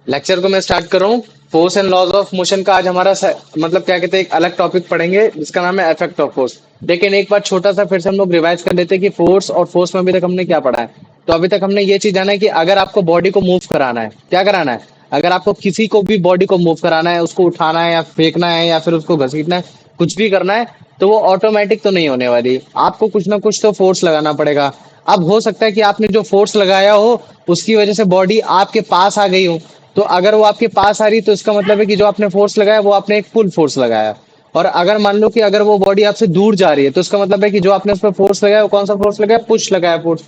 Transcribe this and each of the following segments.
Lecture को मैं start कर रहा हूँ। Force and laws of motion का आज हमारा मतलब क्या कहते हैं, एक अलग टॉपिक पढ़ेंगे जिसका नाम है इफेक्ट ऑफ फोर्स। लेकिन एक बार छोटा सा फिर से हम लोग रिवाइज कर लेते हैं कि फोर्स और फोर्स में अभी तक हमने क्या पढ़ा है। तो अभी तक हमने ये चीज जाना है कि अगर आपको बॉडी को मूव कराना है, क्या कराना है, अगर आपको किसी को भी बॉडी को मूव कराना है, उसको उठाना है या फेंकना है या फिर उसको घसीटना है, कुछ भी करना है, तो वो ऑटोमेटिक तो नहीं होने वाली, आपको कुछ ना कुछ तो फोर्स लगाना पड़ेगा। अब हो सकता है कि आपने जो फोर्स लगाया हो उसकी वजह से बॉडी आपके पास आ गई हो। तो अगर वो आपके पास आ रही तो इसका मतलब है कि जो आपने फोर्स लगाया वो आपने एक पुल फोर्स लगाया। और अगर मान लो कि अगर वो बॉडी आपसे दूर जा रही है तो इसका मतलब है कि जो आपने उस पर फोर्स लगाया वो कौन सा फोर्स लगाया, पुश लगाया फोर्स।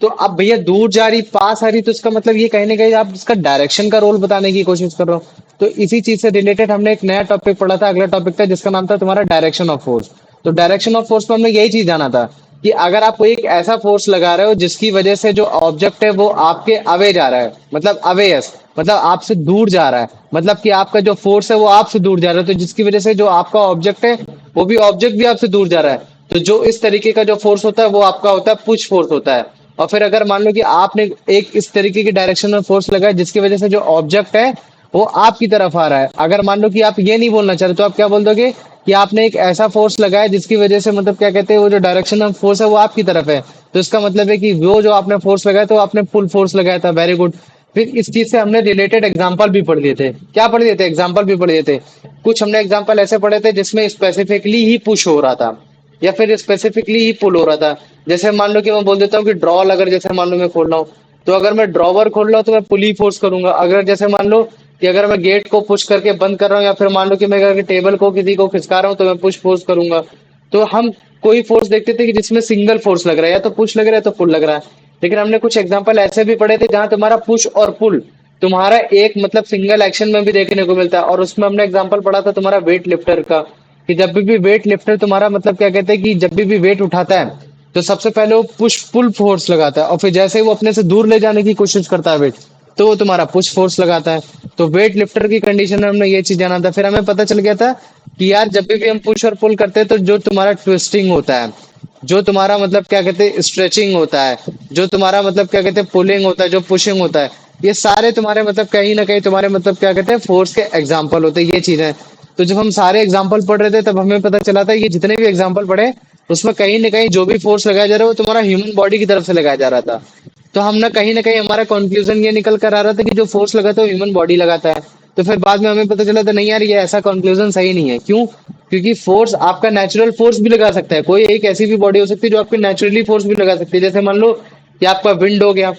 तो अब भैया दूर जा रही पास आ रही तो इसका मतलब ये कहीं ना कहीं आप इसका डायरेक्शन का रोल बताने की कोशिश कर रहे हो। तो इसी चीज से रिलेटेड हमने एक नया टॉपिक पढ़ा था, अगला टॉपिक था जिसका नाम था तुम्हारा डायरेक्शन ऑफ फोर्स। तो डायरेक्शन ऑफ फोर्स में हमने यही चीज जाना था कि अगर आप कोई एक ऐसा फोर्स लगा रहे हो जिसकी वजह से जो ऑब्जेक्ट है वो आपके अवे जा रहा है, मतलब अवे, यस, मतलब आपसे दूर जा रहा है, मतलब कि आपका जो फोर्स है वो आपसे दूर जा रहा है, तो जिसकी वजह से जो आपका ऑब्जेक्ट है वो भी ऑब्जेक्ट भी आपसे दूर जा रहा है। तो जो इस तरीके का जो फोर्स होता है वो आपका होता है पुश फोर्स होता है। और फिर अगर मान लो कि आपने एक इस तरीके की डायरेक्शन में फोर्स लगाया जिसकी वजह से जो ऑब्जेक्ट है वो आपकी तरफ आ रहा है, अगर मान लो कि आप ये नहीं बोलना चाह रहे तो आप क्या बोल दोगे कि आपने एक ऐसा फोर्स लगाया जिसकी वजह से मतलब क्या कहते हैं वो जो डायरेक्शन ऑफ फोर्स है वो आपकी तरफ है। तो इसका मतलब है कि वो जो आपने फोर्स लगाया तो आपने फुल फोर्स लगाया था, वेरी गुड। फिर इस चीज से हमने रिलेटेड एग्जांपल भी पढ़ लिए थे, क्या पढ़ लिए थे, एग्जांपल भी पढ़ लिए थे। कुछ हमने एग्जांपल ऐसे पढ़े थे जिसमें स्पेसिफिकली ही पुश हो रहा था या फिर स्पेसिफिकली ही पुल हो रहा था। जैसे मान लो कि मैं बोल देता हूँ कि ड्रॉल, अगर जैसे मान लो मैं खोल रहा हूँ तो अगर मैं ड्रॉवर खोल रहा हूँ तो मैं पुल ही फोर्स करूंगा। अगर जैसे मान लो कि अगर मैं गेट को पुश करके बंद कर रहा हूँ या फिर मान लो कि मैं अगर टेबल को किसी को खिसका रहा हूँ तो मैं पुश फोर्स करूंगा। तो हम कोई फोर्स देखते थे कि जिसमें सिंगल फोर्स लग रहा है, या तो पुश लग रहा है तो पुल लग रहा है। लेकिन हमने कुछ एग्जांपल ऐसे भी पढ़े थे जहां तुम्हारा पुश और पुल तुम्हारा एक मतलब सिंगल एक्शन में भी देखने को मिलता है। और उसमें हमने एग्जांपल पढ़ा था तुम्हारा वेट लिफ्टर का, कि जब भी वेट लिफ्टर तुम्हारा मतलब क्या कहते हैं कि जब भी वेट उठाता है तो सबसे पहले वो पुश पुल फोर्स लगाता है, और फिर जैसे ही वो अपने से दूर ले जाने की कोशिश करता है वेट, तो वो तुम्हारा पुश फोर्स लगाता है। तो वेट लिफ्टर की कंडीशन में हमने ये चीज जाना था। फिर हमें पता चल गया था कि यार जब भी हम पुश और पुल करते हैं तो जो तुम्हारा ट्विस्टिंग होता है, जो तुम्हारा मतलब क्या कहते हैं स्ट्रेचिंग होता है, जो तुम्हारा मतलब क्या कहते हैं पुलिंग होता है, जो पुशिंग होता है, ये सारे तुम्हारे मतलब कहीं ना कहीं तुम्हारे मतलब क्या कहते हैं फोर्स के एग्जाम्पल होते हैं, ये चीज है। तो जब हम सारे एग्जाम्पल पढ़ रहे थे तब हमें पता चला था ये जितने भी एग्जाम्पल पढ़े उसमें कहीं ना कहीं जो भी फोर्स लगाया जा रहा है वो तुम्हारा ह्यूमन बॉडी की तरफ से लगाया जा रहा था। तो हम ना कहीं हमारा कंक्लूजन ये निकल कर आ रहा था कि जो फोर्स लगाता है वो ह्यूमन बॉडी लगाता है। तो फिर बाद में हमें पता चला था नहीं यार ये ऐसा कंक्लूजन सही नहीं है। क्यों? क्योंकि फोर्स आपका नेचुरल फोर्स भी लगा सकता है, कोई एक ऐसी भी बॉडी हो सकती है जो आपकी नेचुरली फोर्स भी लगा सकती है। जैसे मान लो कि आपका विंड हो गया,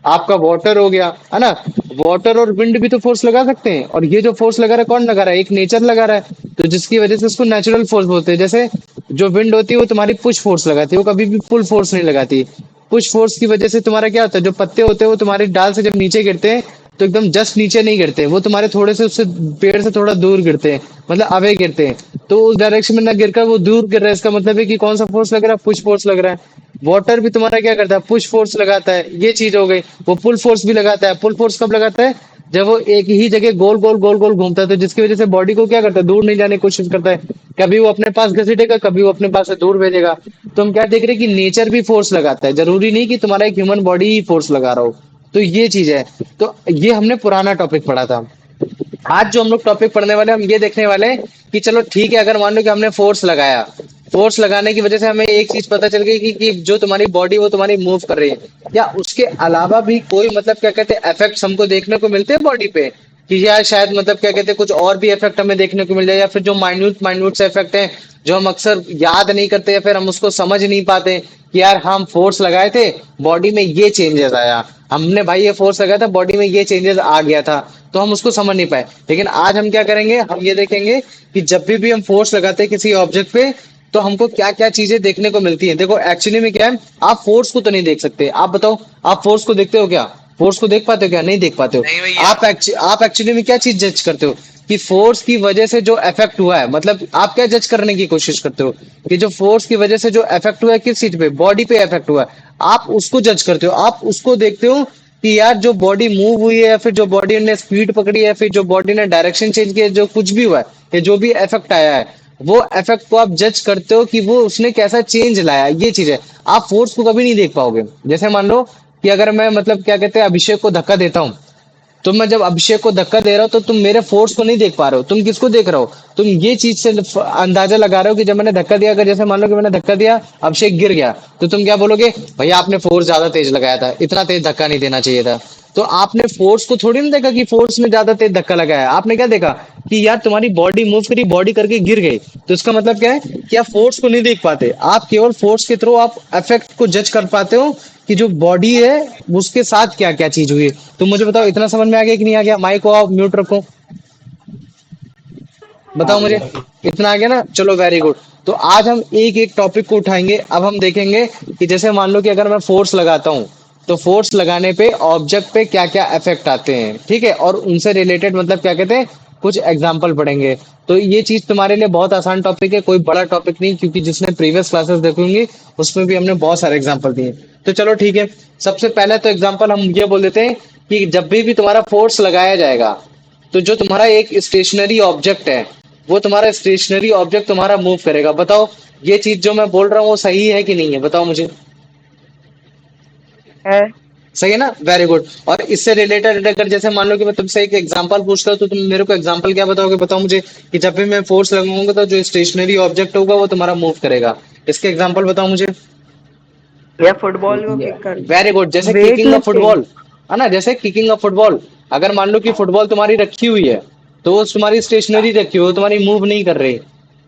आपका वाटर हो गया, है ना। वाटर और विंड भी तो फोर्स लगा सकते हैं, और ये जो फोर्स लगा रहा है कौन लगा रहा है, एक नेचर लगा रहा है, तो जिसकी वजह से उसको नेचुरल फोर्स बोलते हैं। जैसे जो विंड होती है वो तुम्हारी पुश फोर्स लगाती है, वो कभी भी पुल फोर्स नहीं लगाती। पुश फोर्स की वजह से तुम्हारा क्या होता है, जो पत्ते होते हैं वो तुम्हारी डाल से जब नीचे गिरते हैं तो एकदम जस्ट नीचे नहीं गिरते, वो तुम्हारे थोड़े से उससे पेड़ से थोड़ा दूर गिरते हैं, मतलब अवे गिरते हैं। तो उस डायरेक्शन में ना गिरकर वो दूर गिर रहा है, इसका मतलब है कि कौन सा फोर्स लग रहा है, पुश फोर्स लग रहा है। वाटर भी तुम्हारा क्या करता है, पुश फोर्स लगाता है, ये चीज हो गई। वो पुल फोर्स भी लगाता है, पुल फोर्स कब लगाता है, जब वो एक ही जगह गोल गोल गोल गोल घूमता है, तो जिसकी वजह से बॉडी को क्या करता है, दूर नहीं जाने की कोशिश करता है। कभी वो अपने पास घसीटेगा, कभी वो अपने पास से दूर भेजेगा। तो हम क्या देख रहे हैं कि नेचर भी फोर्स लगाता है, जरूरी नहीं कि तुम्हारा एक ह्यूमन बॉडी ही फोर्स लगा रहा हो। तो ये चीज है। तो ये हमने पुराना टॉपिक पढ़ा था। आज जो हम लोग टॉपिक पढ़ने वाले हैं हम ये देखने वाले हैं कि चलो ठीक है, अगर मान लो कि हमने फोर्स लगाया, फोर्स लगाने की वजह से हमें एक चीज पता चल गई कि जो तुम्हारी बॉडी वो तुम्हारी मूव कर रही है, या उसके अलावा भी कोई मतलब क्या कहते हैं इफेक्ट्स हमको देखने को मिलते हैं बॉडी पे, कि यार शायद मतलब क्या कहते हैं कुछ और भी इफेक्ट हमें देखने को मिल जाए, या फिर जो माइन्यूट माइन्यूट से इफेक्ट है जो हम अक्सर याद नहीं करते या फिर हम उसको समझ नहीं पाते कि यार हम फोर्स लगाए थे, बॉडी में ये चेंजेस आया, हमने भाई ये फोर्स लगाया था बॉडी में ये चेंजेस आ गया था, तो हम उसको समझ नहीं पाए। लेकिन आज हम क्या करेंगे, हम ये देखेंगे कि जब भी हम फोर्स लगाते हैं किसी ऑब्जेक्ट पे तो हमको क्या क्या चीजें देखने को मिलती हैं। देखो एक्चुअली में क्या है, आप फोर्स को तो नहीं देख सकते, आप बताओ आप फोर्स को देखते हो क्या, फोर्स को देख पाते हो क्या, नहीं देख पाते हो। नहीं भैया। आप एक्चुअली में क्या चीज जज करते हो, कि फोर्स की वजह से जो इफेक्ट हुआ है, मतलब आप क्या जज करने की कोशिश करते हो कि जो फोर्स की वजह से जो इफेक्ट हुआ है किस चीज पे, बॉडी पे इफेक्ट हुआ है, आप उसको जज करते हो, आप उसको देखते हो कि यार जो बॉडी मूव हुई है या फिर जो बॉडी ने स्पीड पकड़ी है या फिर जो बॉडी ने डायरेक्शन चेंज किया, जो कुछ भी हुआ है या जो भी इफेक्ट आया है, वो इफेक्ट को आप जज करते हो कि वो उसने कैसा चेंज लाया, ये चीज है। आप फोर्स को कभी नहीं देख पाओगे। जैसे मान लो कि अगर मैं मतलब क्या कहते हैं अभिषेक को धक्का देता हूँ, तो मैं जब अभिषेक को धक्का दे रहा हूँ तो तुम मेरे फोर्स को नहीं देख पा रहे हो, तुम किसको देख रहे हो? तुम ये चीज से अंदाजा लगा रहे हो कि जब मैंने धक्का दिया, अगर जैसे मान लो कि मैंने धक्का दिया, अभिषेक गिर गया, तो तुम क्या बोलोगे? भैया आपने फोर्स ज्यादा तेज लगाया था, इतना तेज धक्का नहीं देना चाहिए था। तो आपने फोर्स को थोड़ी ना देखा कि फोर्स में ज्यादा तेज धक्का लगाया, आपने क्या देखा कि यार तुम्हारी बॉडी मूव करी, बॉडी करके गिर गई। तो इसका मतलब क्या है कि आप फोर्स को नहीं देख पाते, आप केवल फोर्स के थ्रू आप इफेक्ट को जज कर पाते हो कि जो बॉडी है उसके साथ क्या क्या चीज हुई है। तो मुझे बताओ इतना समझ में आ गया कि नहीं आ गया? माइक को आप म्यूट रखो, आ बताओ मुझे। गया। इतना आ गया ना, चलो वेरी गुड। तो आज हम एक एक टॉपिक को उठाएंगे। अब हम देखेंगे कि जैसे मान लो कि अगर मैं फोर्स लगाता हूँ, तो फोर्स लगाने पे ऑब्जेक्ट पे क्या क्या इफेक्ट आते हैं, ठीक है, और उनसे रिलेटेड मतलब क्या कहते हैं, कुछ एग्जाम्पल पढ़ेंगे। तो ये चीज तुम्हारे लिए बहुत आसान टॉपिक है, कोई बड़ा टॉपिक नहीं, क्योंकि जिसने प्रीवियस क्लासेस देखूंगी उसमें भी हमने बहुत सारे एग्जाम्पल दिए। तो चलो ठीक है, सबसे पहले तो एग्जाम्पल हम ये बोल देते हैं कि जब भी तुम्हारा फोर्स लगाया जाएगा, तो जो तुम्हारा एक स्टेशनरी ऑब्जेक्ट है, वो तुम्हारा स्टेशनरी ऑब्जेक्ट तुम्हारा मूव करेगा। बताओ ये चीज जो मैं बोल रहा हूँ वो सही है कि नहीं है, बताओ मुझे। है। सही है ना, वेरी गुड। और इससे रिलेटेड अगर जैसे मान लो कि मैं तुमसे एक एग्जांपल पूछता हूँ, तो तुम मेरे को एग्जांपल क्या बताओगे? बताओ मुझे कि जब भी मैं फोर्स लगाऊंगा तो जो स्टेशनरी ऑब्जेक्ट होगा वो तुम्हारा मूव करेगा। इसके एग्जांपल बताओ मुझे। या फुटबॉल को किक कर वेरी गुड, जैसे वेट किकिंग अ लिफ्टिंग। फुटबॉल, है ना, जैसे किकिंग अ फुटबॉल। अगर मान लो कि फुटबॉल तुम्हारी रखी हुई है, तो वो तुम्हारी स्टेशनरी रखी हुई है, वो तुम्हारी मूव नहीं कर रही।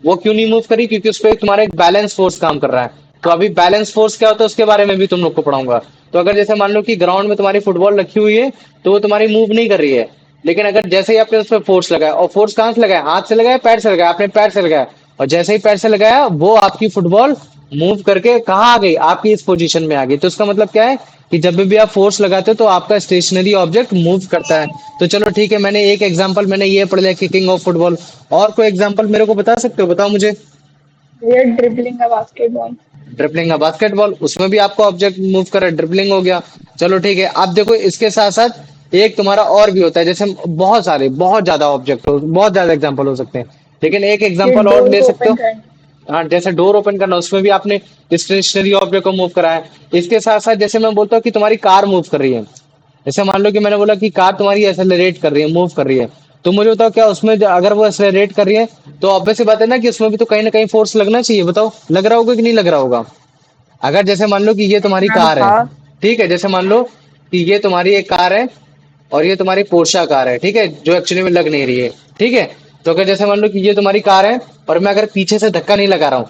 वो क्यों नहीं मूव करी? क्योंकि उस पर तुम्हारा एक बैलेंस फोर्स काम कर रहा है। तो अभी बैलेंस फोर्स क्या होता है उसके बारे में भी तुम लोग को पढ़ाऊंगा। तो अगर जैसे मान लो कि ग्राउंड में तुम्हारी फुटबॉल रखी हुई है, तो वो तुम्हारी मूव नहीं कर रही है, लेकिन अगर जैसे ही आपने उस पर फोर्स लगाया, और फोर्स कहाँ से लगाया? हाथ से लगाया, पैर से लगाया? आपने पैर से लगाया, और जैसे ही पैर से लगाया वो आपकी फुटबॉल मूव करके कहाँ आ गई? आपकी इस पोजीशन में आ गई। तो इसका मतलब क्या है कि जब भी आप फोर्स लगाते हो तो आपका स्टेशनरी ऑब्जेक्ट मूव करता है। तो चलो ठीक है, मैंने एक एग्जांपल मैंने ये पढ़ लिया, किकिंग ऑफ फुटबॉल। और कोई एग्जांपल मेरे को बता सकते हो? बताओ मुझे। ये ड्रिबलिंग है बास्केटबॉल। ड्रिबलिंग का बास्केटबॉल, उसमें भी आपको ऑब्जेक्ट मूव कर रहा है, ड्रिबलिंग हो गया। चलो ठीक है, आप देखो इसके साथ साथ एक तुम्हारा और भी होता है, जैसे बहुत सारे बहुत ज्यादा ऑब्जेक्ट हो, बहुत ज्यादा एग्जांपल हो सकते हैं, लेकिन एक ये एग्जांपल और डोर ले को सकते ओपन हो। करना। हाँ, जैसे डोर ओपन करना, उसमें भी आपने स्टेशनरी ऑब्जेक्ट को मूव करा है। इसके साथ साथ जैसे मैं बोलता हूँ कि तुम्हारी कार मूव कर रही है, जैसे मान लो कि मैंने बोला कि कार तुम्हारी एक्सेलरेट कर रही है, मूव कर रही है, तो मुझे बताओ क्या उसमें अगर वो एक्सेलरेट कर रही है, तो ऑब्वियस सी बात है ना कि उसमें भी तो कहीं ना कहीं फोर्स लगना चाहिए। बताओ लग रहा होगा कि नहीं लग रहा होगा? अगर जैसे मान लो कि ये तुम्हारी कार है, हाँ। ठीक है, जैसे मान लो कि ये तुम्हारी एक कार है और ये तुम्हारी पोर्शा कार है, ठीक है, जो एक्चुअली में लग नहीं रही है, ठीक है। तो अगर जैसे मान लो कि ये तुम्हारी कार है और मैं अगर पीछे से धक्का नहीं लगा रहा हूँ,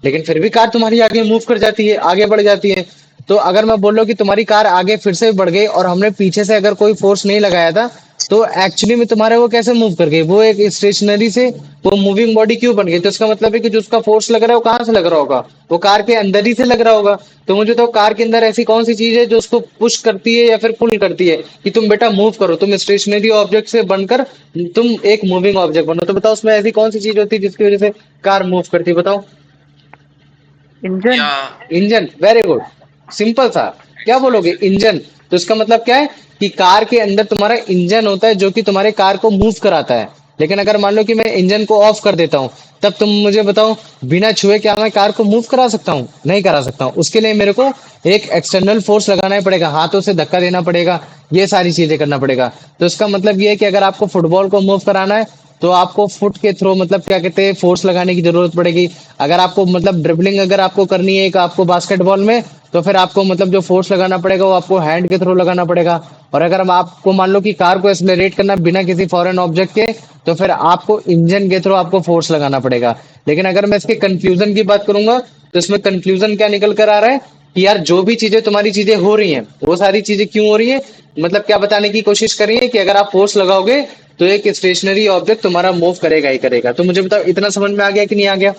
लेकिन फिर भी कार तुम्हारी आगे मूव कर जाती है, आगे बढ़ जाती है। तो अगर मैं बोल रहा हूँ कि तुम्हारी कार आगे फिर से बढ़ गई और हमने पीछे से अगर कोई फोर्स नहीं लगाया था, तो एक्चुअली में तुम्हारे वो कैसे मूव कर गई? वो एक स्टेशनरी से वो मूविंग बॉडी क्यों बन गई? तो इसका मतलब है कि जो उसका फोर्स लग रहा है वो कहाँ से लग रहा होगा? वो कार के अंदर ही से लग रहा होगा। तो मुझे तो कार के अंदर ऐसी कौन सी चीज है जो उसको पुश करती है या फिर पुल करती है कि तुम बेटा मूव करो, तुम स्टेशनरी ऑब्जेक्ट से बनकर तुम एक मूविंग ऑब्जेक्ट बनो? तो बताओ उसमें ऐसी कौन सी चीज होती है जिसकी वजह से कार मूव करती है? बताओ। Engine. Engine, very good, simple सा। क्या बोलोगे? इंजन। तो इसका मतलब क्या है कि कार के अंदर तुम्हारा इंजन होता है जो कि तुम्हारे कार को मूव कराता है। लेकिन अगर मान लो कि मैं इंजन को ऑफ कर देता हूँ, तब तुम मुझे बताओ बिना छुए क्या मैं कार को मूव करा सकता हूँ? नहीं करा सकता हूँ। उसके लिए मेरे को एक एक्सटर्नल फोर्स लगाना ही पड़ेगा, हाथों से धक्का देना पड़ेगा, ये सारी चीजें करना पड़ेगा। तो इसका मतलब ये है कि अगर आपको फुटबॉल को मूव कराना है, तो आपको फुट के थ्रू मतलब क्या कहते हैं फोर्स लगाने की जरूरत पड़ेगी। अगर आपको मतलब ड्रिबलिंग अगर आपको करनी है एक आपको बास्केटबॉल में, तो फिर आपको मतलब जो फोर्स लगाना पड़ेगा वो आपको हैंड के थ्रू लगाना पड़ेगा। और अगर हम आपको मान लो कि कार को एक्सेलरेट करना बिना किसी फॉरेन ऑब्जेक्ट के, तो फिर आपको इंजन के थ्रू आपको फोर्स लगाना पड़ेगा। लेकिन अगर मैं इसके कंक्लूजन की बात करूंगा, तो इसमें कंक्लूजन क्या निकल कर आ रहा है कि यार जो भी चीजें तुम्हारी चीजें हो रही हैं वो सारी चीजें क्यों हो रही है, मतलब क्या बताने की कोशिश कर रही है कि अगर आप फोर्स लगाओगे तो एक स्टेशनरी ऑब्जेक्ट तुम्हारा मूव करेगा ही करेगा। तो मुझे बताओ इतना समझ में आ गया कि नहीं आ गया?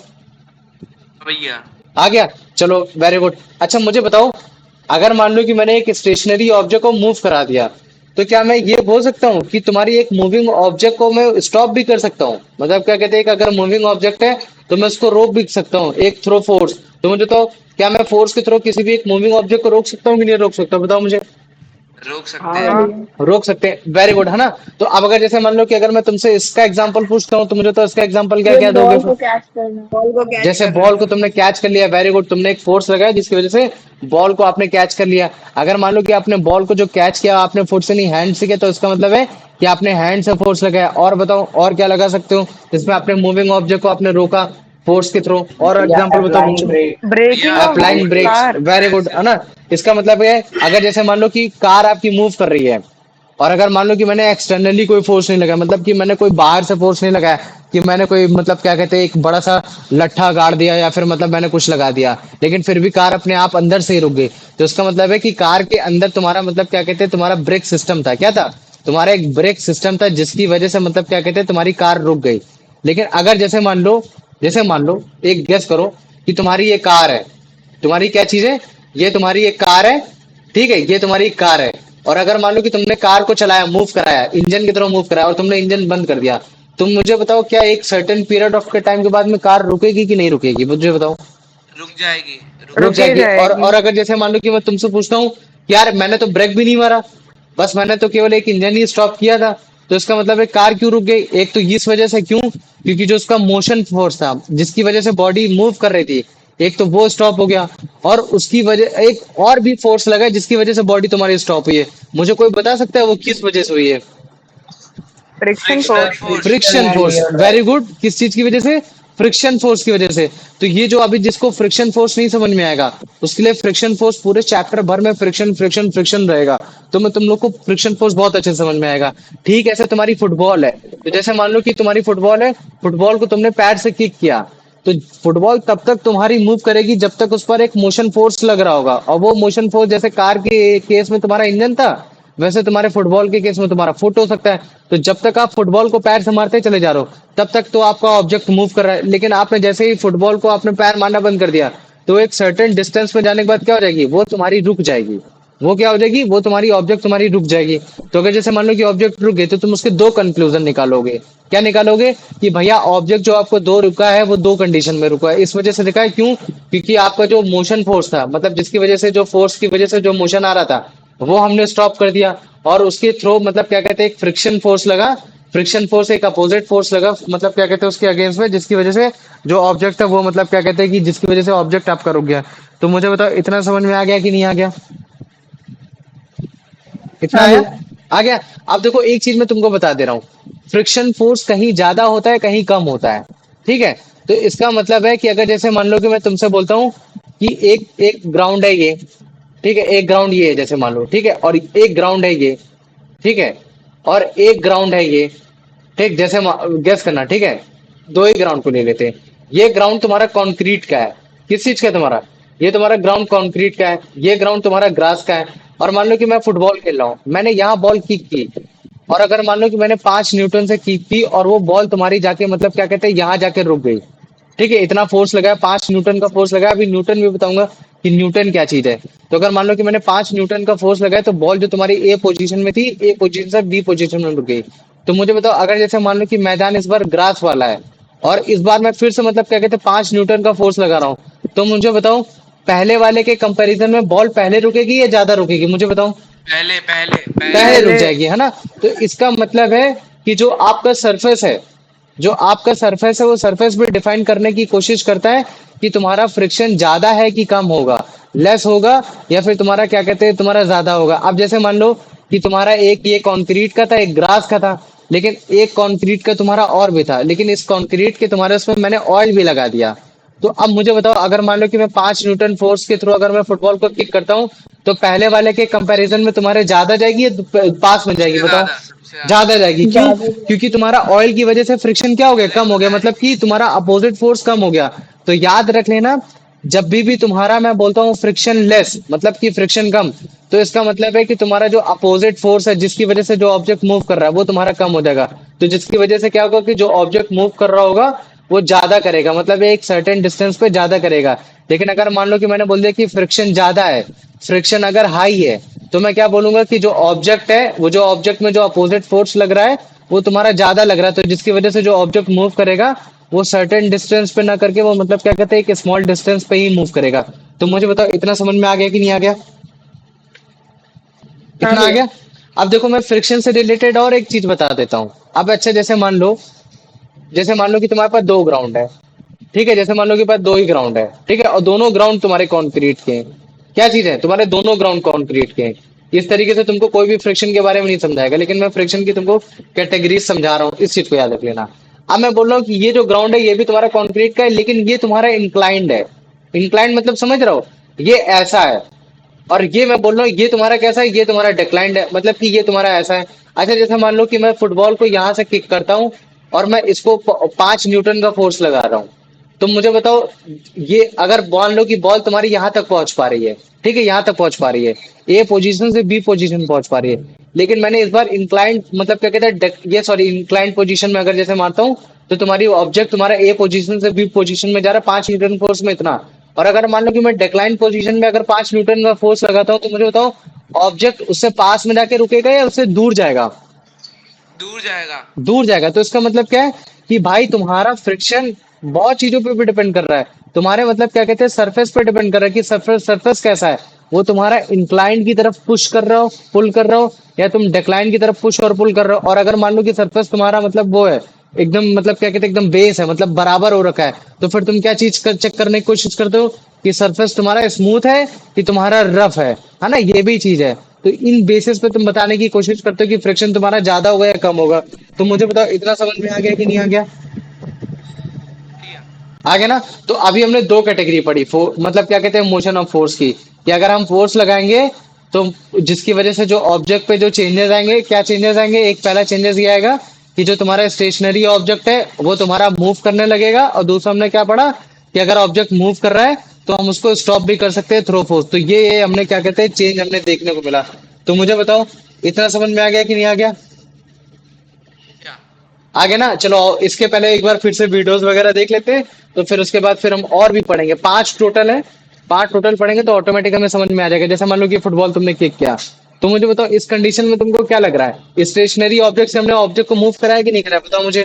भैया आ गया, चलो वेरी गुड। अच्छा मुझे बताओ, अगर मान लो कि मैंने एक स्टेशनरी ऑब्जेक्ट को मूव करा दिया, तो क्या मैं ये बोल सकता हूँ कि तुम्हारी एक मूविंग ऑब्जेक्ट को मैं स्टॉप भी कर सकता हूँ? मतलब क्या कहते हैं कि अगर मूविंग ऑब्जेक्ट है तो मैं उसको रोक भी सकता हूँ एक थ्रो फोर्स। तो मुझे तो क्या मैं फोर्स के थ्रू किसी भी एक मूविंग ऑब्जेक्ट को रोक सकता हूँ कि नहीं रोक सकता? बताओ मुझे। रोक सकते हाँ हैं। भैया। रोक सकते हैं, वेरी गुड, है ना। तो अब अगर जैसे मान लो कि अगर मैं तुमसे इसका एग्जांपल पूछता हूँ तो मुझे तो इसका एग्जांपल क्या ये क्या दोगे बॉल फिर? को कैच करना। बॉल को कैच जैसे करना। बॉल को तुमने कैच कर लिया, वेरी गुड, तुमने एक फोर्स लगाया जिसकी वजह से बॉल को आपने कैच कर लिया। अगर मान लो कि आपने बॉल को जो कैच किया आपने फुट से नहीं हैंड से किया, तो इसका मतलब है कि आपने हैंड से फोर्स लगाया। और बताओ और क्या लगा सकते हो इसमें? आपने मूविंग ऑब्जेक्ट को आपने रोका फोर्स के थ्रू। और या एग्जांपल बताओ अप्लाइंग बच्चों। ब्रेक। भैया braking of applying brakes, car. Very good, है ना। इसका मतलब है अगर जैसे मान लो कि कार आपकी मूव कर रही है और अगर मान लो कि मैंने एक्सटर्नली कोई फोर्स नहीं लगाया, मतलब कि मैंने कोई बाहर से फोर्स नहीं लगाया, कि मैंने कोई मतलब क्या कहते हैं एक बड़ा सा लट्ठा गाड़ दिया या फिर मतलब मैंने कुछ लगा दिया, लेकिन फिर भी कार अपने आप अंदर से ही रुक गई, तो इसका मतलब है कि कार के अंदर तुम्हारा मतलब क्या कहते हैं तुम्हारा ब्रेक सिस्टम था। क्या था? तुम्हारा एक ब्रेक सिस्टम था जिसकी वजह से मतलब क्या कहते हैं तुम्हारी कार रुक गई। लेकिन अगर जैसे मान लो एक गेस करो कि तुम्हारी ये कार है, तुम्हारी क्या चीज है, ये तुम्हारी एक कार है, ठीक है, ये तुम्हारी एक कार है। और अगर मान लो कि तुमने कार को चलाया, मूव कराया, इंजन की तरह मूव कराया और तुमने इंजन बंद कर दिया, तुम मुझे बताओ क्या एक सर्टेन पीरियड ऑफ के टाइम के बाद में कार रुकेगी कि नहीं रुकेगी? मुझे बताओ। रुक जाएगी। रुक रुके जाएगी। और जाएगी। अगर जैसे मान लो कि मैं तुमसे पूछता हूँ यार मैंने तो ब्रेक भी नहीं मारा, बस मैंने तो केवल एक इंजन ही स्टॉप किया था, तो इसका मतलब है कार क्यों रुक गई? एक तो इस वजह से, क्यों? क्योंकि जो उसका मोशन फोर्स था जिसकी वजह से बॉडी मूव कर रही थी, एक तो वो स्टॉप हो गया, और उसकी वजह एक और भी फोर्स लगा जिसकी वजह से बॉडी तुम्हारी स्टॉप हुई है। मुझे कोई बता सकता है वो किस वजह से हुई है? Friction frictional force. Force. Friction friction and force, air very drive. Good. किस चीज की वजह से? फ्रिक्शन फोर्स की वजह से। तो ये जो अभी जिसको फ्रिक्शन फोर्स नहीं समझ में आएगा उसके लिए फ्रिक्शन फोर्स पूरे चैप्टर भर में फ्रिक्शन फ्रिक्शन फ्रिक्शन रहेगा, तो मैं तुम लोग को फ्रिक्शन फोर्स बहुत अच्छे से समझ में आएगा। ठीक ऐसे तुम्हारी फुटबॉल है, तो जैसे मान लो कि तुम्हारी फुटबॉल है, फुटबॉल को तुमने पैर से किक किया, तो फुटबॉल तब तक तुम्हारी मूव करेगी जब तक उस पर एक मोशन फोर्स लग रहा होगा, और वो मोशन फोर्स जैसे कार के केस में तुम्हारा इंजन था, वैसे तुम्हारे फुटबॉल के केस में तुम्हारा फुट हो सकता है। तो जब तक आप फुटबॉल को पैर से मारते चले जा रहे हो तब तक तो आपका ऑब्जेक्ट मूव कर रहा है, लेकिन आपने जैसे ही फुटबॉल को आपने पैर मारना बंद कर दिया तो एक सर्टेन डिस्टेंस में जाने के बाद क्या हो जाएगी? वो तुम्हारी रुक जाएगी। वो क्या हो जाएगी? वो तुम्हारी ऑब्जेक्ट तुम्हारी रुक जाएगी। तो अगर जैसे मान लो कि ऑब्जेक्ट रुक गई तो तुम उसके दो कंक्लूजन निकालोगे। क्या निकालोगे? कि भैया ऑब्जेक्ट जो आपको दो रुका है वो दो कंडीशन में रुका है, इस वजह से रुका है, क्यों? क्योंकि आपका जो मोशन फोर्स था, मतलब जिसकी वजह से जो फोर्स की वजह से जो मोशन आ रहा था वो हमने स्टॉप कर दिया, और उसके थ्रू मतलब क्या कहते हैं एक फ्रिक्शन फोर्स लगा, फ्रिक्शन फोर्स एक अपोजिट फोर्स लगा, मतलब क्या कहते हैं उसके अगेंस्ट में, जिसकी वजह से जो ऑब्जेक्ट था वो मतलब क्या कहते हैं कि जिसकी वजह से ऑब्जेक्ट आपका रुक गया। तो मुझे बताओ इतना समझ में आ गया कि नहीं आ गया? इतना हाँ आया? भैया। आ गया। अब देखो एक चीज मैं तुमको बता दे रहा हूँ, फ्रिक्शन फोर्स कहीं ज्यादा होता है कहीं कम होता है, ठीक है। तो इसका मतलब है कि अगर जैसे मान लो कि मैं तुमसे बोलता हूँ कि एक एक ग्राउंड है ये, ठीक है, एक ग्राउंड ये है जैसे मान लो, ठीक है, और एक ग्राउंड है ये, ठीक है, और एक ग्राउंड है ये, ठीक, जैसे गेस करना, ठीक है, दो ही ग्राउंड को ले लेते हैं। ये ग्राउंड तुम्हारा कंक्रीट का है, किस चीज का है तुम्हारा? ये तुम्हारा ग्राउंड कंक्रीट का है, ये ग्राउंड तुम्हारा ग्रास का है। और मान लो कि मैं फुटबॉल खेल रहा हूँ, मैंने यहाँ बॉल किक की, और अगर मान लो कि मैंने 5 न्यूटन से किक की और वो बॉल तुम्हारी जाके मतलब क्या कहते हैं यहाँ जाके रुक गई, ठीक है, इतना फोर्स लगाया, 5 न्यूटन का फोर्स लगाया। अभी न्यूटन भी बताऊंगा कि न्यूटन क्या चीज है। तो अगर मान लो कि मैंने 5 न्यूटन का फोर्स लगाया तो बॉल जो तुम्हारी ए पोजीशन में थी, ए पोजीशन से बी पोजीशन में रुक गई। तो मुझे बताओ अगर जैसे मान लो कि मैदान इस बार ग्रास वाला है और इस बार मैं फिर से मतलब क्या कहते हैं 5 न्यूटन का फोर्स लगा रहा हूँ, तो मुझे बताओ पहले वाले के कंपैरिजन में बॉल पहले रुकेगी या ज्यादा रुकेगी? मुझे बताओ। पहले पहले पहले। पहले रुक पहले। जाएगी, है ना। तो इसका मतलब है कि जो आपका सरफेस है, जो आपका सरफेस है वो सरफेस भी डिफाइन करने की कोशिश करता है कि तुम्हारा फ्रिक्शन ज्यादा है कि कम होगा, लेस होगा या फिर तुम्हारा क्या कहते हैं तुम्हारा ज्यादा होगा। अब जैसे मान लो कि तुम्हारा एक ये कंक्रीट का था एक ग्रास का था, लेकिन एक कंक्रीट का तुम्हारा और भी था, लेकिन इस कंक्रीट के तुम्हारे उसमें मैंने ऑयल भी लगा दिया। तो अब मुझे बताओ अगर मान लो कि मैं 5 न्यूटन फोर्स के थ्रू अगर मैं फुटबॉल को किक करता हूँ तो पहले वाले के कंपैरिजन में तुम्हारे ज्यादा जाएगी या पास में जाएगी? सबसे बताओ। ज्यादा सबसे ज्यादा। ज्यादा जाएगी, क्यों? ज्यादा भी। क्योंकि तुम्हारा ऑयल की वजह से फ्रिक्शन क्या हो गया? कम हो गया, मतलब कि तुम्हारा अपोजिट फोर्स कम हो गया। तो याद रख लेना जब भी तुम्हारा मैं बोलता हूँ फ्रिक्शन लेस मतलब कि फ्रिक्शन कम, तो इसका मतलब है कि तुम्हारा जो अपोजिट फोर्स है जिसकी वजह से जो ऑब्जेक्ट मूव कर रहा है वो तुम्हारा कम हो जाएगा। तो जिसकी वजह से क्या होगा कि जो ऑब्जेक्ट मूव कर रहा होगा वो ज्यादा करेगा, मतलब एक सर्टेन डिस्टेंस पे ज्यादा करेगा। लेकिन अगर मान लो कि मैंने बोल दिया कि फ्रिक्शन ज्यादा है, फ्रिक्शन अगर हाई है, तो मैं क्या बोलूंगा कि जो ऑब्जेक्ट है वो जो ऑब्जेक्ट में जो अपोजिट फोर्स लग रहा है वो तुम्हारा ज्यादा लग रहा है, तो जिसकी वजह से जो ऑब्जेक्ट मूव करेगा वो सर्टेन डिस्टेंस पे ना करके वो मतलब क्या कहते हैं एक स्मॉल डिस्टेंस पे ही मूव करेगा। तो मुझे बताओ इतना समझ में आ गया कि नहीं आ गया? हाँ इतना आ भैया। गया। अब देखो मैं फ्रिक्शन से रिलेटेड और एक चीज बता देता हूँ। अब अच्छा जैसे मान लो कि तुम्हारे पास दो ग्राउंड है, ठीक है, जैसे मान लो कि पास दो ही ग्राउंड है, ठीक है, और दोनों ग्राउंड तुम्हारे कंक्रीट के हैं। क्या चीज है, तुम्हारे दोनों ग्राउंड कंक्रीट के हैं। इस तरीके से तुमको कोई भी फ्रिक्शन के बारे में नहीं समझाएगा, लेकिन मैं फ्रिक्शन की तुमको कैटेगरीज समझा रहा हूँ, इस चीज को याद रख लेना। अब मैं बोल रहा हूँ कि ये जो ग्राउंड है ये भी तुम्हारा कंक्रीट का है, लेकिन ये तुम्हारा इंक्लाइंड है। इंक्लाइंड मतलब समझ रहे हो, ये ऐसा है। और ये मैं बोल रहा हूँ ये तुम्हारा कैसा है, ये तुम्हारा डिक्लाइंड है, मतलब कि ये तुम्हारा ऐसा है। अच्छा जैसे मान लो कि मैं फुटबॉल को यहाँ से किक करता हूँ और मैं इसको 5 न्यूटन का फोर्स लगा रहा हूँ। तो मुझे बताओ, ये अगर मान लो कि बॉल तुम्हारी यहाँ तक पहुंच पा रही है, ठीक है, यहाँ तक पहुंच पा रही है, ए पोजीशन से बी पोजीशन पहुंच पा रही है, लेकिन मैंने इस बार इंक्लाइंड मतलब क्या कहते हैं ये सॉरी इंक्लाइंड पोजीशन में अगर जैसे मारता हूँ, तो तुम्हारी ऑब्जेक्ट तुम्हारा ए पोजीशन से बी पोजीशन में जा रहा है 5 न्यूटन फोर्स में इतना। और अगर मान लो कि मैं डिक्लाइन पोजीशन में अगर 5 न्यूटन का फोर्स लगाता हूँ, तो मुझे बताओ ऑब्जेक्ट उससे पास में जाके रुकेगा या उससे दूर जाएगा। दूर जाएगा। दूर जाएगा। तो इसका मतलब क्या है कि भाई तुम्हारा फ्रिक्शन बहुत चीजों पे भी डिपेंड कर रहा है। तुम्हारे मतलब क्या कहते हैं सरफेस पे डिपेंड कर रहा है कि सरफेस सरफेस कैसा है, वो तुम्हारा इंक्लाइन की तरफ पुश कर रहा हो पुल कर रहा हो, या तुम डिक्लाइन की तरफ पुश और पुल कर रहे हो। और अगर मान लो कि सरफेस तुम्हारा मतलब वो है एकदम मतलब क्या कहते हैं एकदम बेस है, मतलब बराबर हो रखा है, तो फिर तुम क्या चीज चेक करने की कोशिश करते हो कि सरफेस तुम्हारा स्मूथ है कि तुम्हारा रफ है ना, ये भी चीज है। तो इन बेसिस पे तुम बताने की कोशिश करते हो कि फ्रिक्शन तुम्हारा ज्यादा होगा या कम होगा। तो मुझे बताओ इतना समझ में आ गया कि नहीं आ गया। दिया। आ गया ना। तो अभी हमने दो कैटेगरी पढ़ी, मतलब क्या कहते हैं मोशन ऑफ फोर्स की, कि अगर हम फोर्स लगाएंगे तो जिसकी वजह से जो ऑब्जेक्ट पे जो चेंजेस आएंगे, क्या चेंजेस आएंगे, एक पहला चेंजेस ये आएगा कि जो तुम्हारा स्टेशनरी ऑब्जेक्ट है वो तुम्हारा मूव करने लगेगा, और दूसरा हमने क्या पढ़ा कि अगर ऑब्जेक्ट मूव कर रहा है तो हम उसको स्टॉप भी कर सकते हैं थ्रो फोर्स। तो ये हमने क्या कहते हैं चेंज हमने देखने को मिला। तो मुझे बताओ इतना समझ में आ गया कि नहीं आ गया। क्या? आ गया ना। चलो इसके पहले एक बार फिर से वीडियोस वगैरह देख लेते हैं, तो फिर उसके बाद फिर हम और भी पढ़ेंगे। 5 टोटल है, 5 टोटल पढ़ेंगे तो ऑटोमेटिक हमें समझ में आ जाएगा। जैसे मान लो कि फुटबॉल तुमने किक किया, तो मुझे बताओ इस कंडीशन में तुमको क्या लग रहा है, स्टेशनरी ऑब्जेक्ट से हमने ऑब्जेक्ट को मूव कराया कि नहीं कराया, बताओ मुझे।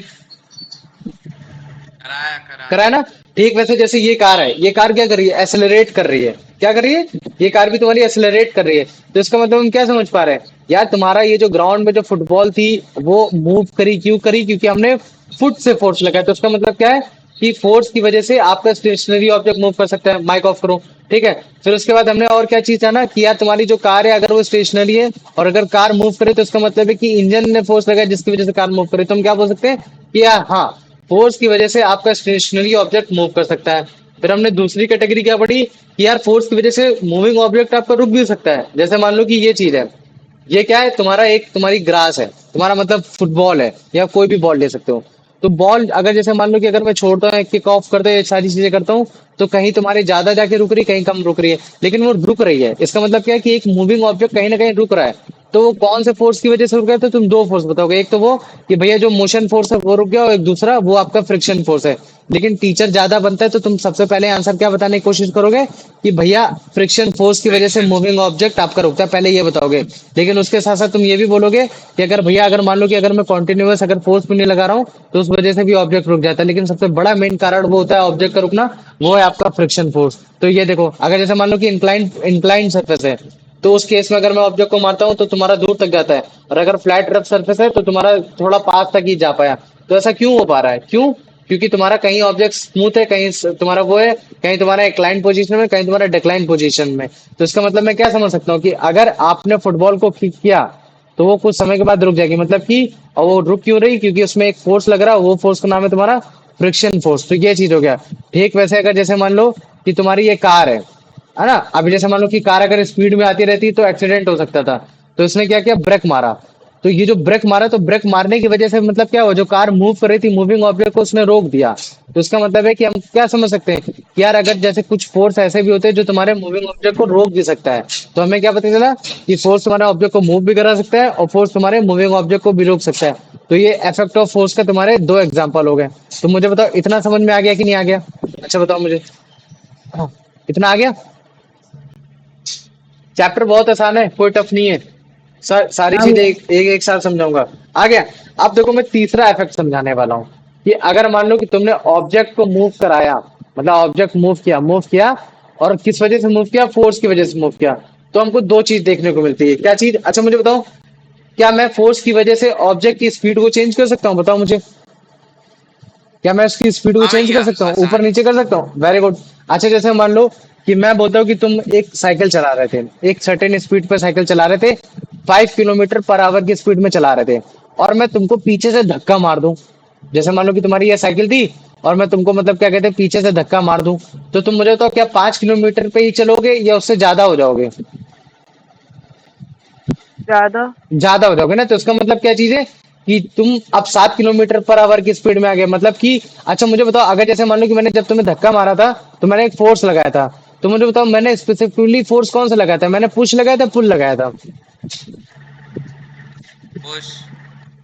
कराया करा कराया। है ना। ठीक वैसे जैसे ये कार है, ये कार क्या कर रही है, एसेलरेट कर रही है। क्या कर रही है, ये कार भी तुम्हारी एसेलरेट कर रही है। तो इसका मतलब हम क्या समझ पा रहे हैं यार, तुम्हारा ये जो ग्राउंड में जो फुटबॉल थी वो मूव करी, क्यों करी, क्योंकि हमने फुट से फोर्स लगाया। तो इसका मतलब क्या है कि फोर्स की वजह से आपका स्टेशनरी ऑब्जेक्ट मूव कर सकता है। माइक ऑफ करो। ठीक है। फिर उसके बाद हमने और क्या चीज जाना कि यार तुम्हारी जो कार है अगर वो स्टेशनरी है और अगर कार मूव करे, तो इसका मतलब है कि इंजन ने फोर्स लगाया जिसकी वजह से कार मूव करे। तो हम क्या बोल सकते हैं कि यार हाँ, फोर्स की वजह से आपका स्टेशनरी ऑब्जेक्ट मूव कर सकता है। फिर हमने दूसरी कैटेगरी क्या पढ़ी कि यार फोर्स की वजह से मूविंग ऑब्जेक्ट आपका रुक भी सकता है। जैसे मान लो कि ये चीज है, ये क्या है तुम्हारा एक तुम्हारी ग्रास है, तुम्हारा मतलब फुटबॉल है या कोई भी बॉल ले सकते हो। तो बॉल अगर जैसे मान लो कि अगर मैं छोड़ता हूँ किक ऑफ करता हूँ ये सारी चीजें करता हूँ, तो कहीं तुम्हारी ज्यादा जाके रुक रही है, कहीं कम रुक रही है, लेकिन वो रुक रही है। इसका मतलब क्या है कि एक मूविंग ऑब्जेक्ट कहीं ना कहीं रुक रहा है। तो वो कौन से फोर्स की वजह से रुक गया, तो तुम दो फोर्स बताओगे। एक तो वो कि भैया जो मोशन फोर्स है वो रुक गया, और एक दूसरा वो आपका फ्रिक्शन फोर्स है। लेकिन टीचर ज्यादा बनता है तो तुम सबसे पहले आंसर क्या बताने की कोशिश करोगे कि भैया फ्रिक्शन फोर्स की वजह से फ्रिक्शन। मूविंग ऑब्जेक्ट आपका रुकता है, पहले ये बताओगे। लेकिन उसके साथ साथ तुम ये भी बोलोगे कि अगर भैया अगर मान लो कि अगर मैं कॉन्टिन्यूअस अगर फोर्स भी नहीं लगा रहा हूँ तो उस वजह से भी ऑब्जेक्ट रुक जाता है। लेकिन सबसे बड़ा मेन कारण वो होता है ऑब्जेक्ट का रुकना, वो है आपका फ्रिक्शन फोर्स। तो ये देखो अगर जैसे मान लो कि इंक्लाइन इंक्लाइन सरफेस है, तो उस केस में अगर मैं ऑब्जेक्ट को मारता हूँ तो तुम्हारा दूर तक जाता है, और अगर फ्लैट रफ सरफेस है तो तुम्हारा थोड़ा पास तक ही जा पाया। तो ऐसा क्यों हो पा रहा है, क्यों, क्योंकि तुम्हारा कहीं ऑब्जेक्ट स्मूथ है, कहीं तुम्हारा वो है, कहीं तुम्हारा इंक्लाइन पोजीशन में, कहीं तुम्हारा डिक्लाइन पोजीशन में। तो इसका मतलब मैं क्या समझ सकता हूँ कि अगर आपने फुटबॉल को किक किया तो वो कुछ समय के बाद रुक जाएगी, मतलब कि और वो रुक क्यों रही, क्योंकि उसमें एक फोर्स लग रहा है, वो फोर्स का नाम है तुम्हारा फ्रिक्शन फोर्स। तो ये चीज हो गया। ठीक वैसे अगर जैसे मान लो कि तुम्हारी ये कार है ना, अभी जैसे मान लो कि कार अगर स्पीड में आती रहती तो एक्सीडेंट हो सकता था। तो इसने क्या किया, ब्रेक मारा। तो ये जो ब्रेक मारा, तो ब्रेक मारने की वजह से मतलब क्या हुआ, जो कार मूव कर रही थी मूविंग ऑब्जेक्ट को उसने रोक दिया। तो इसका मतलब है कि हम क्या समझ सकते हैं कि यार अगर जैसे कुछ फोर्स ऐसे भी होते हैं जो तुम्हारे मूविंग ऑब्जेक्ट को रोक भी सकता है। तो हमें क्या पता चला कि फोर्स तुम्हारे ऑब्जेक्ट को मूव भी करा सकता है और फोर्स तुम्हारे मूविंग ऑब्जेक्ट को भी रोक सकता है। तो ये इफेक्ट ऑफ फोर्स का तुम्हारे दो एग्जाम्पल हो गए। तो मुझे बताओ इतना समझ में आ गया कि नहीं आ गया। अच्छा बताओ मुझे। हाँ, इतना आ गया। चैप्टर बहुत आसान है, कोई टफ नहीं है। सारी हाँ चीजें भैया। एक साथ समझाऊंगा। आ गया। अब देखो मैं तीसरा इफेक्ट समझाने वाला हूँ कि अगर मान लो कि तुमने ऑब्जेक्ट को मूव कराया, मतलब ऑब्जेक्ट मूव किया और किस वजह से मूव किया, फोर्स की वजह से मूव किया। तो हमको दो चीज देखने को मिलती है। क्या चीज? अच्छा मुझे बताओ, क्या मैं फोर्स की वजह से ऑब्जेक्ट की स्पीड को चेंज कर सकता हूँ? बताओ मुझे, क्या मैं उसकी स्पीड को हाँ चेंज कर भैया, सकता हूँ, ऊपर आसानी नीचे कर सकता हूँ? Very good. अच्छा जैसे मान लो कि मैं बोलता हूँ कि तुम एक साइकिल चला रहे थे, एक सर्टेन स्पीड पर साइकिल चला रहे थे, 5 किलोमीटर पर आवर की स्पीड में चला रहे थे, और मैं तुमको पीछे से धक्का मार दूं। जैसे मान लो कि तुम्हारी ये साइकिल थी और मैं तुमको मतलब क्या कहते हैं पीछे से धक्का मार दूं, तो तुम मुझे बताओ क्या 5 किलोमीटर पे ही चलोगे या उससे ज्यादा हो जाओगे? ज्यादा। ज्यादा हो जाओगे ना। तो इसका मतलब क्या चीज है कि तुम अब 7 किलोमीटर पर आवर की स्पीड में आ गए, मतलब कि अच्छा मुझे बताओ, अगर जैसे मान लो कि मैंने जब तुम्हें धक्का मारा था तो मैंने एक फोर्स लगाया था, तो मुझे बताओ मैंने स्पेसिफिकली फोर्स कौन सा लगाया था? मैंने पुश लगाया था, पुल लगाया था? पुश।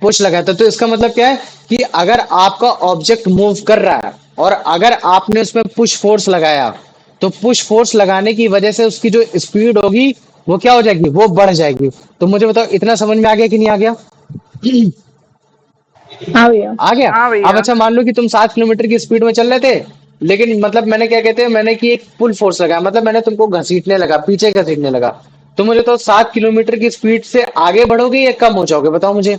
पुश लगाया था। तो इसका मतलब क्या है कि अगर आपका ऑब्जेक्ट मूव कर रहा है और अगर आपने उसमें पुश फोर्स लगाया, तो पुश फोर्स लगाने की वजह से उसकी जो स्पीड होगी वो क्या हो जाएगी? वो बढ़ जाएगी। तो मुझे बताओ इतना समझ में आ गया कि नहीं आ गया? हाँ भैया। आ गया। हाँ अब भैया। अच्छा मान लो कि तुम 7 किलोमीटर की स्पीड में चल रहे थे, लेकिन मतलब मैंने क्या कहते हैं, मैंने कि एक पुल फोर्स लगाया, मतलब मैंने तुमको घसीटने लगा, पीछे घसीटने लगा। तो मुझे तो 7 किलोमीटर की स्पीड से आगे बढ़ोगे या कम हो जाओगे? बताओ मुझे। ये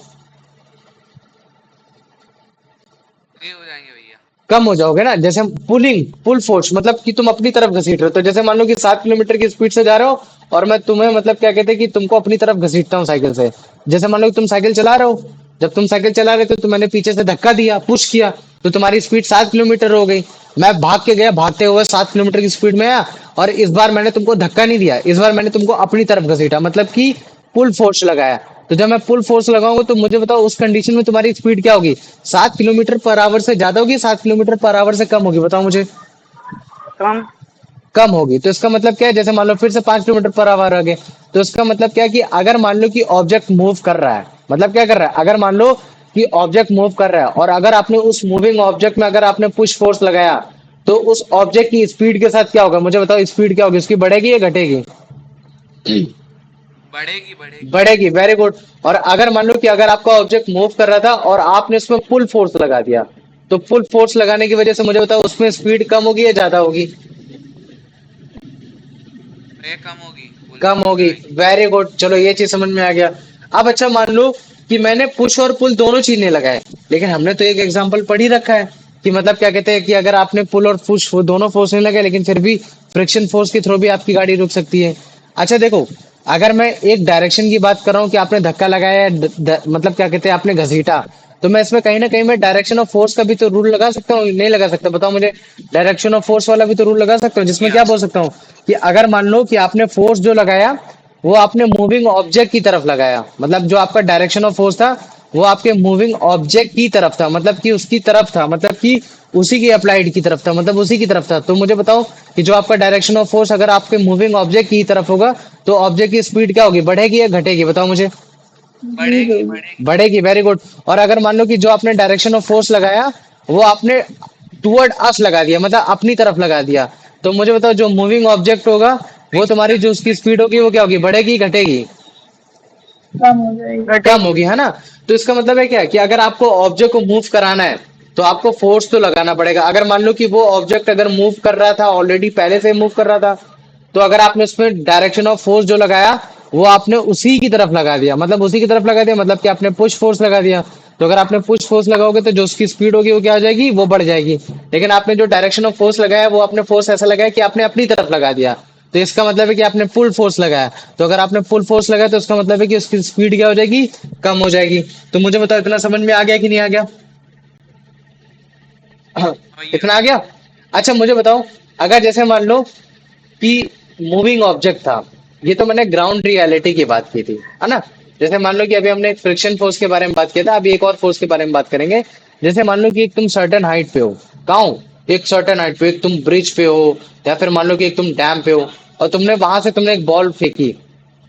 हो जाएंगे भैया। कम हो जाओगे ना। जैसे पुलिंग पुल फोर्स मतलब कि तुम अपनी तरफ घसीट रहे हो। तो जैसे मान लो कि 7 किलोमीटर की स्पीड से जा रहे हो और मैं तुम्हें मतलब क्या कहते हैं कि तुमको अपनी तरफ घसीटता हूँ साइकिल से। जैसे मान लो कि तुम साइकिल चला रहे हो, जब तुम साइकिल चला रहे थे तो मैंने पीछे से धक्का दिया, पुश किया, तो तुम्हारी स्पीड 7 किलोमीटर हो गई। मैं भाग के गया, भागते हुए 7 किलोमीटर की स्पीड में आया, और इस बार मैंने तुमको धक्का नहीं दिया, इस बार मैंने तुमको अपनी तरफ घसीटा, मतलब कि पुल फोर्स लगाया। तो जब मैं पुल फोर्स लगाऊंगा तो मुझे बताओ उस कंडीशन में तुम्हारी स्पीड क्या होगी? 7 किलोमीटर पर आवर से ज्यादा होगी, 7 किलोमीटर पर आवर से कम होगी? बताओ मुझे। कम। कम होगी। तो इसका मतलब क्या है, जैसे मान लो फिर से 5 किलोमीटर पर आवर आ गए, तो इसका मतलब क्या है कि अगर मान लो कि ऑब्जेक्ट मूव कर रहा है, मतलब क्या कर रहा है, अगर मान लो कि ऑब्जेक्ट मूव कर रहा है और अगर आपने उस मूविंग ऑब्जेक्ट में अगर आपने पुश फोर्स लगाया, तो उस ऑब्जेक्ट की स्पीड के साथ क्या होगा? मुझे बताओ स्पीड क्या होगी उसकी, बढ़ेगी या घटेगी? बढ़ेगी बढ़ेगी। बढ़ेगी। Very good. और अगर मान लो कि अगर आपका ऑब्जेक्ट मूव कर रहा था और आपने उसमें पुल फोर्स लगा दिया, तो पुल फोर्स लगाने की वजह से मुझे बताओ उसमें स्पीड कम होगी या ज्यादा होगी? भैया कम होगी, फुल कम फोर्स होगी। लगाएंगे। वेरी गुड, चलो ये चीज समझ में आ गया। अब अच्छा मान लो कि मैंने पुश और पुल दोनों चीज नहीं लगाए, लेकिन हमने तो एक एग्जांपल पढ़ ही रखा है कि मतलब क्या कहते हैं कि अगर आपने पुल और पुश वो दोनों फोर्स नहीं लगाए, लेकिन फिर भी फ्रिक्शन फोर्स के थ्रू भी आपकी गाड़ी रुक सकती है। अच्छा देखो, अगर मैं एक डायरेक्शन की बात कर रहा हूँ कि आपने धक्का लगाया मतलब क्या कहते हैं आपने घसीटा, तो मैं इसमें कहीं ना कहीं मैं डायरेक्शन ऑफ फोर्स का भी तो रूल लगा सकता हूँ, नहीं लगा सकता? बताओ मुझे। डायरेक्शन ऑफ फोर्स वाला भी तो रूल लगा सकता हूँ, जिसमें भैया क्या बोल सकता हूँ कि अगर मान लो कि आपने फोर्स जो लगाया वो आपने मूविंग ऑब्जेक्ट की तरफ लगाया, मतलब जो आपका डायरेक्शन ऑफ फोर्स था वो आपके मूविंग ऑब्जेक्ट की तरफ था, मतलब कि उसकी तरफ था, मतलब कि उसी की अप्लाइड की तरफ था, मतलब उसी की तरफ था। तो मुझे बताओ कि जो आपका डायरेक्शन ऑफ फोर्स अगर आपके मूविंग ऑब्जेक्ट की तरफ होगा, तो ऑब्जेक्ट की स्पीड क्या होगी? बढ़ेगी या घटेगी? बताओ मुझे। जी बढ़ेगी होगी। बढ़ेगी। बढ़ेगी। Very good. और अगर मान लो कि जो आपने डायरेक्शन ऑफ फोर्स लगाया वो आपने टुवर्ड अस लगा दिया, मतलब अपनी तरफ लगा दिया, तो मुझे बताओ जो मूविंग ऑब्जेक्ट होगा वो तुम्हारी जो उसकी स्पीड होगी वो क्या होगी? बढ़ेगी घटेगी? कम हो जाएगी। कम होगी, घटेगी। है ना। तो इसका मतलब है क्या कि अगर आपको ऑब्जेक्ट को मूव कराना है तो आपको फोर्स तो लगाना पड़ेगा। अगर मान लो कि वो ऑब्जेक्ट अगर मूव कर रहा था, ऑलरेडी पहले से मूव कर रहा था, तो अगर आपने उसमें डायरेक्शन ऑफ फोर्स जो लगाया वो आपने उसी की तरफ लगा दिया, मतलब उसी की तरफ लगा दिया, मतलब कि आपने पुश फोर्स लगा दिया। तो अगर आपने पुश फोर्स लगाओगे तो जो उसकी स्पीड होगी वो क्या हो जाएगी? वो बढ़ जाएगी। लेकिन आपने जो डायरेक्शन ऑफ फोर्स लगाया वो आपने फोर्स ऐसा लगाया कि आपने अपनी तरफ लगा दिया, तो इसका मतलब है कि आपने फुल फोर्स लगाया। तो अगर आपने फुल फोर्स लगाया तो इसका मतलब है कि उसकी स्पीड क्या हो जाएगी? कम हो जाएगी। तो मुझे बताओ इतना समझ में आ गया कि नहीं आ गया? हाँ भैया। इतना आ गया। अच्छा मुझे बताओ, अगर जैसे मान लो कि मूविंग ऑब्जेक्ट था, ये तो मैंने ग्राउंड रियलिटी की बात की थी, है ना। जैसे मान लो कि अभी हमने फ्रिक्शन फोर्स के बारे में बात किया था, अभी एक और फोर्स के बारे में बात करेंगे। जैसे मान लो कि एक तुम सर्टेन हाइट पे हो, कहाँ हो? एक सर्टेन हाइट पे, एक तुम ब्रिज पे हो, या फिर मान लो कि एक तुम डैम पे हो, और तुमने वहां से तुमने एक बॉल फेंकी,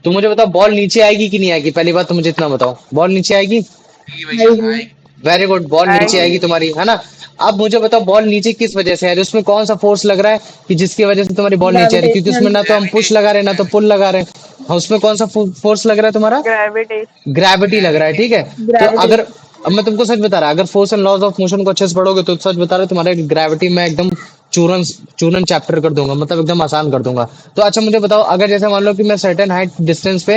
तो मुझे बताओ बॉल नीचे आएगी कि नहीं आएगी? पहली बात तो मुझे इतना बताओ, बॉल नीचे आएगी? आएगी भैया आएगी। आएगी। वेरी गुड, बॉल नीचे आएगी। आएगी तुम्हारी, है ना। अब मुझे बताओ बॉल नीचे किस वजह से आ रही है, उसमें कौन सा फोर्स लग रहा है कि जिसकी वजह से तुम्हारी बॉल नीचे आ रही है? क्योंकि उसमें ग्रेविटेशनल। ना तो हम पुश लगा ग्रेविटेशन रहे हैं ना तो पुल ग्रेविटी लगा रहे हैं। हाँ, उसमें कौन सा फोर्स लग रहा है तुम्हारा? ग्रेविटेशन। ग्रेविटी लग रहा है, ग्रेविटी। ठीक है। तो ग्रेविटी। अगर अब मैं तुमको सच बता रहा, अगर force and laws of motion को अच्छे से पढ़ोगे तो सच बता रहा तुम्हारे ग्रेविटी में एकदम चूरन चूरन चैप्टर कर दूंगा, मतलब एकदम आसान कर दूंगा। तो अच्छा मुझे बताओ, अगर जैसे मान लो कि मैं सर्टेन हाइट डिस्टेंस पे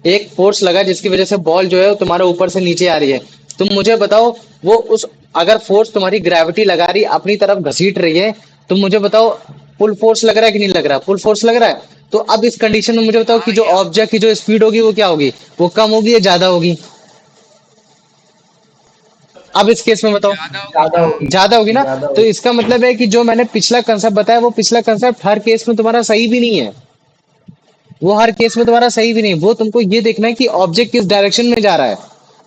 एक फोर्स लगा जिसकी वजह से बॉल जो है वो तुम्हारे ऊपर से नीचे आ रही है, तुम मुझे बताओ वो उस अगर फोर्स तुम्हारी ग्रेविटी लगा रही अपनी तरफ घसीट रही है, तुम मुझे बताओ फुल फोर्स लग रहा है कि नहीं लग रहा? फुल फोर्स लग रहा है। तो अब इस कंडीशन में मुझे बताओ हाँ कि जो भैया, ऑब्जेक्ट की जो स्पीड होगी वो क्या होगी? वो कम होगी या ज्यादा होगी? अब इस केस में बताओ। ज्यादा होगी ना। ज्यादा होगी ना। तो इसका मतलब है कि जो मैंने पिछला कंसेप्ट बताया वो पिछला कंसेप्ट हर केस में तुम्हारा सही भी नहीं है। वो हर केस में तुम्हारा सही भी नहीं, वो तुमको ये देखना है कि ऑब्जेक्ट किस डायरेक्शन में जा रहा है।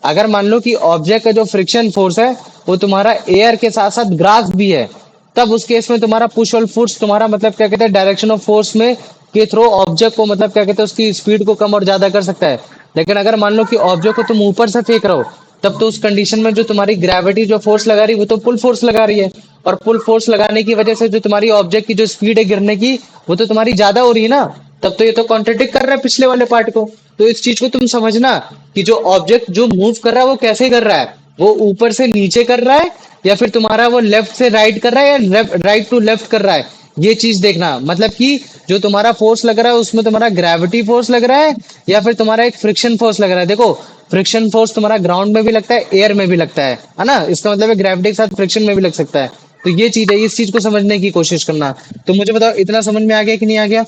अगर मान लो कि ऑब्जेक्ट का जो फ्रिक्शन फोर्स है वो तुम्हारा एयर के साथ साथ ग्रास भी है, तब उस केस में तुम्हारा पुश और फोर्स तुम्हारा मतलब क्या कहते हैं डायरेक्शन ऑफ फोर्स में के थ्रू ऑब्जेक्ट को मतलब क्या कहते हैं उसकी स्पीड को कम और ज्यादा कर सकता है। लेकिन अगर मान लो कि ऑब्जेक्ट को तुम ऊपर से फेंक रहे हो, तब तो उस कंडीशन में जो तुम्हारी ग्रेविटी जो फोर्स लगा रही है वो तो पुल फोर्स लगा रही है, और पुल फोर्स लगाने की वजह से जो तुम्हारी ऑब्जेक्ट की जो स्पीड है गिरने की वो तो तुम्हारी ज्यादा हो रही है ना। तब तो ये तो कॉन्ट्रडिक्ट कर रहा है पिछले वाले पार्ट को। तो इस चीज को तुम समझना कि जो ऑब्जेक्ट जो मूव कर रहा है वो कैसे कर रहा है, वो ऊपर से नीचे कर रहा है या फिर तुम्हारा वो लेफ्ट से राइट कर रहा है या राइट टू लेफ्ट कर रहा है। ये चीज देखना, मतलब कि जो तुम्हारा फोर्स लग रहा है उसमें तुम्हारा ग्रेविटी फोर्स लग रहा है या फिर तुम्हारा एक फ्रिक्शन फोर्स लग रहा है। देखो फ्रिक्शन फोर्स तुम्हारा ग्राउंड में भी लगता है, एयर में भी लगता है ना। इसका मतलब है ग्रेविटी के साथ फ्रिक्शन में भी लग सकता है। तो ये चीज है, इस चीज को समझने की कोशिश करना। तो मुझे बताओ इतना समझ में आ गया कि नहीं आ गया?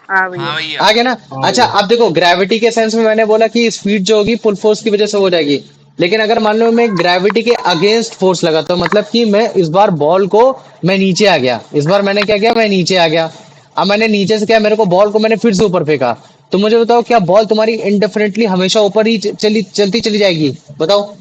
हाँ हाँ भैया। भैया। आ गया ना। अच्छा अब देखो ग्रेविटी के सेंस में मैंने बोला कि स्पीड जो होगी पुल फोर्स की वजह से हो जाएगी, लेकिन अगर मान लो मैं ग्रेविटी के अगेंस्ट फोर्स लगाता हूँ, मतलब कि मैं इस बार बॉल को मैं नीचे आ गया, इस बार मैंने क्या किया मैं नीचे आ गया। अब मैंने नीचे से क्या मेरे को बॉल को मैंने फिर से ऊपर फेंका, तो मुझे बताओ क्या बॉल तुम्हारी इंडेफिनेटली हमेशा ऊपर ही चलती चली जाएगी? बताओ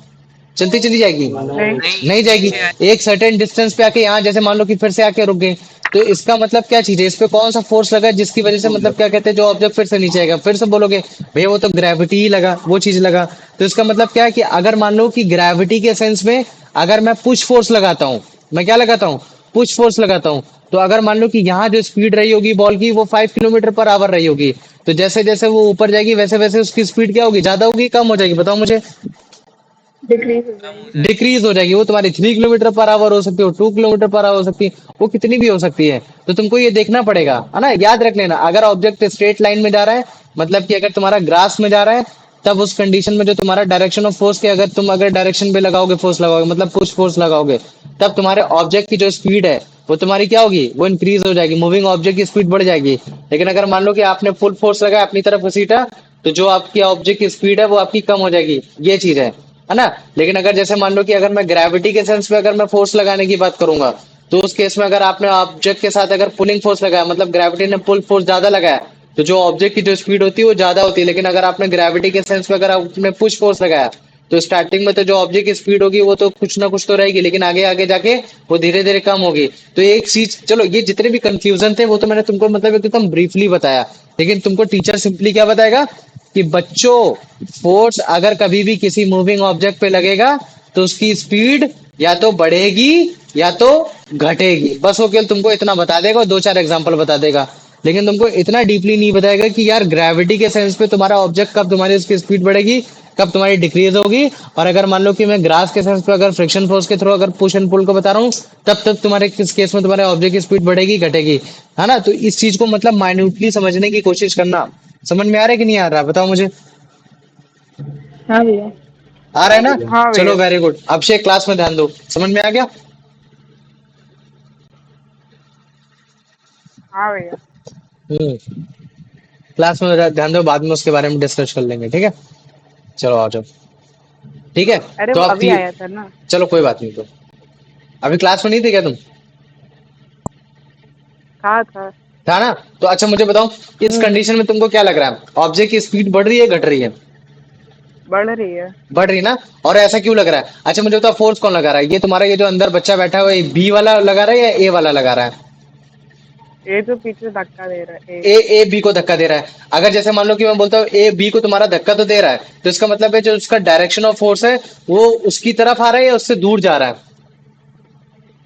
चलती चली जाएगी? नहीं। नहीं, नहीं जाएगी। नीचे आए। एक सर्टेन डिस्टेंस पे आके यहाँ जैसे मान लो कि फिर से आके रुक गए, तो इसका मतलब क्या चीज है, इस पे कौन सा फोर्स लगा जिसकी वजह से मतलब क्या कहते हैं जो ऑब्जेक्ट फिर से नीचे आएगा? फिर से बोलोगे भैया वो तो ग्रेविटी ही लगा, वो चीज लगा। तो इसका मतलब क्या है कि अगर मान लो कि ग्रेविटी के सेंस में अगर मैं पुश फोर्स लगाता हूँ, मैं क्या लगाता हूँ? पुश फोर्स लगाता हूँ। तो अगर मान लो कि यहाँ जो स्पीड रही होगी बॉल की वो 5 किलोमीटर पर आवर रही होगी, तो जैसे जैसे वो ऊपर जाएगी वैसे वैसे उसकी स्पीड क्या होगी? ज्यादा होगी कम हो जाएगी? बताओ मुझे। डिक्रीज हो कम हो जाएगी। जाएगी। डिक्रीज हो जाएगी। वो तुम्हारी 3 किलोमीटर पर आवर हो सकती है, 2 किलोमीटर पर आवर हो सकती है, वो कितनी भी हो सकती है। तो तुमको ये देखना पड़ेगा है ना, याद रख लेना। अगर ऑब्जेक्ट स्ट्रेट लाइन में जा रहा है, मतलब कि अगर तुम्हारा ग्रास में जा रहा है, तब उस कंडीशन में जो तुम्हारा डायरेक्शन ऑफ फोर्स के अगर तुम अगर डायरेक्शन पे लगाओगे फोर्स लगाओगे मतलब पुश फोर्स लगाओगे, तब तुम्हारे ऑब्जेक्ट की जो स्पीड है वो तुम्हारी क्या होगी? वो इंक्रीज हो जाएगी, मूविंग ऑब्जेक्ट की स्पीड बढ़ जाएगी। लेकिन अगर मान लो कि आपने फुल फोर्स लगाया अपनी तरफ घसीटा, तो जो आपकी ऑब्जेक्ट की स्पीड है वो आपकी कम हो जाएगी। ये चीज है ना। लेकिन अगर जैसे मान लो कि अगर मैं ग्रेविटी के सेंस में अगर मैं फोर्स लगाने की बात करूंगा, तो उस केस में अगर आपने ऑब्जेक्ट के साथ अगर पुलिंग फोर्स लगाया, मतलब ग्रेविटी ने पुल फोर्स ज्यादा लगाया, तो जो ऑब्जेक्ट की जो स्पीड होती है वो ज्यादा होती है। लेकिन अगर आपने ग्रेविटी के सेंस में अगर आपने पुश फोर्स लगाया, तो स्टार्टिंग में तो जो ऑब्जेक्ट की स्पीड होगी वो तो कुछ ना कुछ तो रहेगी, लेकिन आगे आगे जाके वो धीरे धीरे कम होगी। तो एक चीज, चलो ये जितने भी कंफ्यूजन थे वो तो मैंने तुमको मतलब एकदम ब्रीफली बताया, लेकिन तुमको टीचर सिंपली क्या बताएगा कि बच्चों फोर्स अगर कभी भी किसी मूविंग ऑब्जेक्ट पे लगेगा तो उसकी स्पीड या तो बढ़ेगी या तो घटेगी। बस वो केवल तुमको इतना बता देगा और 2-4 एग्जांपल बता देगा, लेकिन तुमको इतना डीपली नहीं बताएगा कि यार ग्रेविटी के सेंस पे तुम्हारा ऑब्जेक्ट कब तुम्हारी उसकी स्पीड बढ़ेगी कब तुम्हारी डिक्रीज होगी। और अगर मान लो कि मैं ग्रास के सेंस पे अगर फ्रिक्शन फोर्स के थ्रू अगर पुश एंड पुल को बता रहा हूँ, तब तब तुम्हारे किस केस में तुम्हारे ऑब्जेक्ट की स्पीड बढ़ेगी घटेगी, है ना। तो इस चीज को मतलब माइन्यूटली समझने की कोशिश करना। समझ में आ रहा है कि नहीं आ रहा बताओ मुझे? हाँ भैया। आ रहा है ना? हाँ चलो भैया। Very good. अब से क्लास में ध्यान दो, समझ में आ गया? हाँ भैया। हम्म। क्लास में ध्यान दो, बाद में उसके बारे में डिस्कस कर लेंगे, ठीक है? चलो आ जाओ। ठीक है। अरे तो वो आप अभी आया था ना। चलो कोई बात नहीं। तो अभी क्लास में नहीं थे क्या तुम? कहा था। था ना। तो अच्छा मुझे बताओ इस हम्म। कंडीशन में तुमको क्या लग रहा है, ऑब्जेक्ट की स्पीड बढ़ रही है घट रही है? बढ़ रही है। बढ़ रही ना। और ऐसा क्यों लग रहा है? अच्छा मुझे बताओ फोर्स कौन लगा रहा है? ये तुम्हारा ये जो अंदर बच्चा बैठा हुआ है बी वाला लगा रहा है या ए वाला लगा रहा है? ये जो पीछे धक्का दे रहा है ए बी को धक्का दे रहा है। अगर जैसे मान लो कि मैं बोलता हूँ ए बी को तुम्हारा धक्का तो दे रहा है, तो इसका मतलब है जो उसका डायरेक्शन ऑफ फोर्स है वो उसकी तरफ आ रहा है या उससे दूर जा रहा है?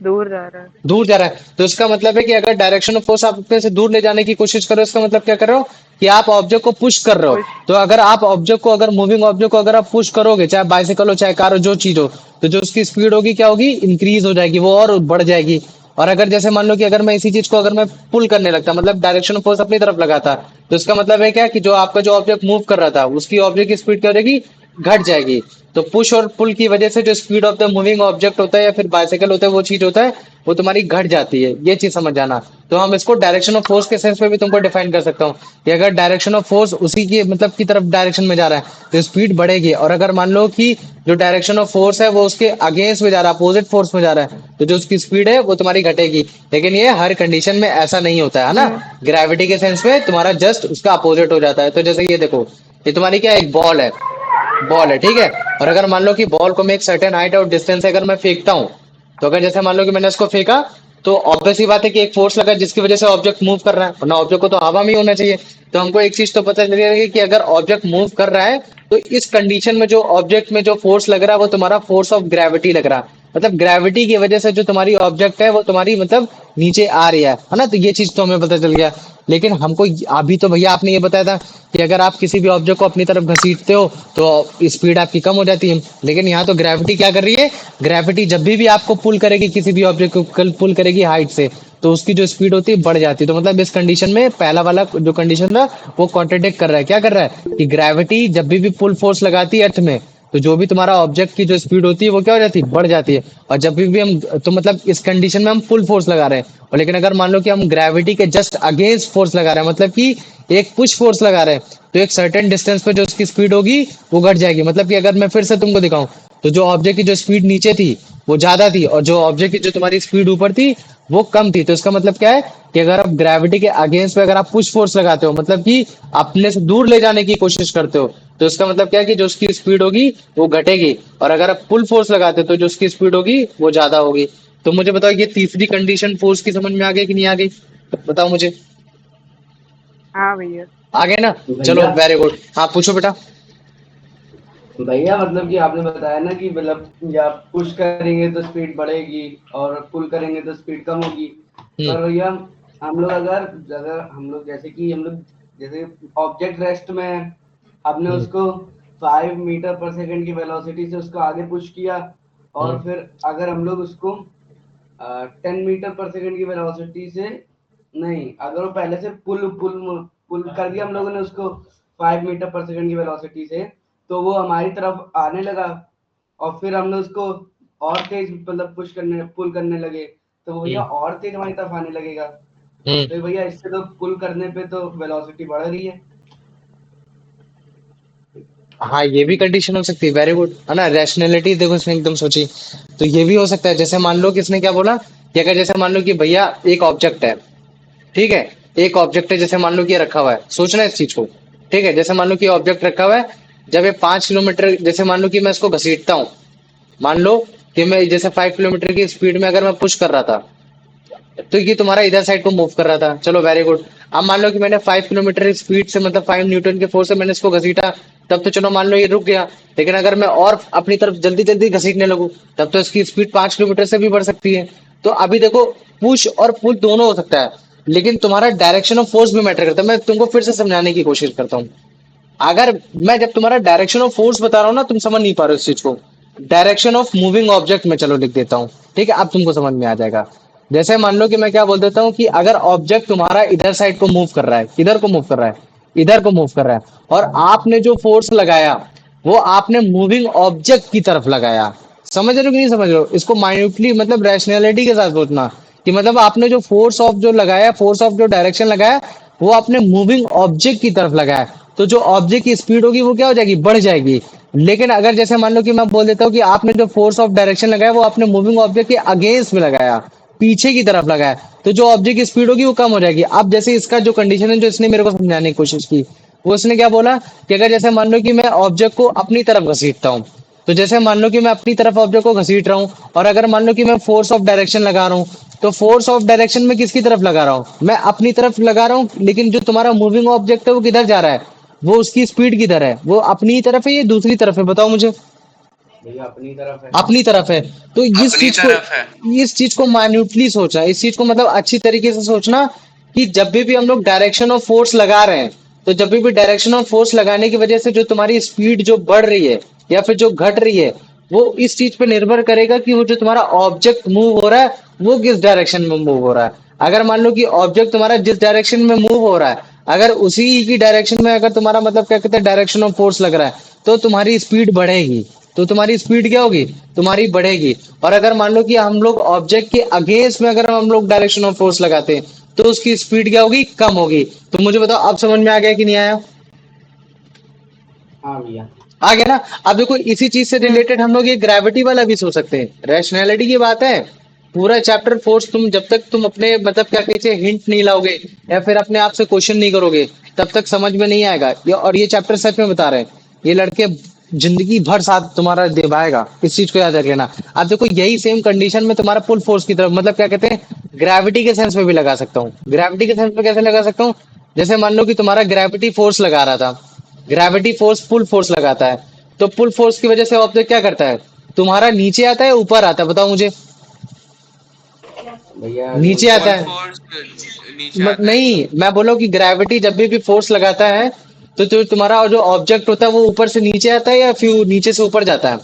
दूर जा रहा है। दूर जा रहा है। तो इसका मतलब है कि अगर डायरेक्शन ऑफ फोर्स आप अपने से दूर ले जाने की कोशिश करो, इसका मतलब क्या कर रहे हो कि आप ऑब्जेक्ट को पुश कर रहे हो। पुश। तो अगर आप ऑब्जेक्ट को अगर मूविंग ऑब्जेक्ट को अगर आप पुश करोगे, चाहे बाइसिकल हो चाहे कार हो जो चीज हो, तो जो उसकी स्पीड होगी क्या होगी? इंक्रीज हो जाएगी, वो और बढ़ जाएगी। और अगर जैसे मान लो कि अगर मैं इसी चीज को अगर मैं पुल करने लगता, मतलब डायरेक्शन ऑफ फोर्स अपनी तरफ लगाता, तो इसका मतलब है क्या कि जो आपका जो ऑब्जेक्ट मूव कर रहा था उसकी ऑब्जेक्ट की स्पीड क्या हो जाएगी, घट जाएगी। तो पुश और पुल की वजह से जो speed of the moving object होता है या फिर बाइसाइकिल होता है, वो चीज होता है वो तुम्हारी घट जाती है। ये चीज समझ जाना। तो हम इसको डायरेक्शन ऑफ फोर्स के सेंस में भी तुमको डिफाइन कर सकता हूँ कि अगर डायरेक्शन ऑफ फोर्स उसी की मतलब की तरफ डायरेक्शन में जा रहा है तो स्पीड बढ़ेगी, और अगर मान लो कि जो डायरेक्शन ऑफ फोर्स है वो उसके अगेंस्ट में जा रहा है, अपोजिट फोर्स में जा रहा है, तो जो उसकी स्पीड है वो तुम्हारी घटेगी। लेकिन ये हर कंडीशन में ऐसा नहीं होता है ना। ग्रेविटी के सेंस में तुम्हारा जस्ट उसका अपोजिट हो जाता है। तो जैसे ये देखो, ये तुम्हारी क्या एक बॉल है, ठीक है। और अगर मान लो कि बॉल को मैं एक सर्टेन हाइट और डिस्टेंस से अगर मैं फेंकता हूँ, तो अगर जैसे मान लो कि मैंने इसको फेंका, तो ऑब्वियस ही बात है कि एक फोर्स लगा जिसकी वजह से ऑब्जेक्ट मूव कर रहा है, वरना ऑब्जेक्ट को तो हवा में ही होना चाहिए। तो हमको एक चीज तो पता चल जाएगी कि अगर ऑब्जेक्ट मूव कर रहा है तो इस कंडीशन में जो ऑब्जेक्ट में जो फोर्स लग रहा है वो तुम्हारा फोर्स ऑफ ग्रेविटी लग रहा है। मतलब ग्रेविटी की वजह से जो तुम्हारी ऑब्जेक्ट है वो तुम्हारी मतलब नीचे आ रही है ना। तो ये चीज तो हमें पता चल गया। लेकिन हमको अभी तो भैया आपने ये बताया था कि अगर आप किसी भी ऑब्जेक्ट को अपनी तरफ घसीटते हो तो स्पीड आपकी कम हो जाती है। लेकिन यहाँ तो ग्रेविटी क्या कर रही है, ग्रेविटी जब भी आपको पुल करेगी, किसी भी ऑब्जेक्ट को पुल करेगी हाइट से, तो उसकी जो स्पीड होती है बढ़ जाती है। तो मतलब इस कंडीशन में पहला वाला जो कंडीशन था वो कॉन्ट्रडिक्ट कर रहा है। क्या कर रहा है कि ग्रेविटी जब भी पुल फोर्स लगाती है अर्थ में, तो जो भी तुम्हारा ऑब्जेक्ट की जो स्पीड होती है वो क्या हो जाती है, बढ़ जाती है। और जब भी हम तो मतलब इस कंडीशन में हम फुल फोर्स लगा रहे हैं, और लेकिन अगर मान लो कि हम ग्रेविटी के जस्ट अगेंस्ट फोर्स लगा रहे हैं, मतलब कि एक पुश फोर्स लगा रहे हैं, तो एक सर्टेन डिस्टेंस पे जो उसकी स्पीड होगी वो घट जाएगी। मतलब कि अगर मैं फिर से तुमको दिखाऊं, तो जो ऑब्जेक्ट की जो स्पीड नीचे थी वो ज्यादा थी, और जो ऑब्जेक्ट की जो तुम्हारी स्पीड ऊपर थी वो कम थी। तो इसका मतलब क्या है कि अगर आप ग्रेविटी के अगेंस्ट पे अगर आप पुश फोर्स लगाते हो, मतलब कि अपने से दूर ले जाने की कोशिश करते हो, तो इसका मतलब क्या है कि जो उसकी स्पीड होगी वो घटेगी। और अगर आप पुल फोर्स लगाते हो तो जो उसकी स्पीड होगी वो ज्यादा होगी। तो मुझे बताओ ये तीसरी कंडीशन फोर्स की समझ में आ गई कि नहीं आ गई, बताओ मुझे। हाँ भैया। आ गए ना, तो चलो भैया वेरी गुड। हाँ पूछो बेटा। भैया मतलब कि आपने बताया ना कि मतलब या पुश करेंगे तो स्पीड बढ़ेगी और पुल करेंगे तो स्पीड कम होगी। हम्म। पर भैया हम लोग अगर अगर हम लोग जैसे कि हम लोग जैसे ऑब्जेक्ट रेस्ट में है, हमने हम्म। उसको 5 मीटर पर सेकंड की वेलोसिटी से उसको आगे पुश किया, और हम्म। फिर अगर हम लोग उसको 10 मीटर पर सेकंड की वेलोसिटी से नहीं, अगर वो पहले से पुल पुल पुल कर दिया हम लोगों ने उसको 5 मीटर पर सेकंड की वेलोसिटी से, तो वो हमारी तरफ आने लगा, और फिर हमने उसको और तेज मतलब पुश करने पुल करने लगे, तो भैया हम्म। और तेज हमारी तरफ आने लगेगा। हम्म। तो भैया इससे तो पुल करने पे तो वेलोसिटी बढ़ रही है। हाँ ये भी कंडीशन हो सकती है, वेरी गुड है ना। रैशनैलिटी देखो इसने एकदम सोची। तो ये भी हो सकता है, जैसे मान लो कि इसने क्या बोला कि अगर जैसे मान लो कि भैया एक ऑब्जेक्ट है, ठीक है, एक ऑब्जेक्ट है, जैसे मान लो कि ये रखा हुआ है, सोचना इस चीज को, ठीक है। जैसे मान लो कि ऑब्जेक्ट रखा हुआ है, जब ये 5 किलोमीटर, जैसे मान लो कि मैं इसको घसीटता हूँ, मान लो कि मैं जैसे 5 किलोमीटर की स्पीड में अगर मैं पुश कर रहा था, तो ये तुम्हारा इधर साइड को मूव कर रहा था, चलो वेरी गुड। अब मान लो कि मैंने 5 किलोमीटर स्पीड से मतलब 5 न्यूटन के फोर्स से मैंने इसको घसीटा, तब तो चलो मान लो ये रुक गया। लेकिन अगर मैं और अपनी तरफ जल्दी जल्दी घसीटने लगूं, तब तो इसकी स्पीड 5 किलोमीटर से भी बढ़ सकती है। तो अभी देखो, पुश और पुल दोनों हो सकता है, लेकिन तुम्हारा डायरेक्शन ऑफ फोर्स भी मैटर करता है। मैं तुमको फिर से समझाने की कोशिश करता हूँ। अगर मैं जब तुम्हारा डायरेक्शन ऑफ फोर्स बता रहा हूँ ना, तुम समझ नहीं पा रहे हो इस चीज को। डायरेक्शन ऑफ मूविंग ऑब्जेक्ट में चलो लिख देता हूँ, ठीक है, अब तुमको समझ में आ जाएगा। जैसे मान लो कि मैं क्या बोल देता हूँ कि अगर ऑब्जेक्ट तुम्हारा इधर साइड को मूव कर रहा है, किधर को मूव कर रहा है, इधर को मूव कर रहा है, और आपने जो फोर्स लगाया वो आपने मूविंग ऑब्जेक्ट की तरफ लगाया। समझ रहे हो कि नहीं समझ रहे हो, इसको माइन्यूटली मतलब रैशनैलिटी के साथ सोचना कि मतलब आपने जो फोर्स ऑफ जो लगाया, फोर्स ऑफ जो डायरेक्शन लगाया, वो आपने मूविंग ऑब्जेक्ट की तरफ लगाया, तो जो ऑब्जेक्ट की स्पीड होगी वो क्या हो जाएगी, बढ़ जाएगी। लेकिन अगर जैसे मान लो कि मैं बोल देता हूँ कि आपने जो फोर्स ऑफ डायरेक्शन लगाया वो आपने मूविंग ऑब्जेक्ट के अगेंस्ट में लगाया, पीछे की तरफ लगाया, तो जो ऑब्जेक्ट की स्पीड होगी वो कम हो जाएगी। अब जैसे इसका जो कंडीशन है जो इसने मेरे को समझाने की कोशिश की, वो इसने क्या बोला कि अगर जैसे मान लो कि मैं ऑब्जेक्ट को अपनी तरफ घसीटता हूँ, तो जैसे मान लो कि मैं अपनी तरफ ऑब्जेक्ट को घसीट रहा हूँ, और अगर मान लो कि मैं फोर्स ऑफ डायरेक्शन लगा रहा हूँ, तो फोर्स ऑफ डायरेक्शन में किसकी तरफ लगा रहा हूँ, मैं अपनी तरफ लगा रहा हूँ। लेकिन जो तुम्हारा मूविंग ऑब्जेक्ट है वो किधर जा रहा है, वो उसकी स्पीड किधर है, वो अपनी तरफ है या दूसरी तरफ है, बताओ मुझे। भैया अपनी तरफ है। अपनी तरफ है। तो अपनी तरफ है। इस चीज को माइन्यूटली सोचना, इस चीज को मतलब अच्छी तरीके से सोचना कि जब भी हम लोग डायरेक्शन ऑफ फोर्स लगा रहे हैं, तो जब भी डायरेक्शन ऑफ फोर्स लगाने की वजह से जो तुम्हारी स्पीड जो बढ़ रही है या फिर जो घट रही है, वो इस चीज पे निर्भर करेगा कि वो जो तुम्हारा ऑब्जेक्ट मूव हो रहा है वो किस डायरेक्शन में मूव हो रहा है। अगर मान लो कि ऑब्जेक्ट तुम्हारा जिस डायरेक्शन में मूव हो रहा है, अगर उसी की डायरेक्शन में अगर तुम्हारा मतलब क्या कहते हैं डायरेक्शन ऑफ फोर्स लग रहा है, तो तुम्हारी स्पीड बढ़ेगी। तो तुम्हारी स्पीड क्या होगी, तुम्हारी बढ़ेगी। और अगर मान लो कि हम लोग ऑब्जेक्ट के अगेंस्ट में अगर हम लोग डायरेक्शन ऑफ फोर्स लगाते हैं, तो उसकी स्पीड क्या होगी, कम होगी। तो मुझे बताओ अब समझ में आ गया कि नहीं आया? हाँ भैया। आ गया ना। अब देखो इसी चीज से रिलेटेड हम लोग ये ग्रेविटी वाला भी सोच सकते हैं। रैशनैलिटी की बात है, पूरा चैप्टर फोर्स तुम जब तक तुम अपने मतलब क्या कहते हैं हिंट नहीं लाओगे या फिर अपने आप से क्वेश्चन नहीं करोगे तब तक समझ में नहीं आएगा। और ये चैप्टर सच में बता रहे हैं, ये लड़के जिंदगी भर साथ तुम्हारा निभाएगा, इस चीज को याद रख लेना। अब देखो यही सेम कंडीशन में तुम्हारा पुल फोर्स की तरफ मतलब क्या कहते हैं ग्रेविटी के सेंस में भी लगा सकता हूँ। ग्रेविटी के सेंस में कैसे लगा सकता हूँ, जैसे मान लो कि तुम्हारा ग्रेविटी फोर्स लगा रहा था, ग्रेविटी फोर्स पुल फोर्स लगाता है, तो पुल फोर्स की वजह से ऑब्जेक्ट क्या करता है, तुम्हारा नीचे आता है ऊपर आता है, बताओ मुझे। भैया नीचे आता फुल है। फोर्स नीचे आता है। नहीं, मैं बोलो कि ग्रेविटी जब भी फोर्स लगाता है तो जो तुम्हारा जो ऑब्जेक्ट होता है वो ऊपर से नीचे आता है या फिर नीचे से ऊपर जाता है?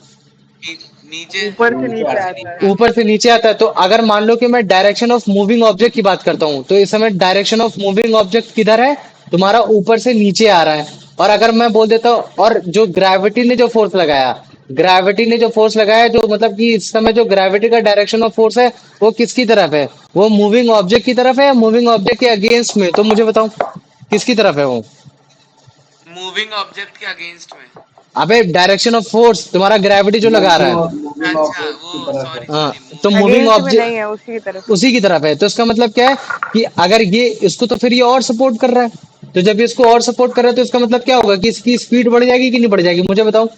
नीचे ऊपर से नीचे नीचे आता आता है। ऊपर से नीचे आता है। तो अगर मान लो कि मैं डायरेक्शन ऑफ मूविंग ऑब्जेक्ट की बात करता हूँ, तो इस समय डायरेक्शन ऑफ मूविंग ऑब्जेक्ट किधर है, तुम्हारा ऊपर से नीचे आ रहा है। और अगर मैं बोल देता हूँ, और जो ग्रेविटी ने जो फोर्स लगाया, ग्रेविटी ने जो फोर्स लगाया, जो मतलब कि इस समय जो ग्रेविटी का डायरेक्शन ऑफ फोर्स है वो किसकी तरफ है, वो मूविंग ऑब्जेक्ट की तरफ है या मूविंग ऑब्जेक्ट के अगेंस्ट में? तो मुझे बताओ किसकी तरफ है वो? मूविंग ऑब्जेक्ट के अगेंस्ट में। अबे डायरेक्शन ऑफ फोर्स तुम्हारा ग्रेविटी जो लगा रहा है। मूविंग अच्छा ऑब्जेक्ट की वो तरफ है। सॉरी हाँ, सॉरी तो मूविंग मूविंग अगेंस्ट में ऑब्जेक्ट नहीं है, उसी की तरफ। उसी की तरफ है। तो इसका मतलब क्या है कि अगर ये इसको तो फिर ये और सपोर्ट कर रहा है, तो जब ये इसको और सपोर्ट कर रहा है तो इसका मतलब क्या होगा कि इसकी स्पीड बढ़ जाएगी कि नहीं बढ़ जाएगी, मुझे बताओ।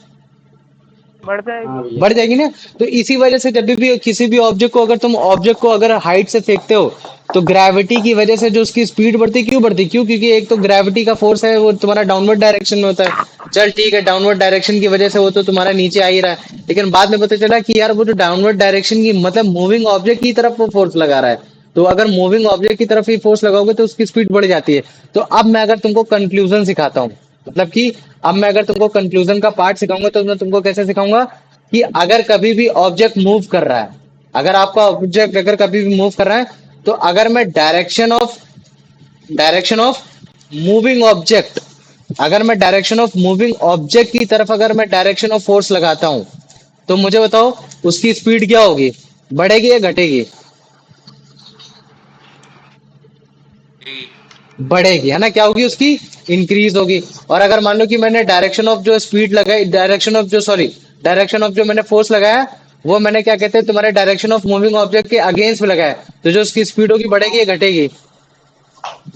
बढ़ हाँ जाएगी। भैया। बढ़ जाएगी ना। तो इसी वजह से जब भी किसी भी ऑब्जेक्ट को अगर तुम ऑब्जेक्ट को अगर हाइट से फेंकते हो, तो ग्रेविटी की वजह से जो उसकी स्पीड बढ़ती, क्यों बढ़ती, क्यों, क्योंकि एक तो ग्रेविटी का फोर्स है वो तुम्हारा डाउनवर्ड डायरेक्शन में होता है। चल ठीक है, डाउनवर्ड डायरेक्शन की वजह से वो तो तुम्हारा नीचे आ ही रहा है, लेकिन बाद में पता चला कि यार वो जो डाउनवर्ड डायरेक्शन की मतलब मूविंग ऑब्जेक्ट की तरफ वो फोर्स लगा रहा है। तो अगर मूविंग ऑब्जेक्ट की तरफ ही फोर्स लगाओगे तो उसकी स्पीड बढ़ जाती है। तो अब मैं अगर तुमको कंक्लूजन सिखाता हूँ, मतलब कि अब मैं अगर तुमको कंक्लूजन का पार्ट सिखाऊंगा तो मैं तुमको कैसे सिखाऊंगा कि अगर कभी भी ऑब्जेक्ट मूव कर रहा है, अगर आपका ऑब्जेक्ट अगर कभी भी मूव कर रहा है, तो अगर मैं डायरेक्शन ऑफ मूविंग ऑब्जेक्ट, अगर मैं डायरेक्शन ऑफ मूविंग ऑब्जेक्ट की तरफ अगर मैं डायरेक्शन ऑफ फोर्स लगाता हूं, तो मुझे बताओ उसकी स्पीड क्या होगी, बढ़ेगी या घटेगी? बढ़ेगी, है ना। क्या होगी उसकी, इंक्रीज होगी। और अगर मान लो कि मैंने डायरेक्शन ऑफ जो स्पीड लगाई, डायरेक्शन ऑफ जो मैंने फोर्स लगाया, वो मैंने क्या कहते हैं तुम्हारे डायरेक्शन ऑफ मूविंग ऑब्जेक्ट के अगेंस्ट में लगाया, तो जो उसकी स्पीड होगी बढ़ेगी या घटेगी?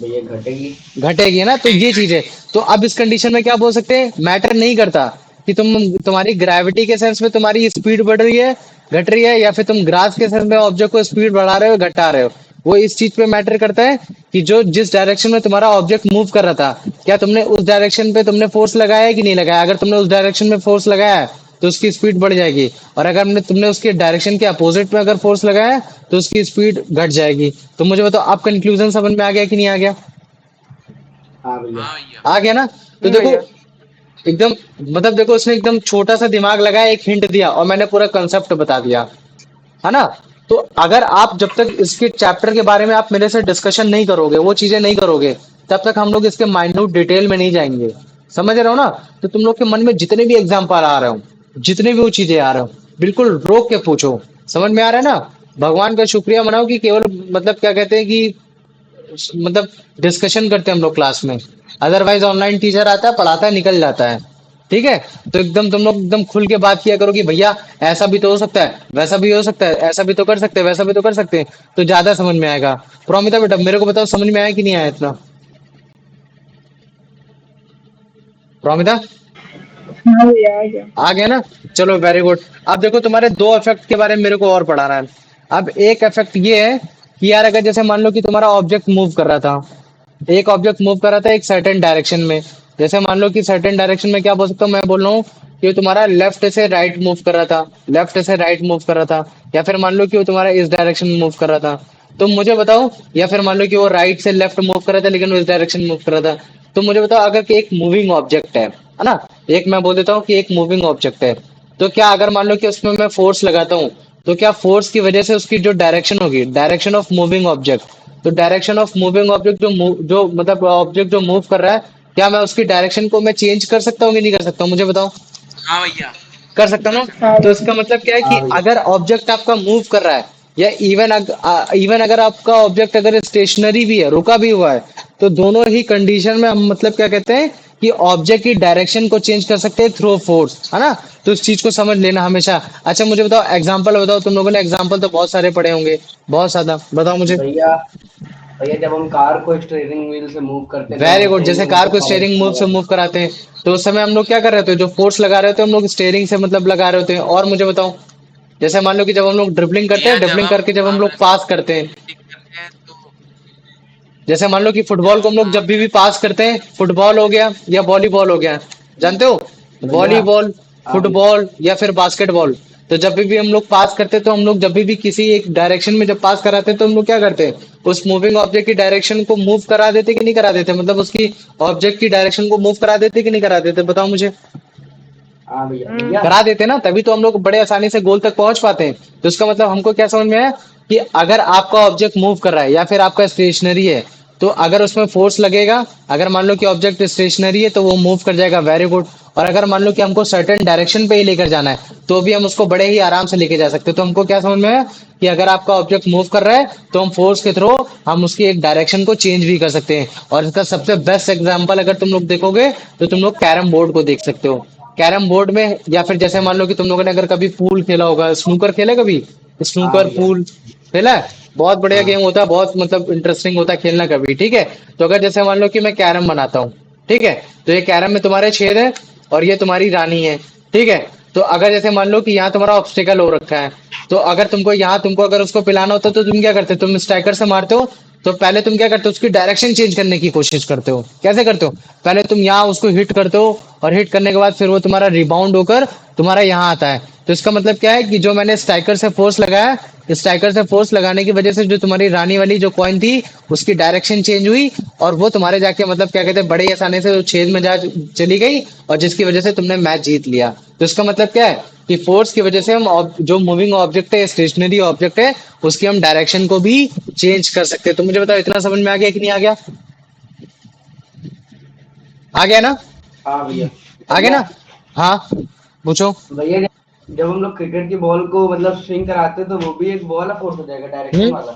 भैया घटेगी। घटेगी, है ना। तो ये चीज है। तो अब इस कंडीशन में क्या बोल सकते हैं, मैटर नहीं करता कि तुम्हारी ग्रेविटी के सेंस में तुम्हारी स्पीड बढ़ रही है, घट रही है, या फिर तुम ग्रास के सेंस में ऑब्जेक्ट को स्पीड बढ़ा रहे हो घटा रहे हो। वो इस चीज पे मैटर करता है कि जो जिस डायरेक्शन में तुम्हारा ऑब्जेक्ट मूव कर रहा था, क्या तुमने उस डायरेक्शन पे तुमने फोर्स लगाया है कि नहीं लगाया। अगर तुमने उस डायरेक्शन में फोर्स लगाया है तो उसकी स्पीड बढ़ जाएगी, और अगर तुमने उसके डायरेक्शन के अपोजिट में अगर फोर्स लगाया है तो उसकी स्पीड घट जाएगी। तो मुझे बताओ आप कंक्लूजन समझ में आ गया कि नहीं आ गया? हाँ भैया। हाँ भैया। आ गया ना। तो देखो भैया। एकदम मतलब देखो इसने एकदम छोटा सा दिमाग लगाया, एक हिंट दिया और मैंने पूरा कंसेप्ट बता दिया, है ना। तो अगर आप जब तक इसके चैप्टर के बारे में आप मेरे से डिस्कशन नहीं करोगे, वो चीजें नहीं करोगे, तब तक हम लोग इसके माइन्यूट डिटेल में नहीं जाएंगे। समझ रहे हो ना। तो तुम लोग के मन में जितने भी एग्जाम्पल आ रहे हो, जितने भी वो चीजें आ रहे हो, बिल्कुल रोक के पूछो। समझ में आ रहा है ना। भगवान का शुक्रिया मनाओ कि केवल मतलब क्या कहते हैं कि मतलब डिस्कशन करते हैं हम लोग क्लास में। अदरवाइज ऑनलाइन टीचर आता है, पढ़ाता है, निकल जाता है। ठीक है। तो एकदम तुम लोग एकदम खुल के बात किया करो कि भैया ऐसा भी तो हो सकता है, वैसा भी हो सकता है, ऐसा भी तो कर सकते हैं, वैसा भी तो कर सकते हैं, तो ज्यादा समझ में आएगा। प्रोमिता बेटा मेरे को बताओ समझ में आया कि नहीं आया इतना? प्रोमिता हाँ भैया आ गया। आ गया ना। चलो वेरी गुड। अब देखो तुम्हारे दो इफेक्ट के बारे में मेरे को और पढ़ाना है। अब एक इफेक्ट ये है कि यार अगर जैसे मान लो कि तुम्हारा ऑब्जेक्ट मूव कर रहा था, एक ऑब्जेक्ट मूव कर रहा था एक सर्टेन डायरेक्शन में। जैसे मान लो कि सर्टेन डायरेक्शन में क्या बोल सकता हूँ, मैं बोल रहा हूँ कि वो तुम्हारा लेफ्ट से राइट मूव कर रहा था, लेफ्ट से राइट मूव कर रहा था, या फिर मान लो कि वो तुम्हारा इस डायरेक्शन में मूव कर रहा था। तो मुझे बताओ, या फिर मान लो कि वो राइट से लेफ्ट मूव कर रहा था लेकिन वो इस डायरेक्शन में मूव कर रहा था। तो मुझे बताओ अगर कि एक मूविंग ऑब्जेक्ट है ना, एक मैं बोल देता हूँ कि एक मूविंग ऑब्जेक्ट है, तो क्या अगर मान लो कि उसमें मैं फोर्स लगाता हूँ, तो क्या फोर्स की वजह से उसकी जो डायरेक्शन होगी, डायरेक्शन ऑफ मूविंग ऑब्जेक्ट, तो डायरेक्शन ऑफ मूविंग ऑब्जेक्ट जो मतलब ऑब्जेक्ट जो मूव कर रहा है, क्या मैं उसकी डायरेक्शन को मैं चेंज कर सकता हूँ कि नहीं कर सकता हूँ, मुझे बताओ। हाँ भैया। कर सकता हूँ ना। हाँ तो भैया। इसका मतलब क्या है कि हाँ भैया। अगर ऑब्जेक्ट आपका मूव कर रहा है, या इवन अगर आपका ऑब्जेक्ट अगर स्टेशनरी भी है, रुका भी हुआ है, तो दोनों ही कंडीशन में हम मतलब क्या कहते हैं कि ऑब्जेक्ट की डायरेक्शन को चेंज कर सकते हैं थ्रू फोर्स, है ना। तो इस चीज को समझ लेना हमेशा। अच्छा मुझे बताओ, एग्जांपल बताओ, तुम लोगों ने एग्जांपल तो बहुत सारे पढ़े होंगे, बहुत ज्यादा, बताओ मुझे। भैया भैया जब हम कार को स्टीयरिंग व्हील से मूव करते हैं तो वेरी हमें गुड। सेम जैसे कार उनको को पावर स्टेयरिंग मूव से पावर मूव कराते हैं, तो उस समय हम लोग क्या कर रहे थे, जो फोर्स लगा रहे थे हम लोग स्टेयरिंग से मतलब लगा रहे होते हैं। और मुझे बताओ, जैसे मान लो कि जब हम लोग ड्रिबलिंग करते भैया हैं, जब ड्रिबलिंग करके जब हम हम लोग ऐसे पास करते हैं, करते हैं तो जैसे मान लो कि जब फुटबॉल को हम हम लोग जब भी पास करते हैं, फुटबॉल हो गया या वॉलीबॉल हो गया, जानते हो, भैया। वॉलीबॉल, हाँ भैया। फुटबॉल या फिर बास्केटबॉल, तो जब भी हम लोग पास करते हैं, तो हम लोग जब भी किसी एक डायरेक्शन में जब पास कराते हैं, तो हम लोग क्या करते हैं, उस मूविंग ऑब्जेक्ट की डायरेक्शन को मूव करा देते कि नहीं करा देते, मतलब उसकी ऑब्जेक्ट की डायरेक्शन को मूव करा देते कि नहीं करा देते, बताओ मुझे। हाँ भैया। हम्म। भैया करा देते ना, तभी तो हम लोग बड़े आसानी से गोल तक पहुंच पाते हैं। तो इसका मतलब हमको क्या समझ में आया कि अगर आपका ऑब्जेक्ट मूव कर रहा है या फिर आपका स्टेशनरी है, तो अगर उसमें फोर्स लगेगा, अगर मान लो कि ऑब्जेक्ट स्टेशनरी है तो वो मूव कर जाएगा, वेरी गुड। और अगर मान लो कि हमको सर्टेन डायरेक्शन पे ही लेकर जाना है, तो भी हम उसको बड़े ही आराम से लेके जा सकते हैं। तो हमको क्या समझ में आया कि अगर आपका ऑब्जेक्ट मूव कर रहा है, तो हम फोर्स के थ्रू हम उसकी एक डायरेक्शन को चेंज भी कर सकते हैं। और इसका सबसे बेस्ट एग्जांपल अगर तुम लोग देखोगे, तो तुम लोग कैरम बोर्ड को देख सकते हो। कैरम बोर्ड में, या फिर जैसे मान लो कि तुम लोगों ने अगर कभी पूल खेला होगा, स्नूकर खेला है कभी, हाँ स्नूकर भैया। पूल खेला है, बहुत बढ़िया हाँ गेम होता है, बहुत मतलब इंटरेस्टिंग होता है खेलना कभी, ठीक है। तो अगर जैसे मान लो कि मैं कैरम बनाता हूँ, ठीक है, तो ये कैरम में तुम्हारे छेद है और ये तुम्हारी रानी है, ठीक है। तो अगर जैसे मान लो कि यहाँ तुम्हारा ऑब्स्टिकल हो रखा है, तो अगर तुमको यहाँ तुमको अगर उसको पिलाना होता है, तो तुम क्या करते हो, तुम स्ट्राइकर से मारते हो, तो पहले तुम क्या करते हो, उसकी डायरेक्शन चेंज करने की कोशिश करते हो। कैसे करते हो, पहले तुम यहाँ उसको हिट करते हो, और हिट करने के बाद फिर वो तुम्हारा रिबाउंड होकर तुम्हारा यहाँ आता है। तो इसका मतलब क्या है कि जो मैंने स्ट्राइकर से फोर्स लगाया, स्ट्राइकर से फोर्स लगाने की वजह से जो तुम्हारी रानी वाली जो कॉइन थी, उसकी डायरेक्शन चेंज हुई, और वो तुम्हारे जाके मतलब क्या कहते हैं, बड़े ही आसानी से छेद में जा चली गई, और जिसकी वजह से तुमने मैच जीत लिया। तो इसका मतलब क्या है कि फोर्स की वजह से हम जो मूविंग ऑब्जेक्ट है, स्टेशनरी ऑब्जेक्ट है, उसकी हम डायरेक्शन को भी चेंज कर सकते हैं। तो मुझे बताओ, इतना समझ में आ गया कि नहीं आ गया, आ गया ना, हाँ भैया। आ गया भैया ना। हाँ, पूछो। भैया जब हम लोग क्रिकेट की बॉल को मतलब स्विंग कराते हैं तो वो भी एक बॉल फोर्स हो जाएगा डायरेक्शन हम्म, वाला।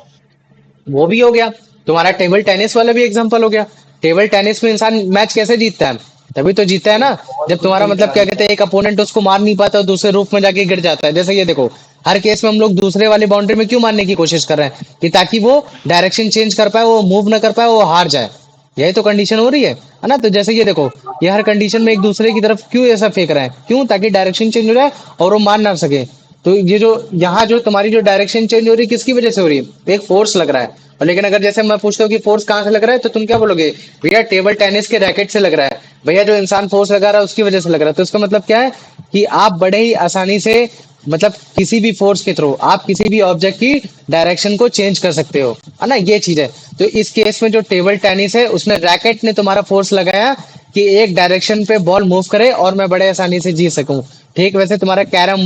वो भी हो गया। तुम्हारा टेबल टेनिस वाला भी एग्जांपल हो गया। टेबल टेनिस में इंसान मैच कैसे जीतता है, तभी तो जीतता है ना, एक बॉल जब को तुम्हारा स्विंग मतलब करा क्या देता कहते है। हैं, एक अपोनेंट उसको मार नहीं पाता और दूसरे रूप में जाके गिर जाता है। जैसे ये देखो, हर केस में हम लोग दूसरे वाली बाउंड्री में क्यों मारने की कोशिश कर रहे हैं, कि ताकि वो डायरेक्शन चेंज कर पाए, वो मूव ना कर पाए, वो हार जाए। यही तो कंडीशन हो रही है ना। तो जैसे ये देखो, ये हर कंडीशन में एक दूसरे की तरफ क्यों ऐसा फेंक रहा है, क्यों, ताकि डायरेक्शन चेंज हो जाए और वो मार ना सके। तो ये जो यहाँ जो तुम्हारी जो डायरेक्शन चेंज हो रही है, किसकी वजह से हो रही है, एक फोर्स लग रहा है। और लेकिन अगर जैसे मैं पूछता हूँ कि फोर्स कहाँ से लग रहा है, तो तुम क्या बोलोगे, भैया टेबल टेनिस के रैकेट से लग रहा है। भैया जो इंसान फोर्स लगा रहा है उसकी वजह से लग रहा है। तो इसका मतलब क्या है कि आप बड़े ही आसानी से मतलब किसी भी फोर्स के थ्रू आप किसी भी ऑब्जेक्ट की डायरेक्शन को चेंज कर सकते हो, है ना, ये चीज है। तो इस केस में जो टेबल टेनिस है, उसमें रैकेट ने तुम्हारा फोर्स लगाया कि एक डायरेक्शन पे बॉल मूव करे और मैं बड़े आसानी से जीत सकूं। ठीक वैसे तुम्हारा कैरम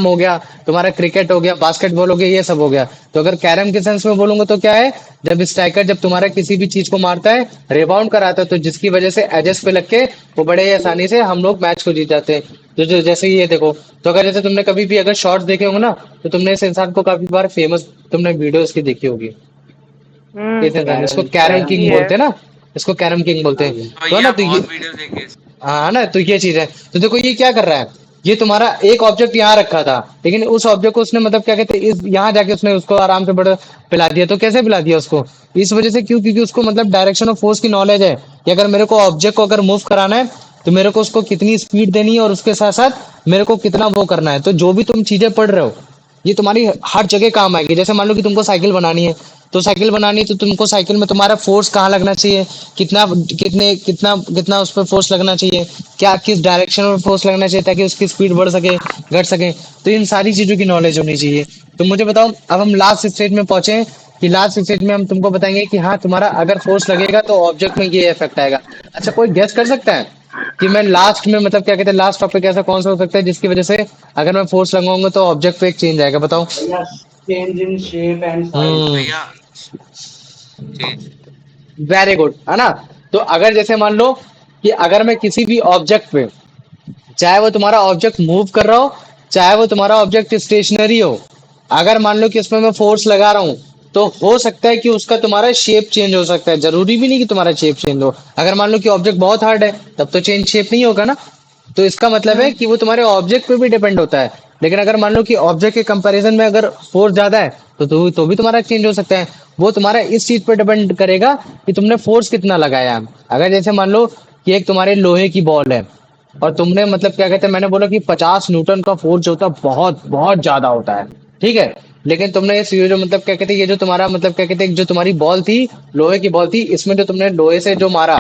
हो गया, तुम्हारा क्रिकेट हो गया, बास्केटबॉल हो गया, ये सब हो गया। तो अगर कैरम के सेंस में बोलूंगा तो क्या है, जब स्ट्राइकर जब तुम्हारा किसी भी चीज को मारता है, रिबाउंड कराता है, तो जिसकी वजह से एजेस पे लग के वो बड़े ही आसानी से हम लोग मैच को जीत जाते हैं। जैसे ये देखो, तो अगर जैसे तुमने कभी भी अगर शॉर्ट्स देखे होंगे ना, तो तुमने इस इंसान को काफी बार फेमस तुमने वीडियो इसकी देखी होगी। हम्म। इस इंसान, इसको कैरम कैरम कैरम किंग देखी है। बोलते हैं ना, इसको कैरम किंग बोलते हाँ हैं। भैया। तो है ना, भैया तो ये, बहुत वीडियो देखे इसके। हाँ ना, तो ये चीज है। तो देखो ये क्या कर रहा है, ये तुम्हारा एक ऑब्जेक्ट यहाँ रखा था, लेकिन उस ऑब्जेक्ट को उसने मतलब क्या कहते हैं, इस यहाँ जाके उसने उसको आराम से बड़ा पिला दिया। तो कैसे पिला दिया उसको, इस वजह से, क्यों, क्योंकि उसको मतलब डायरेक्शन ऑफ फोर्स की नॉलेज है कि अगर मेरे को ऑब्जेक्ट को अगर मूव कराना है, तो मेरे को उसको कितनी स्पीड देनी है और उसके साथ साथ मेरे को कितना वो करना है। तो जो भी तुम चीजें पढ़ रहे हो, ये तुम्हारी हर जगह काम आएगी। जैसे मान लो कि तुमको साइकिल बनानी है, तो साइकिल बनानी है, तो तुमको साइकिल में तुम्हारा फोर्स कहाँ लगना चाहिए, कितना कितने कितना कितना उस पर फोर्स लगना चाहिए, क्या किस डायरेक्शन में फोर्स लगना चाहिए ताकि उसकी स्पीड बढ़ सके, घट सके। तो इन सारी चीजों की नॉलेज होनी चाहिए। तो मुझे बताओ, अब हम लास्ट स्टेज में पहुंचे, कि लास्ट स्टेज में हम तुमको बताएंगे कि हाँ, तुम्हारा अगर फोर्स लगेगा तो ऑब्जेक्ट में ये इफेक्ट आएगा। अच्छा, कोई गेस कर सकता है कि मैं लास्ट में मतलब क्या कहते हैं लास्ट टॉपिक ऐसा कौन सा हो सकता है जिसकी वजह से अगर मैं फोर्स लगाऊंगा तो ऑब्जेक्ट पे एक चेंज आएगा, बताओ। भैया change in shape and size. Hmm, भैया चेंज। वेरी गुड, है ना। तो अगर जैसे मान लो कि अगर मैं किसी भी ऑब्जेक्ट पे, चाहे वो तुम्हारा ऑब्जेक्ट मूव कर रहा हो, चाहे वो तुम्हारा ऑब्जेक्ट स्टेशनरी हो, अगर मान लो कि उसमें मैं फोर्स लगा रहा हूँ, तो हो सकता है कि उसका तुम्हारा शेप चेंज हो सकता है, जरूरी भी नहीं कि तुम्हारा शेप चेंज हो। अगर मान लो कि ऑब्जेक्ट बहुत हार्ड है, तब तो चेंज शेप नहीं होगा ना। तो इसका मतलब है कि वो तुम्हारे ऑब्जेक्ट पे भी डिपेंड होता है। लेकिन अगर मान लो कि ऑब्जेक्ट के कंपैरिजन में अगर फोर्स ज्यादा है, तो भी तुम्हारा चेंज हो सकता है। वो तुम्हारा इस चीज पे डिपेंड करेगा कि तुमने फोर्स कितना लगाया है। अगर जैसे मान लो कि एक तुम्हारे लोहे की बॉल है, और तुमने मतलब क्या कहते हैं, मैंने बोला कि 50 न्यूटन का फोर्स जो होता है बहुत बहुत ज्यादा होता है, ठीक है। लेकिन तुमने इस ये जो मतलब क्या कहते हैं, ये जो तुम्हारा मतलब क्या कहते हैं, जो तुम्हारी बॉल थी, लोहे की बॉल थी, इसमें जो तुमने लोहे से जो मारा,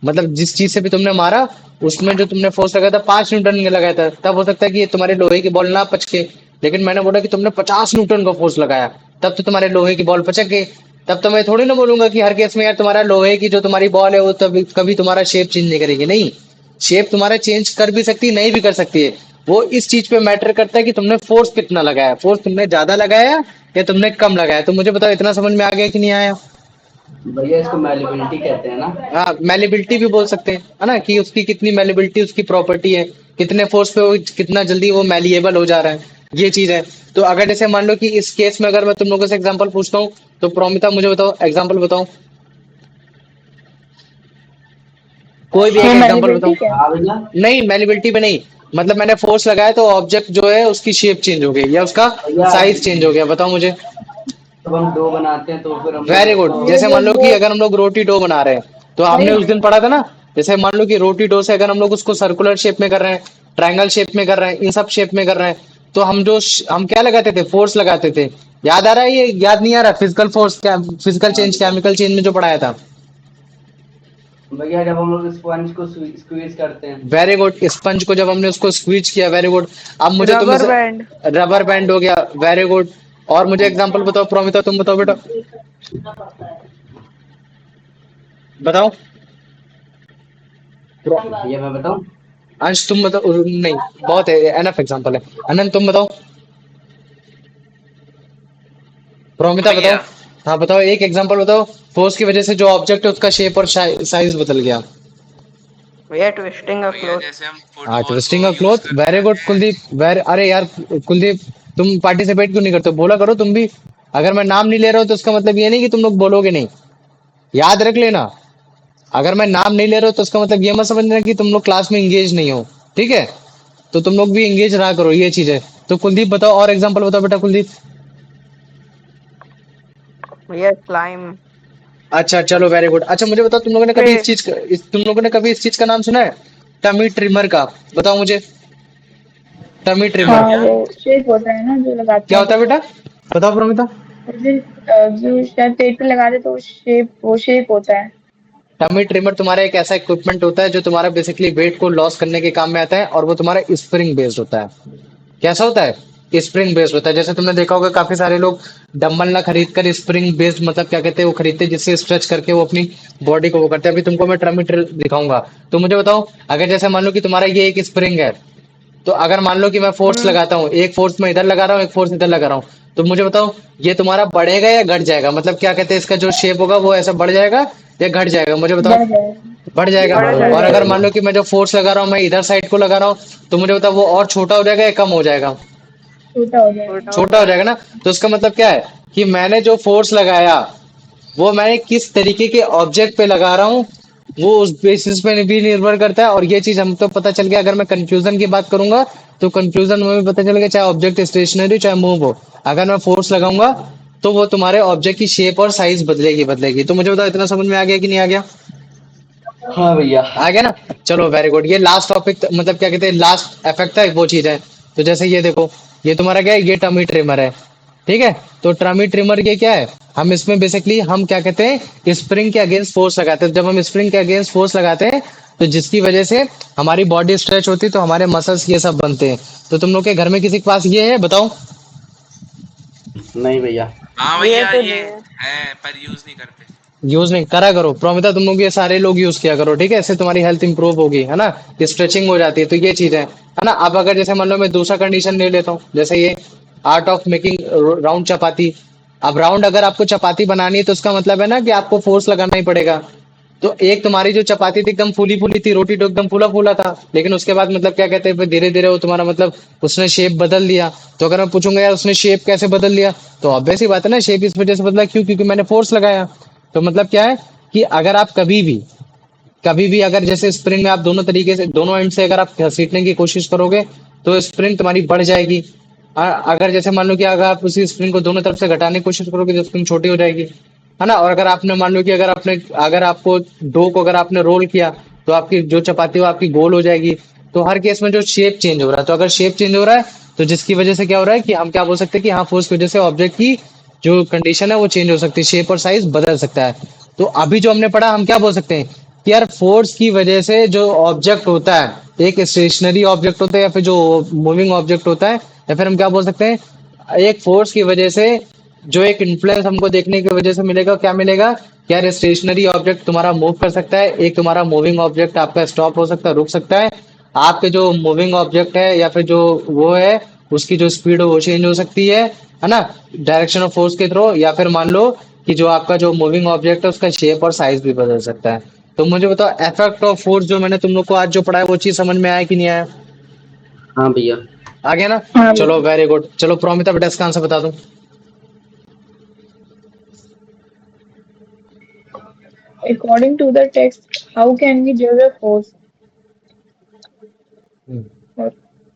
मतलब जिस चीज से भी तुमने मारा, उसमें जो तुमने फोर्स लगाया था 5 न्यूटन में लगाया था, तब हो सकता है कि ये तुम्हारे लोहे की बॉल ना पचके। लेकिन मैंने बोला कि तुमने 50 न्यूटन का फोर्स लगाया, तब तो तुम्हारे लोहे की बॉल पचक गई। तब तो मैं थोड़ी ना बोलूंगा कि हर केस में यार तुम्हारा लोहे की जो तुम्हारी बॉल है वो तभी कभी तुम्हारा शेप चेंज नहीं करेगी, नहीं। शेप तुम्हारा चेंज कर भी सकती है, नहीं भी कर सकती है। वो इस चीज पे मैटर करता है कि तुमने फोर्स कितना लगाया, फोर्स तुमने ज्यादा लगाया या तुमने कम लगाया। तो मुझे बताओ इतना समझ में आ गया कि नहीं आया। भैया इसको मैलिबिलिटी कहते हैं ना। हाँ, मेलेबिलिटी भी बोल सकते हैं, है ना, कि उसकी कितनी मेलेबिलिटी उसकी प्रॉपर्टी है, कितने फोर्स पे वो कितना जल्दी वो मेलिएबल हो जा रहा है, ये चीज है। तो अगर जैसे मान लो कि इस केस में अगर मैं तुम लोगों से एग्जांपल पूछता हूँ, तो प्रोमिता मुझे बताओ, एग्जांपल बताओ, कोई भी एक ये एग्जांपल मैलिबिलिटी बताओ। क्या है? हाँ भैया। नहीं, मेलिबिलिटी पे नहीं, मतलब मैंने फोर्स लगाया तो ऑब्जेक्ट जो है उसकी शेप चेंज हो गई या उसका भैया साइज चेंज हो गया, बताओ मुझे। जब हम डो बनाते हैं तो फिर हम लोग वेरी गुड। उसको ये जैसे मान जब लो वो कि अगर हम लोग रोटी डो बना रहे हैं, तो हमने भाई उस दिन पढ़ा था ना, जैसे मान लो कि रोटी डो से अगर हम लोग उसको सर्कुलर शेप में कर रहे हैं, ट्रायंगल शेप में कर रहे हैं, इन सब शेप में कर रहे हैं, तो हम क्या लगाते थे, फोर्स लगाते थे। याद आ रहा है, ये याद नहीं आ रहा, फिजिकल फोर्स, क्या फिजिकल हाँ चेंज, भैया। केमिकल चेंज में जो पढ़ाया था। भैया जब हम लोग स्पंज को स्क्वीज करते हैं। वेरी गुड, स्पंज को जब हमने उसको स्क्वीज किया, वेरी गुड। अब मुझे तुम रबर बैंड। रबर बैंड हो गया, वेरी गुड। और मुझे एग्जांपल बताओ, प्रोमिता तुम बताओ बेटा, बताओ। भैया मैं बताऊं। अंश तुम बताओ, नहीं, बहुत है, एनफ एग्जांपल है। अनंत तुम बताओ, प्रोमिता बताओ। भैया हाँ बताओ, एक एग्जांपल बताओ, फोर्स की वजह से जो ऑब्जेक्ट है उसका शेप और साइज बदल गया। भैया ट्विस्टिंग अ भैया क्लोथ। जैसे हम हाँ, फुटबॉल ट्विस्टिंग को ऑफ यूज क्लॉथ, करते वेरी गुड हैं। कुलदीप, वेरी, अरे यार कुलदीप, तुम पार्टिसिपेट क्यों नहीं करते हो? बोला करो तुम भी। अगर मैं नाम नहीं ले रहा हूँ तो उसका मतलब ये नहीं कि तुम लोग बोलोगे नहीं, याद रख लेना। अगर मैं नाम नहीं ले रहा हूँ तो उसका मतलब ये मत समझना कि तुम लोग क्लास में इंगेज नहीं हो, ठीक है। तो तुम लोग भी इंगेज रहा करो, ये चीज है। तो कुलदीप बताओ, और एग्जांपल बताओ बेटा, कुलदीप। भैया स्लाइम। अच्छा चलो, वेरी गुड। अच्छा मुझे बताओ, तुम लोगों ने पे कभी तुम लोगों ने कभी इस चीज का नाम सुना है, टमी ट्रिमर का? बताओ मुझे, टमी ट्रिमर हाँ, भैया वो शेप होता है ना जो लगाते क्या हैं होता है तो। बेटा? बताओ प्रोमिता। और फिर जो शायद पेट पे लगा दे तो वो शेप होता है। टमी ट्रिमर तुम्हारा एक ऐसा इक्विपमेंट होता है जो तुम्हारा बेसिकली वेट को लॉस करने के काम में आता है, और वो तुम्हारा स्प्रिंग बेस्ड होता है। कैसा होता है? स्प्रिंग बेस्ड होता है। जैसे तुमने देखा होगा काफी सारे लोग डंबल ना खरीद कर स्प्रिंग बेस्ड मतलब क्या कहते हैं वो खरीदते हैं, जिससे स्ट्रेच करके वो अपनी बॉडी को वो करते हैं। अभी तुमको मैं टमी दिखाऊंगा। तो मुझे बताओ, अगर जैसे मान लो कि तुम्हारा ये एक स्प्रिंग है, तो अगर मान लो कि मैं फोर्स हम्म लगाता हूँ, एक फोर्स मैं इधर लगा रहा हूँ, एक फोर्स इधर लगा रहा हूँ, तो मुझे बताओ ये तुम्हारा बढ़ेगा या घट जाएगा? मतलब क्या कहते हैं, इसका जो शेप होगा वो ऐसा बढ़ जाएगा या घट जाएगा, मुझे बताओ। बढ़ जाएगा। बढ़ जाएगा। बढ़ बढ़ और जाएगा। अगर जाएगा। मान लो कि मैं जो फोर्स लगा रहा हूँ मैं इधर साइड को लगा रहा हूँ, तो मुझे बताओ वो और छोटा हो जाएगा या कम हो जाएगा? छोटा हो जाएगा। छोटा हो छोटा हो जाएगा जाएगा। ना। तो इसका मतलब क्या है कि मैंने जो फोर्स लगाया वो मैं किस तरीके के ऑब्जेक्ट पे लगा रहा हूँ, वो उस बेसिस पे भी निर्भर करता है। और ये चीज हमको पता चल गया। अगर मैं कंफ्यूजन की बात करूंगा तो कंफ्यूजन में भी पता चलेगा, चाहे ऑब्जेक्ट स्टेशनरी चाहे मूव हो, अगर मैं फोर्स लगाऊंगा तो वो तुम्हारे ऑब्जेक्ट की शेप और साइज बदलेगी बदलेगी। तो मुझे बताओ इतना समझ में आ गया कि नहीं आ गया? हाँ भैया। आ गया ना। चलो वेरी गुड। ये लास्ट टॉपिक मतलब क्या कहते हैं, लास्ट इफेक्ट है, वो चीज है। तो जैसे ये देखो, ये तुम्हारा क्या है, ये टमी ट्रिमर है, ठीक है। तो टमी ट्रिमर ये क्या है, हम इसमें बेसिकली हम क्या कहते हैं, स्प्रिंग के अगेंस्ट फोर्स लगाते हैं। जब हम स्प्रिंग के अगेंस्ट फोर्स लगाते हैं तो जिसकी वजह से हमारी बॉडी स्ट्रेच होती है, तो हमारे मसल्स ये सब बनते हैं। तो तुम लोग के घर में किसी के पास ये है, बताओ। नहीं भैया। हाँ ये भैया तो ये नहीं है। है पर यूज नहीं करते। यूज नहीं करा करो प्रोमिता, तुम लोग ये सारे लोग यूज किया करो, ठीक है, इससे तुम्हारी हेल्थ इंप्रूव होगी, है ना, स्ट्रेचिंग हो जाती है, तो ये चीज है ना। अब अगर जैसे मान लो मैं दूसरा कंडीशन ले लेता हूँ, जैसे ये आर्ट ऑफ मेकिंग राउंड चपाती। अब राउंड अगर आपको चपाती बनानी है तो उसका मतलब है ना कि आपको फोर्स लगाना ही पड़ेगा। तो एक तुम्हारी जो चपाती थी एकदम फूली फूली थी, रोटी तो एकदम फूला फूला था, लेकिन उसके बाद मतलब क्या कहते हैं, फिर धीरे धीरे वो तुम्हारा मतलब उसने शेप बदल लिया। तो अगर मैं पूछूंगा यार उसने शेप कैसे बदल लिया, तो ऑब्वियस ही बात है ना, शेप इस वजह से बदला, क्यों, क्योंकि मैंने फोर्स लगाया। तो मतलब क्या है कि अगर आप कभी भी अगर जैसे स्प्रिंग में आप दोनों तरीके से दोनों एंड से अगर आप घसीटने की कोशिश करोगे तो स्प्रिंग तुम्हारी बढ़ जाएगी। अगर जैसे मान लो कि अगर आप उसी स्प्रिंग को दोनों तरफ से घटाने की कोशिश करोगे तो स्प्रिंग छोटी हो जाएगी, है ना। और अगर आपने मान लो कि अगर आपको डो को अगर आपने रोल किया तो आपकी जो चपाती वो आपकी गोल हो जाएगी। तो हर केस में जो शेप चेंज हो रहा है, तो अगर शेप चेंज हो रहा है तो जिसकी वजह से क्या हो रहा है कि हम क्या बोल सकते हैं कि हाँ फोर्स की वजह से ऑब्जेक्ट की जो कंडीशन है वो चेंज हो सकती है, शेप और साइज बदल सकता है। तो अभी जो हमने पढ़ा हम क्या बोल सकते हैं कि यार फोर्स की वजह से जो ऑब्जेक्ट होता है, एक स्टेशनरी ऑब्जेक्ट होता है या फिर जो मूविंग ऑब्जेक्ट होता है, या फिर हम क्या बोल सकते हैं एक फोर्स की वजह से जो एक इन्फ्लुएंस हमको देखने की वजह से मिलेगा, क्या मिलेगा कि यार स्टेशनरी ऑब्जेक्ट तुम्हारा मूव कर सकता है, एक तुम्हारा मूविंग ऑब्जेक्ट आपका स्टॉप हो सकता है, रुक सकता है। आपके जो मूविंग ऑब्जेक्ट है या फिर जो वो है उसकी जो स्पीड है वो चेंज हो सकती है ना, डायरेक्शन ऑफ फोर्स के थ्रू, या फिर मान लो कि जो आपका जो मूविंग ऑब्जेक्ट है उसका शेप और साइज भी बदल सकता है। तो मुझे बताओ इफेक्ट ऑफ फोर्स जो मैंने तुम लोग को आज जो पढ़ा है वो चीज समझ में आया कि नहीं आया? हाँ भैया। आ गया ना? हाँ चलो भैया। वेरी गुड, चलो प्रोमिता बेटा इसका आंसर बता दो। According to the text, how can we judge a force?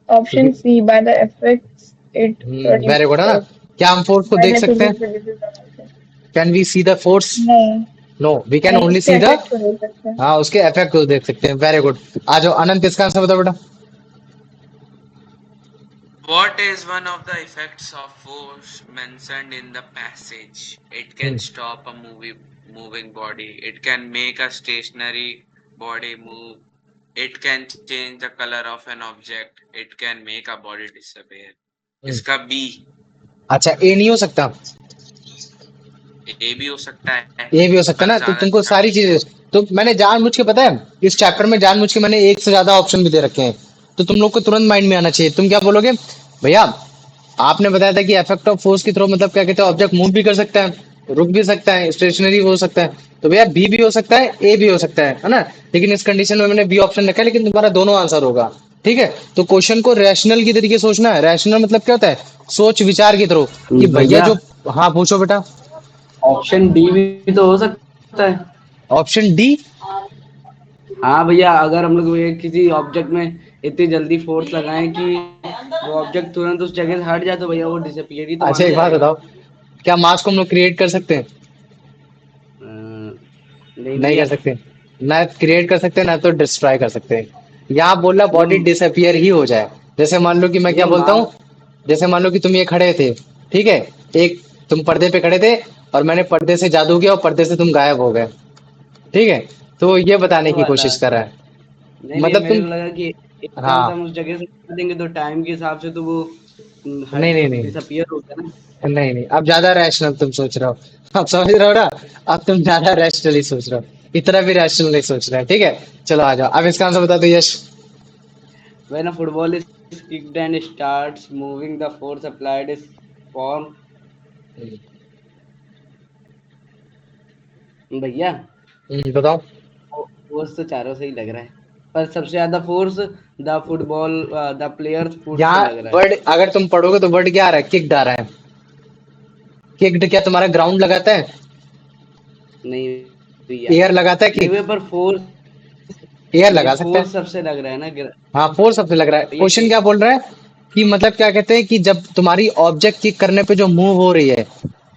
Option C, by the effects it very good, है ना। produces. क्या हम फोर्स को देख मैंने सकते हैं? फिजिक्स फिजिक्स का option. Can we see the force? नहीं नो, वी कैन नहीं, ओनली उसके सी द, इफेक्ट को देख सकते हैं। हाँ उसके इफेक्ट को देख सकते हैं। Very good. आ जाओ अनंत, इसका आंसर बताओ बेटा। What is one of the effects of force mentioned in the passage? It can stop a moving body. It can make a stationary body move. It can change the color of an object. It can make a body disappear. इसका B। अच्छा ए नहीं हो सकता? ए भी हो सकता है, ये भी हो सकता है ना, पर तो ज्यादा तुमको सारी चीजें, तो मैंने जानबूझ के पता है इस चैप्टर में जानबूझ के मैंने एक से ज्यादा ऑप्शन भी दे रखे हैं, तो तुम लोग को तुरंत माइंड में आना चाहिए। तुम क्या बोलोगे भैया? आपने बताया था कि इफेक्ट ऑफ फोर्स के थ्रू मतलब क्या कहते हैं, ऑब्जेक्ट मूव भी कर सकता है, रुक भी सकता है, स्टेशनरी हो सकता है। तो भैया बी भी हो सकता है, ए भी हो सकता है ना। लेकिन इस कंडीशन में मैंने बी ऑप्शन रखा है, लेकिन तुम्हारा दोनों आंसर होगा, ठीक है। तो क्वेश्चन को रैशनल की तरीके से सोचना है। रैशनल मतलब क्या होता है? सोच विचार के थ्रू कि भैया भैया जो, हाँ पूछो बेटा। ऑप्शन डी भी तो हो सकता है। Option D? हाँ भैया, अगर हम लोग ये किसी ऑब्जेक्ट में इतनी जल्दी फोर्स लगाएं कि वो ऑब्जेक्ट तुरंत उस जगह से हट जाए तो भैया वो डिसअपियर ही तो अच्छा माना एक बात जाएगा। बताओ, क्या मास को हम लोग क्रिएट कर सकते हैं? नहीं नहीं भैया। कर सकते। ना क्रिएट कर सकते हैं ना तो डिस्ट्रॉय कर सकते हैं। यहाँ बोल रहा बॉडी नहीं डिसअपियर ही हो जाए। जैसे मान लो कि मैं क्या नहीं बोलता मास। हूँ, जैसे मान लो कि तुम ये खड़े थे, ठीक है, एक तुम पर्दे पे खड़े थे और मैंने पर्दे से जादू किया और पर्दे से तुम गायब हो गए, ठीक है। तो ये बताने वो की वाला। कोशिश कर रहा है, नहीं नहीं, मतलब मेरे तुम, को लगा कि एकदम से हाँ हम उस जगह से हटा देंगे तो टाइम के हिसाब से तो वो नहीं नहीं नहीं डिसअपियर होता है ना। नहीं नहीं, अब ज्यादा रैशनल तुम सोच रहे हो, अब समझ रहे हो ना। अब तुम ज्यादा रैशनली सोच रहे हो, इतना भी रैशनल नहीं सोच रहे हैं, ठीक है। चलो आ जाओ, अब इसका आंसर बता दो यश। When a football is kicked and starts moving, the force applied is form। भैया बताओ। फोर्स तो चारों से ही लग रहा है, पर सबसे ज्यादा force the football the players foot से यहाँ लग रहा है। वर्ड अगर तुम पढ़ोगे तो वर्ड क्या आ रहा है? किक्ड आ रहा है। किक्ड क्या तुम्हारा ग्राउंड लगाता है? नहीं भैया। एयर लगाता है नहीं किक? भैया, पर फोर्स, एयर ये लगा सकता फोर्स है। सबसे लग रहा है ना हाँ फोर्स सबसे लग रहा है। ये क्वेश्चन क्या बोल रहा है कि मतलब क्या कहते हैं कि जब तुम्हारी ऑब्जेक्ट किक करने पे जो मूव हो रही है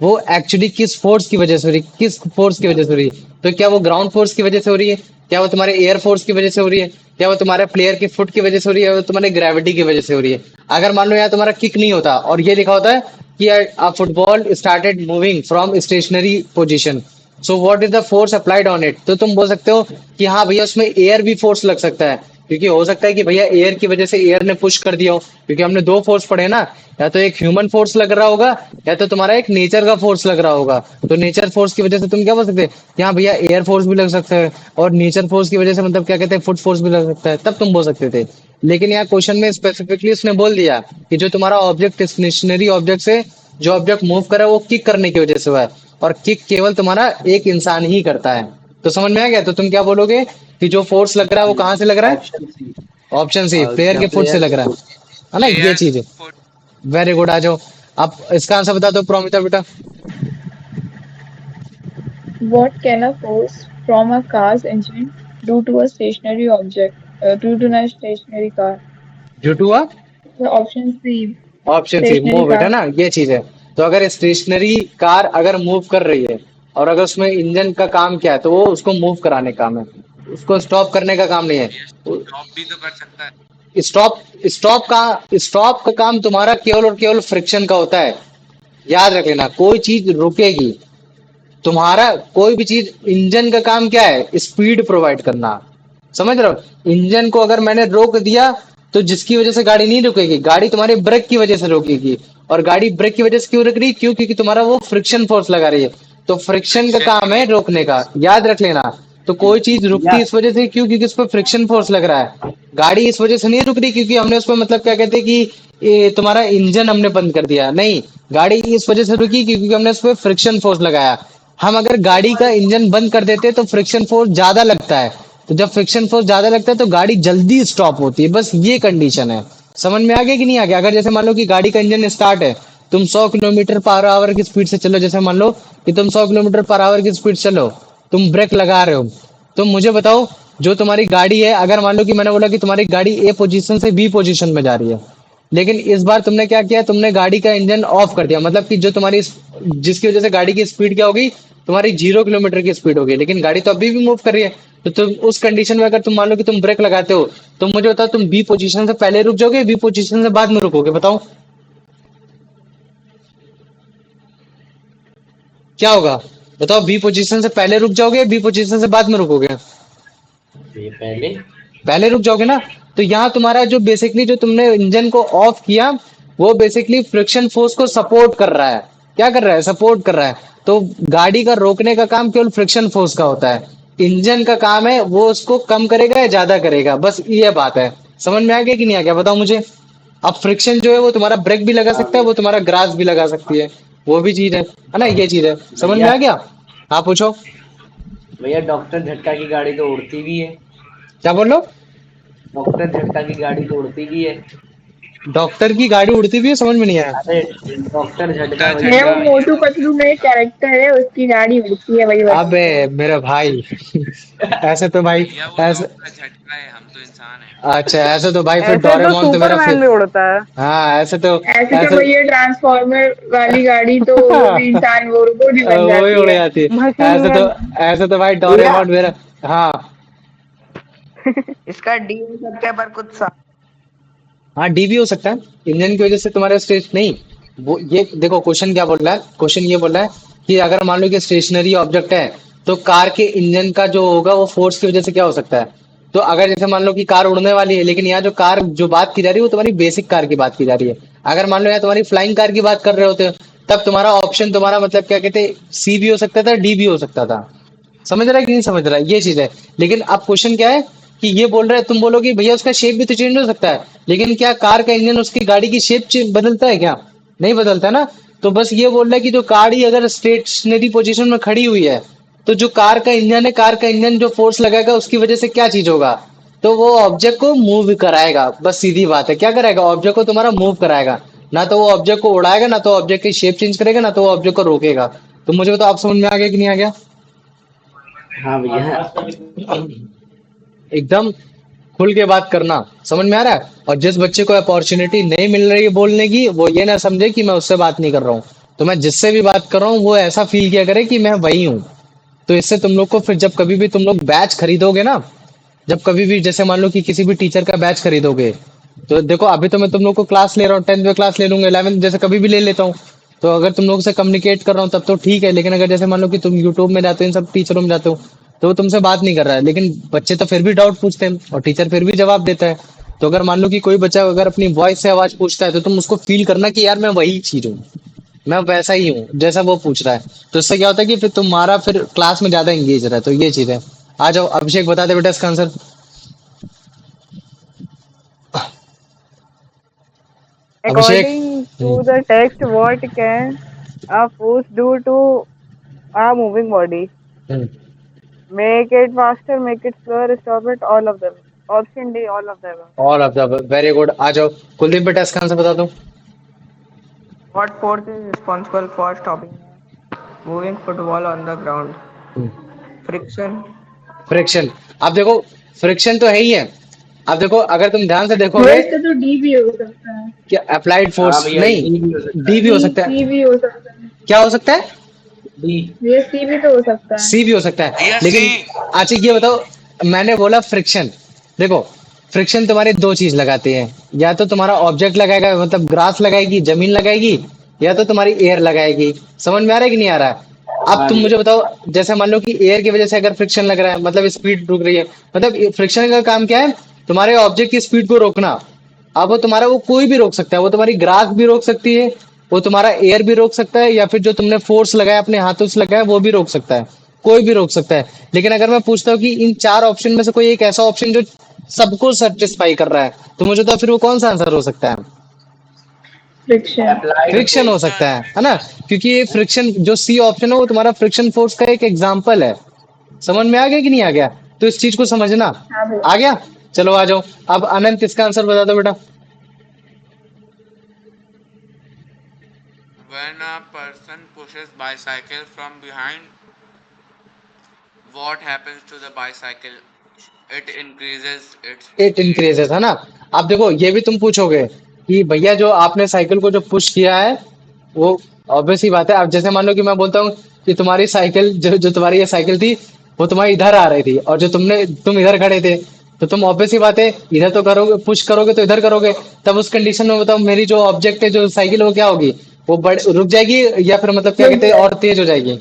वो एक्चुअली किस फोर्स की वजह से हो रही है, किस फोर्स की वजह से हो रही है? तो क्या वो ग्राउंड फोर्स की वजह से हो रही है, क्या वो तुम्हारे एयर फोर्स की वजह से हो रही है, क्या वो तुम्हारे प्लेयर के फुट की वजह से हो रही है, वो तुम्हारे ग्रेविटी की वजह से हो रही है? अगर मान लो यार तुम्हारा किक नहीं होता और ये लिखा होता है कि football started moving from stationary position, so what is the force applied on it, तो तुम बोल सकते हो कि हाँ भैया उसमें एयर भी फोर्स लग सकता है, क्योंकि हो सकता है कि भैया एयर की वजह से एयर ने पुश कर दिया हो, क्योंकि हमने दो फोर्स पढ़े ना, या तो एक ह्यूमन फोर्स लग रहा होगा या तो तुम्हारा एक नेचर का फोर्स लग रहा होगा। तो नेचर फोर्स की वजह से तुम क्या बोल सकते हैं, यहाँ भैया एयर फोर्स भी लग सकता है, और नेचर फोर्स की वजह से मतलब क्या कहते हैं, फुट फोर्स भी लग सकता है, तब तुम बोल सकते थे। लेकिन यहाँ क्वेश्चन में स्पेसिफिकली उसने बोल दिया कि जो तुम्हारा ऑब्जेक्ट स्टेशनरी ऑब्जेक्ट से जो ऑब्जेक्ट मूव करे वो किक करने की वजह से हुआ है, और किक केवल तुम्हारा एक इंसान ही करता है। तो समझ में आ गया? तो तुम क्या बोलोगे कि जो फोर्स लग रहा है वो कहाँ से लग रहा है? Option C. Option C, player क्या के फुट से प्लेयर लग के रहा फुट। है ना, ये प्लेयर्स चीज है। फुट। वेरी गुड, आ जाओ। आप इसका आंसर बता दो प्रोमिता बेटा। What can a force from a car's engine do to a stationary object? Due to a stationary car. जुट हुआ। The option C, option C, stationary move, है car. ना, ये चीज है। तो अगर स्टेशनरी कार अगर मूव कर रही है और अगर उसमें इंजन का काम क्या है, तो वो उसको मूव कराने का काम है, उसको स्टॉप करने का काम नहीं है। ये स्टॉप भी तो कर सकता है। स्टॉप स्टॉप का काम तुम्हारा केवल और केवल फ्रिक्शन का होता है। याद रख लेना, कोई चीज रुकेगी, तुम्हारा कोई भी चीज, इंजन का काम क्या है? स्पीड प्रोवाइड करना। समझ रहे हो? इंजन को अगर मैंने रोक दिया तो जिसकी वजह से गाड़ी नहीं रुकेगी, गाड़ी तुम्हारे ब्रेक की वजह से रोकेगी। और गाड़ी ब्रेक की वजह से क्यों रुक रही? क्यों? क्योंकि तुम्हारा वो फ्रिक्शन फोर्स लगा रही है। तो फ्रिक्शन का फ्रिक्शन काम है की रोकने का, याद रख लेना। तो कोई चीज रुकती है या इस वजह से, क्यों? क्योंकि उस पर फ्रिक्शन फोर्स लग रहा है। गाड़ी इस वजह से नहीं रुक रही क्योंकि हमने उसको मतलब क्या कहते हैं कि ये तुम्हारा इंजन हमने बंद कर दिया, नहीं। गाड़ी इस वजह से रुकी क्योंकि हमने उस पर फ्रिक्शन फोर्स लगाया। हम अगर गाड़ी का इंजन बंद कर देते तो फ्रिक्शन फोर्स ज्यादा लगता है, तो जब फ्रिक्शन फोर्स ज्यादा लगता है तो गाड़ी जल्दी स्टॉप होती है। बस ये कंडीशन है। समझ में आ गया कि नहीं आ गया? अगर जैसे मान लो कि गाड़ी का इंजन स्टार्ट है, तुम 100 किलोमीटर पर आवर की स्पीड से चलो, जैसे मान लो कि तुम 100 किलोमीटर पर आवर की स्पीड चलो, तुम ब्रेक लगा रहे हो, तो मुझे बताओ, जो तुम्हारी गाड़ी है, अगर मान लो कि मैंने बोला कि तुम्हारी गाड़ी ए पोजीशन से बी पोजीशन में जा रही है, लेकिन इस बार तुमने क्या किया, तुमने गाड़ी का इंजन ऑफ कर दिया, मतलब कि जो तुम्हारी जिसकी वजह से गाड़ी की स्पीड क्या होगी, तुम्हारी 0 किलोमीटर की स्पीड होगी, लेकिन गाड़ी तो अभी भी मूव कर रही है। तो तुम उस कंडीशन में अगर तुम मान लो कि तुम ब्रेक लगाते हो, तो मुझे बताओ, तुम बी पोजीशन से पहले रुक जाओगे, बी पोजीशन से बाद में रुकोगे? बताओ क्या होगा? बताओ, बी पोजीशन से पहले रुक जाओगे, बी पोजीशन से बाद में रुकोगे? ये पहले। पहले रुक जाओगे ना। तो यहाँ तुम्हारा जो बेसिकली जो तुमने इंजन को ऑफ किया, वो बेसिकली फ्रिक्शन फोर्स को सपोर्ट कर रहा है। क्या कर रहा है? सपोर्ट कर रहा है। तो गाड़ी का रोकने का काम केवल फ्रिक्शन फोर्स का होता है, इंजन का काम है वो उसको कम करेगा या ज्यादा करेगा, बस ये बात है। समझ में आ गया कि नहीं आ गया? बताओ मुझे। अब फ्रिक्शन जो है वो तुम्हारा ब्रेक भी लगा सकता है, वो तुम्हारा ग्रास भी लगा सकती है, वो भी चीज है ना, ये चीज है। समझ में भैया आ गया? हाँ पूछो। भैया डॉक्टर झटका की गाड़ी तो उड़ती भी है। क्या बोल लो? डॉक्टर झटका की गाड़ी तो उड़ती भी है। डॉक्टर की गाड़ी उड़ती भी है? समझ में नहीं आया। अरे डॉक्टर झटका डॉक्टर मैं वो भैया। झटका भैया। मोटू पतलू में कैरेक्टर है, उसकी गाड़ी उड़ती है, वही बता अबे रही हूँ। मेरे भाई ऐसे तो भाई, भैया वो ऐसे, डॉक्टर झटका है, हम तो इंसान है। अच्छा ऐसे तो भाई फिर ऐसे तो डोरेमोन तो मेरा फिर, सुपरमैन भी उड़ता है। हाँ ऐसे तो, ऐसे तो ऐसे भैया ट्रांसफॉर्मर वाली गाड़ी तो वो भी इंसान वो रोबोट ही बन वही जाती उड़ है। जाती है। मशीन ऐसे तो, गन। ऐसे तो भाई भैया डोरेमोन मेरा, हाँ। इसका डी हो सकता है पर कुछ सा। हाँ डी भी हो सकता है, इंजन की वजह से तुम्हारे स्टेज नहीं। वो ये देखो क्वेश्चन क्या बोल रहा है, क्वेश्चन ये बोल रहा है कि अगर मान लो कि स्टेशनरी ऑब्जेक्ट है, तो कार के इंजन का जो होगा वो फोर्स की वजह से क्या हो सकता है। तो अगर जैसे मान लो कि कार उड़ने वाली है, लेकिन यहाँ जो कार जो बात की जा रही है वो तुम्हारी बेसिक कार की बात की जा रही है। अगर मान लो यहाँ तुम्हारी फ्लाइंग कार की बात कर रहे होते, तब तुम्हारा ऑप्शन तुम्हारा मतलब क्या कहते, सी भी हो सकता था, डी भी हो सकता था। समझ रहा है कि नहीं समझ रहा है, ये चीज है। लेकिन अब क्वेश्चन क्या है कि ये बोल रहा है, तुम बोलोगे भैया उसका शेप भी तो चेंज हो सकता है, लेकिन क्या कार का इंजन उसकी गाड़ी की शेप बदलता है क्या? नहीं बदलता ना। तो बस ये बोल रहा है कि जो गाड़ी अगर स्टेशनरी पोजीशन में खड़ी हुई है, तो जो कार का इंजन है, कार का इंजन जो फोर्स लगाएगा उसकी वजह से क्या चीज होगा, तो वो ऑब्जेक्ट को मूव कराएगा। बस सीधी बात है, क्या कराएगा? ऑब्जेक्ट को तुम्हारा मूव कराएगा। ना तो वो ऑब्जेक्ट को उड़ाएगा, ना तो ऑब्जेक्ट की शेप चेंज करेगा, ना तो वो ऑब्जेक्ट को रोकेगा। तो मुझे बताओ, आप समझ में आ गया कि नहीं आ गया? हाँ भैया। एकदम खुल के बात करना, समझ में आ रहा है? और जिस बच्चे को अपॉर्चुनिटी नहीं मिल रही है बोलने की, वो ये ना समझे कि मैं उससे बात नहीं कर रहा हूँ। तो मैं जिससे भी बात कर रहा हूँ वो ऐसा फील किया करे कि मैं वही हूँ। तो इससे तुम लोग को फिर जब कभी भी तुम लोग बैच खरीदोगे ना, जब कभी भी जैसे मान लो कि किसी भी टीचर का बैच खरीदोगे, तो देखो अभी तो मैं तुम लोग को क्लास ले रहा हूँ, 10th में क्लास ले लूंगा, 11th जैसे कभी भी ले लेता हूँ। तो अगर तुम लोग से कम्युनिकेट कर रहा हूँ तब तो ठीक है, लेकिन अगर जैसे मान लो कि तुम यूट्यूब में जाते हो, इन सब टीचरों में जाते हो, तो वो तुमसे बात नहीं कर रहा है, लेकिन बच्चे तो फिर भी डाउट पूछते हैं और टीचर फिर भी जवाब देता है। तो अगर मान लो कि कोई बच्चा अगर अपनी वॉइस से आवाज पूछता है, तो तुम उसको फील करना कि यार मैं वही चीज हूँ, मैं वैसा ही हूँ जैसा वो पूछ रहा है। तो इससे क्या होता है कि फिर तुम्हारा फिर क्लास में ज्यादा एंगेज रहा है। तो ये चीज है। आ जाओ अभिषेक, बता दे बेटा इसका answer. Abhishek. According to the text, what can a force do to a moving body? Make it faster, make it slower, stop it, all of them. Option D, all of them. All of the very good. आ जाओ कुलदीप बेटा, इसका answer बता दो। What force is responsible for stopping a moving football on the ground? Friction. Friction. आप देखो, friction तो है ही है। आप देखो, अगर तुम ध्यान से भैया देखोगे इसका तो डी भी हो सकता है। कि अप्लाइड हाँ फोर्स भैया, नहीं, डी भी हो सकता डी है। भी हो डी सकता सी है। भी हो सकता है। क्या हो सकता है? डी। भैया सी भी तो हो सकता है। सी भी हो सकता है, Yes, लेकिन see. अच्छा ये बताओ, मैंने बोला फ्रिक्शन। देखो, फ्रिक्शन तुम्हारी दो चीज लगाती है, या तो तुम्हारा ऑब्जेक्ट लगाएगा, मतलब ग्रास लगाएगी, जमीन लगाएगी, या तो तुम्हारी एयर लगाएगी। समझ में आ रहा है कि नहीं आ रहा है? अब हाँ तुम जी। मुझे बताओ, जैसे मान लो कि एयर की वजह से अगर फ्रिक्शन लग रहा है, मतलब स्पीड रुक रही है। मतलब फ्रिक्शन का काम क्या है? तुम्हारे ऑब्जेक्ट की स्पीड को रोकना। अब वो तुम्हारा, वो कोई भी रोक सकता है, वो तुम्हारी ग्रास भी रोक सकती है, वो तुम्हारा एयर भी रोक सकता है, या फिर जो तुमने फोर्स लगाया अपने हाथों से लगाया वो भी रोक सकता है। कोई भी रोक सकता है। लेकिन अगर मैं पूछता हूँ कि इन चार ऑप्शन में से कोई एक ऐसा ऑप्शन जो सबको सेटिस्फाई कर रहा है, तो मुझे तो फिर वो कौन सा आंसर हो सकता है? फ्रिक्शन। अप्लाइड फ्रिक्शन हो सकता है ना? क्योंकि ये फ्रिक्शन जो सी ऑप्शन है वो तुम्हारा फ्रिक्शन फोर्स का एक एग्जाम्पल है। समझ में आ गया कि नहीं आ गया? तो इस चीज को समझना। हाँ भैया। आ गया? चलो आ जाओ। अब अनंत, इसका आंसर बता दो बेटा। When a person pushes bicycle from behind, what happens to the bicycle? It increases its it speed. Increases, है ना? अब देखो, ये भी तुम पूछोगे कि भैया जो आपने साइकिल को जो पुश किया है, वो ऑब्वियस ही बात है। अब जैसे मान लो कि मैं बोलता हूँ कि तुम्हारी साइकिल, जो जो तुम्हारी ये साइकिल थी, वो तुम्हारी इधर आ रही थी, और जो तुम इधर खड़े थे, तो तुम ऑब्वियस ही बात है, इधर तो करोगे, पुश करोगे तो इधर करोगे। तब उस कंडीशन में बताओ, मेरी जो ऑब्जेक्ट है, जो साइकिल, वो क्या होगी? वो रुक जाएगी, या फिर मतलब क्या रुक कहते हैं, और जाएगी। तेज हो जाएगी?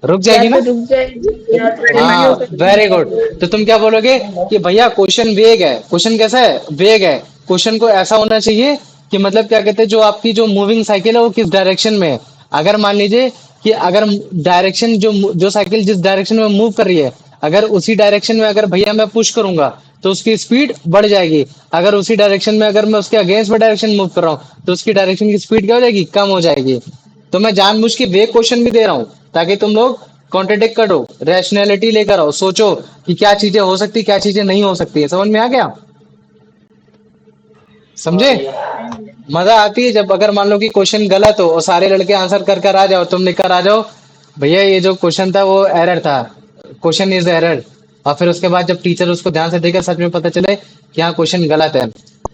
रुक या जाएगी तो ना? रुक जाएगी या तो धीमी हो हाँ, सकती वेरी है। गुड। तो तुम क्या बोलोगे कि भैया क्वेश्चन वेग है। क्वेश्चन कैसा है? वेग है। क्वेश्चन को ऐसा होना चाहिए कि मतलब क्या कहते हैं, जो आपकी जो मूविंग साइकिल है वो किस डायरेक्शन में है। अगर मान लीजिए कि अगर डायरेक्शन, जो जो साइकिल जिस डायरेक्शन में मूव कर रही है, अगर उसी डायरेक्शन में अगर भैया मैं पुश करूंगा, तो उसकी स्पीड बढ़ जाएगी। अगर उसी डायरेक्शन में अगर मैं उसके अगेंस्ट में डायरेक्शन मूव कर रहा हूँ, तो उसकी डायरेक्शन की स्पीड क्या हो जाएगी? कम हो जाएगी। तो मैं जानबूझ के वेग क्वेश्चन भी दे रहा हूँ, ताकि तुम लोग कॉन्ट्रडिक्ट करो, रैशनैलिटी लेकर आओ, सोचो कि क्या चीजें हो सकती, क्या चीजें नहीं हो सकती है। समझ में आ गया? हाँ समझे? भैया। हाँ भैया। मजा आती है जब अगर मान लो कि क्वेश्चन गलत हो और सारे लड़के आंसर कर कर आ जाओ, तुम लिख कर आ जाओ भैया ये जो क्वेश्चन था वो एरर था, क्वेश्चन इज एरर। और फिर उसके बाद जब टीचर उसको ध्यान से देखे, सच में पता चले कि हाँ क्वेश्चन गलत है,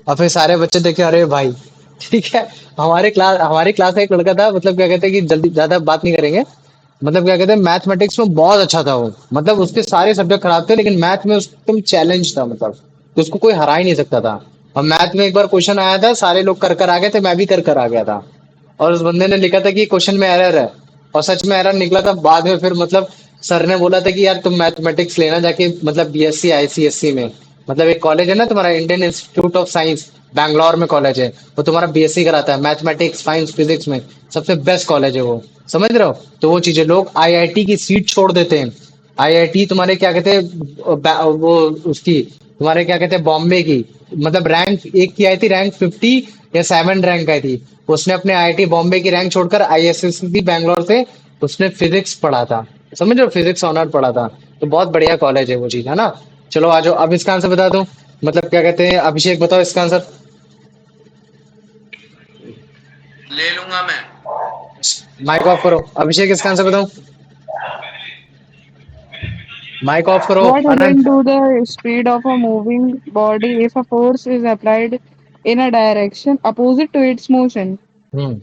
और फिर सारे बच्चे देखे, अरे भाई ठीक है। हमारी क्लास का एक लड़का था, मतलब क्या कहते हैं कि जल्दी ज्यादा बात नहीं करेंगे, मतलब क्या कहते हैं, मैथमेटिक्स में बहुत अच्छा था वो। मतलब उसके सारे सब्जेक्ट खराब थे, लेकिन मैथ में उसको चैलेंज था, मतलब तो उसको कोई हरा ही नहीं सकता था। और मैथ में एक बार क्वेश्चन आया था, सारे लोग कर कर आ गए थे, मैं भी कर कर आ गया था। और उस बंदे ने लिखा था कि क्वेश्चन में एरर है, और सच में एरर निकला था। बाद में फिर मतलब सर ने बोला था कि यार तुम मैथमेटिक्स लेना जाके, मतलब बीएससी आईसीएससी में, मतलब एक कॉलेज है ना तुम्हारा, Indian institute of science, Bangalore में कॉलेज है, वो तुम्हारा बीएससी कराता है मैथमेटिक्स साइंस फिजिक्स में, सबसे बेस्ट कॉलेज है वो। समझ रहे हो? तो वो चीजें, लोग आईआईटी की सीट छोड़ देते हैं। आईआईटी तुम्हारे क्या कहते हैं, वो उसकी तुम्हारे क्या कहते हैं, बॉम्बे की, मतलब रैंक एक की आई थी, रैंक 50 या 7 रैंक आई थी। उसने अपने आईआईटी बॉम्बे की रैंक छोड़कर आईएसएससी बैंगलोर से उसने फिजिक्स पढ़ा था। समझ रहे हो? फिजिक्स ऑनर पढ़ा था। तो बहुत बढ़िया कॉलेज है वो चीज, है ना? चलो आ जाओ, अब इसका आंसर बता दो। मतलब क्या कहते हैं, अभिषेक बताओ इसका आंसर। ले लूंगा मैं। माइक ऑफ करो, अभिषेक इसका आंसर बताओ। माइक ऑफ करो। What Anant. happens to the speed of a moving body if a force is applied in a direction opposite to its motion? हम्म।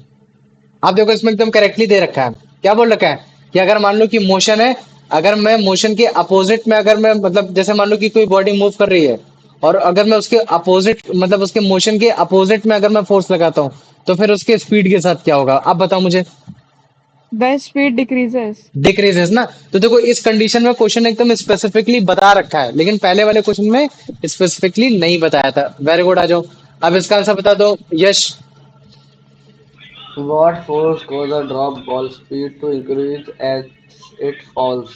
आप देखो, इसमें एकदम करेक्टली दे रखा है। क्या बोल रखा है कि अगर मान लो कि मोशन है, अगर मैं मोशन के अपोजिट में, अगर मैं मतलब जैसे मान लो कि कोई बॉडी मूव कर रही है, और अगर मैं उसके अपोजिट, मतलब उसके मोशन के अपोजिट में अगर मैं फोर्स लगाता हूँ, तो फिर उसके स्पीड के साथ क्या होगा? आप बताओ मुझे। The speed decreases. डिक्रीजेस ना। तो देखो इस कंडीशन में क्वेश्चन एकदम स्पेसिफिकली बता रखा है, लेकिन पहले वाले क्वेश्चन में स्पेसिफिकली नहीं बताया था। वेरी गुड, आ जाओ। अब इसका आंसर बता दो यश। What force cause a drop ball speed to increase as it falls?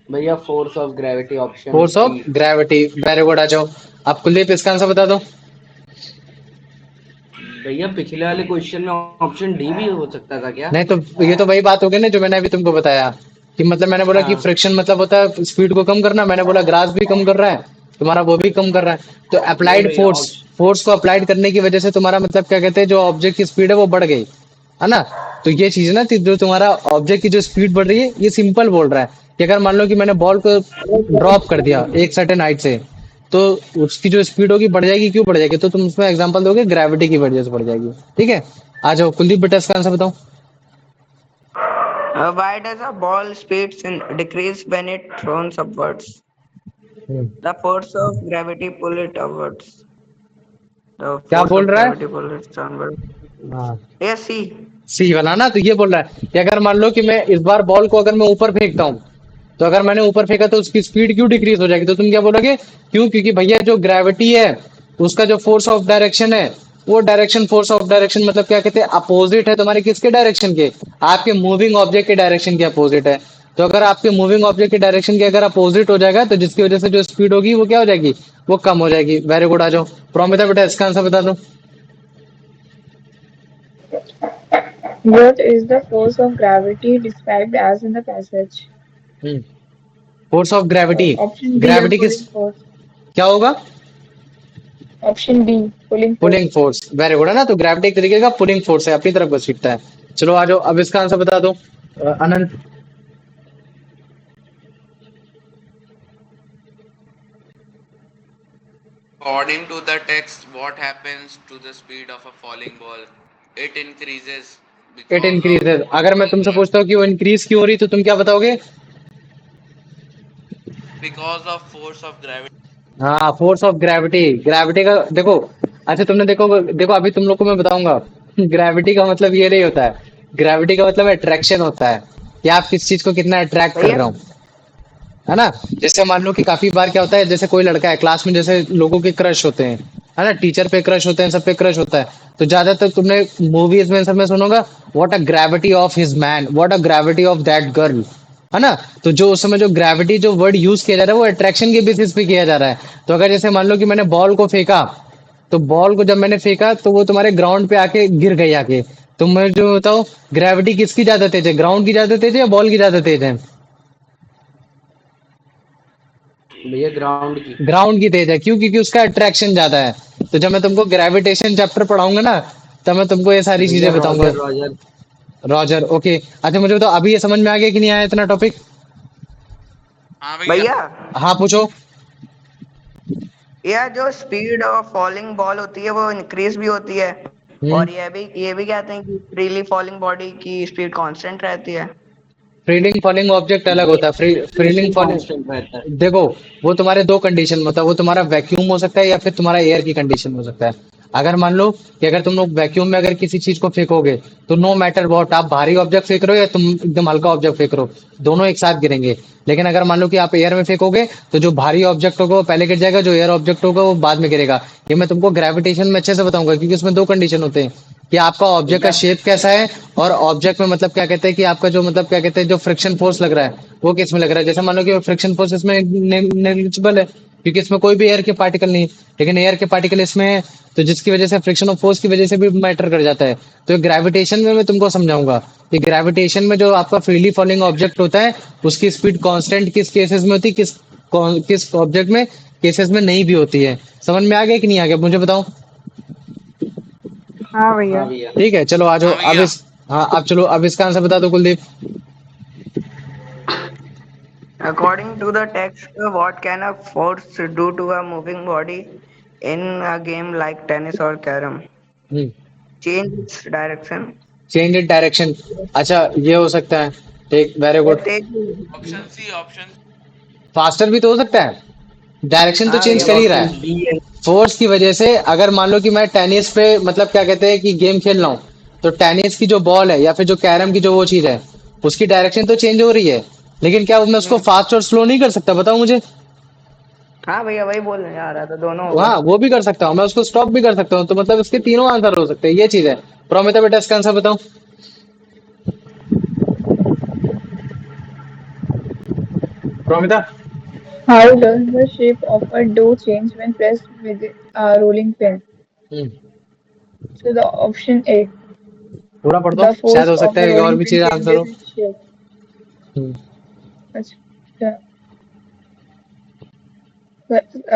भैया force of gravity option force of D. Gravity, very good, आ जाओ। अब कुलदीप इसका आंसर बता दो। भैया पिछले वाले क्वेश्चन में ऑप्शन डी भी हो सकता था क्या? नहीं तो ये तो वही बात हो गई ना जो मैंने अभी तुमको बताया, कि मतलब मैंने बोला कि हाँ। फ्रिक्शन मतलब होता है स्पीड को कम करना, मैंने बोला ग्रास भी कम कर रहा है तुम्हारा, वो भी कम कर रहा है। तो नहीं अप्लाइड भैया फोर्स, फोर्स को अप्लाइड करने की वजह से तुम्हारा मतलब क्या कहते हैं, जो ऑब्जेक्ट की स्पीड है वो बढ़ गई, है ना। तो ये चीज है ना, जो तुम्हारा ऑब्जेक्ट की जो स्पीड बढ़ रही है, ये सिंपल बोल रहा है कि अगर मान लो कि मैंने बॉल को ड्रॉप कर दिया एक सर्टेन हाइट से, तो उसकी जो स्पीड होगी बढ़ जाएगी। क्यों बढ़ जाएगी? तो तुम उसमें एग्जांपल दोगे ग्रेविटी की वजह से बढ़ जाएगी। ठीक है, आ जाओ कुलदीप बेटा इसका आंसर बताओ। Why does a ball speed decrease when it throws upwards? The force of gravity pull it upwards. The क्या force बोल of रहा है? gravity pull it downwards. हाँ, Yes, see. सी वाला ना। तो ये बोल रहा है कि अगर मान लो कि मैं इस बार बॉल को अगर मैं ऊपर फेंकता हूँ, तो अगर मैंने ऊपर फेंका तो उसकी स्पीड क्यों डिक्रीज हो जाएगी? तो तुम क्या बोलोगे? क्यों? क्योंकि भैया जो ग्रेविटी है उसका जो फोर्स ऑफ डायरेक्शन है, वो डायरेक्शन, फोर्स ऑफ डायरेक्शन मतलब क्या कहते हैं, अपोजिट है तुम्हारे किसके डायरेक्शन के? आपके मूविंग ऑब्जेक्ट के डायरेक्शन के अपोजिट है। तो अगर आपके मूविंग ऑब्जेक्ट के डायरेक्शन के अगर अपोजिट हो जाएगा, तो जिसकी वजह से जो स्पीड होगी वो क्या हो जाएगी? वो कम हो जाएगी। वेरी गुड, आ जाओ। प्रोमिता बेटा इसका आंसर बता दो। What is the force of gravity described as in the passage? Force of gravity, Option D is gravity किस pulling force. क्या होगा? Option D, pulling force. Pulling force, very good, है ना। तो ग्रेविटी एक तरीके का पुलिंग फोर्स है, अपनी तरफ को खींचता है। चलो आ जाओ, अब इसका आंसर बता दो अनंत। According to the text, what happens to the speed of a falling ball? It increases it because of increases. अगर मैं तुमसे पूछता हूँ कि वो इंक्रीज क्यों हो रही, तो तुम क्या बताओगे? force of gravity. हाँ, फोर्स ऑफ ग्रेविटी। ग्रेविटी का देखो, अच्छा तुमने देखो, देखो अभी तुम लोग को मैं बताऊंगा ग्रेविटी का मतलब ये नहीं होता है। ग्रेविटी का मतलब अट्रैक्शन होता है, कि आप किस चीज को कितना अट्रैक्ट कर भैया रहे हो, है ना। जैसे मान लो कि काफी बार क्या होता है, जैसे कोई लड़का है क्लास में, जैसे लोगों के क्रश होते हैं, है ना, टीचर पे क्रश होते हैं, सब पे क्रश होता है। तो ज्यादातर तुमने मूवीज में सब में सुनोगा, what a gravity of his man, what a gravity of that girl, है ना। तो जो उस समय जो ग्रेविटी जो वर्ड यूज किया जा रहा है, वो अट्रैक्शन के बेसिस पे किया जा रहा है। तो अगर जैसे मान लो कि मैंने बॉल को फेंका, तो बॉल को जब मैंने फेंका तो वो तुम्हारे ग्राउंड पे आके गिर गई आके। तो मैं जो बताओ, ग्रेविटी किसकी ज्यादा तेज है, ग्राउंड की ज्यादा तेज है या बॉल की ज्यादा तेज है? भैया ग्राउंड की। ग्राउंड की तेज है। क्यों? क्योंकि उसका अट्रैक्शन ज्यादा है। तो जब मैं तुमको ग्रेविटेशन चैप्टर पढ़ाऊंगा ना, तब मैं तुमको ये सारी भैया चीजें बताऊंगा। Roger Roger. Roger, okay. अच्छा मुझे बताओ, अभी ये समझ में आ गया कि नहीं आया इतना टॉपिक? हाँ भैया। भैया हाँ पूछो। यह जो स्पीड ऑफ फॉलिंग बॉल होती है वो इंक्रीज भी होती है, हम्म। और ये भी कहते हैं कि फ्रीली फॉलिंग बॉडी की स्पीड कांस्टेंट रहती है। फ्रीलिंग फॉलिंग ऑब्जेक्ट अलग भैया होता है। फ्रीलिंग फ्रिक्शन फॉलिंग, कांस्टेंट रहता है। देखो वो तुम्हारे दो कंडीशन में होता है। वो तुम्हारा वैक्यूम हो सकता है या फिर तुम्हारा एयर की कंडीशन में हो सकता है। अगर मान लो कि अगर तुम लोग वैक्यूम में अगर किसी चीज को फेंकोगे, तो नो मैटर व्हाट, आप भारी ऑब्जेक्ट फेंक रहे हो या तुम एकदम हल्का ऑब्जेक्ट फेंक रहे हो, दोनों एक साथ गिरेंगे। लेकिन अगर मान लो कि आप एयर में फेंकोगे, तो जो भारी ऑब्जेक्ट होगा वो पहले गिर जाएगा, जो एयर ऑब्जेक्ट होगा वो बाद में गिरेगा। ये मैं तुमको ग्रेविटेशन में अच्छे से बताऊंगा, क्योंकि उसमें दो कंडीशन होते हैं, कि आपका ऑब्जेक्ट का भैया शेप कैसा है, और ऑब्जेक्ट में मतलब क्या कहते हैं कि आपका जो मतलब क्या कहते हैं जो फ्रिक्शन फोर्स लग रहा है, वो किस में लग रहा है। जैसे मान लो कि फ्रिक्शन फोर्स इसमें नेग्लिजिबल है, क्योंकि इसमें कोई भी एयर के पार्टिकल नहीं है, लेकिन एयर के पार्टिकल इसमें है, तो जिसकी वजह से फ्रिक्शन ऑफ फोर्स की वजह से भी मैटर कर जाता है। तो ग्रेविटेशन में मैं तुमको समझाऊंगा कि ग्रेविटेशन में जो आपका फ्रीली फॉलिंग ऑब्जेक्ट होता है, उसकी स्पीड कांस्टेंट किस केसेस में होती है, किस ऑब्जेक्ट में केसेस में नहीं भी होती है। समझ में आ गया कि नहीं आ गया, मुझे बताओ। हाँ भैया। हाँ भैया। ठीक है, चलो आ जाओ हाँ अब भैया। इस, हाँ अब चलो अब इसका आंसर बता दो Kuldeep. According to the text, what can a force do to a moving body in a game like tennis or carom? Change its direction. Change in direction, अच्छा ये हो सकता है। ठीक, वेरी या गुड। तेज। ऑप्शन सी, ऑप्शन फास्टर भी तो हो सकता है, डायरेक्शन तो हाँ चेंज भैया कर ही रहा ऑप्शन है। डी है। फोर्स की वजह से अगर मान लो कि मैं टेनिस पे मतलब क्या कहते हैं कि गेम खेल रहा हूँ, तो टेनिस की जो बॉल है या फिर जो कैरम की जो वो चीज है, उसकी डायरेक्शन तो चेंज हो रही है, लेकिन क्या मैं उसको फास्ट और स्लो नहीं कर सकता? बताओ मुझे। हाँ भैया वही बोलने आ रहा था, दोनों हो गए। हाँ, वो भी कर सकता हूँ, मैं उसको स्टॉप भी कर सकता हूँ, तो मतलब इसके तीनों आंसर हो सकते हैं, ये चीज है। प्रोमिता बेटा इसका आंसर बताओ। Promita. How does the shape of a dough change when pressed with a rolling pin? Hmm, So the option A, पूरा पढ़ दो, the शायद force हो of सकता the है कि और rolling भी pin चीज आंसर changes हो। its shape. हम्म, अच्छा,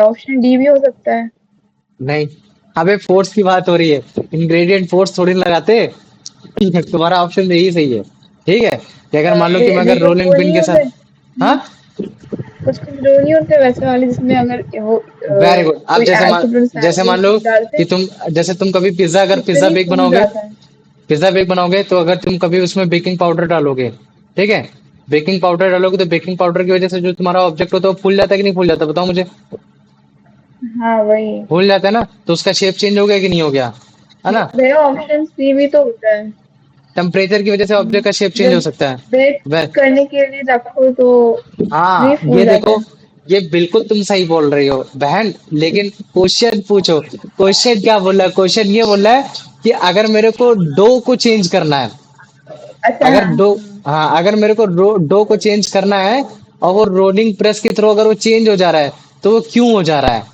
ऑप्शन डी भी हो सकता है। नहीं, अबे फोर्स की बात हो रही है, इंग्रेडिएंट फोर्स थोड़ी ना लगाते। तुम्हारा ऑप्शन यही सही है। ठीक है, कि अगर मान लो कि मैं अगर रोलिंग डिकम्पोज पिन नहीं के होते। साथ। हाँ, कुछ कुछ डो नहीं होते वैसे वाले जिसमें अगर वो वेरी गुड। अब कोई ऐड सब्सटेंस जैसे मान लो डालते कि हैं तुम, जैसे तुम कभी पिज्जा, अगर जिससे पिज्जा ये बेक फूल बनाओगे, जाता है। पिज्जा बेक बनाओगे तो अगर तुम कभी उसमें बेकिंग पाउडर डालोगे, ठीक है, बेकिंग पाउडर डालोगे तो बेकिंग पाउडर की वजह से जो तुम्हारा ऑब्जेक्ट होता है वो फूल जाता है कि नहीं फूल जाता? बताओ मुझे। हाँ वही। फूल जाता है ना, तो उसका शेप चेंज हो गया कि नहीं हो गया? है ना? भैया ऑप्शन सी भी तो होता है। टेम्परेचर की वजह से ऑब्जेक्ट का शेप चेंज हो जब सकता है। बेक वह, करने के लिए रखो तो नहीं हाँ फूल ये जाता देखो, है। ये बिल्कुल तुम सही बोल रही हो बहन, लेकिन क्वेश्चन पूछो। क्वेश्चन क्या बोला है? क्वेश्चन ये बोला है कि अगर मेरे को डो को चेंज करना है, अच्छा अगर हाँ डो, हाँ अगर मेरे को डो को चेंज करना है और वो रोलिंग प्रेस के थ्रू अगर वो चेंज हो जा रहा है, तो वो क्यों हो जा रहा है?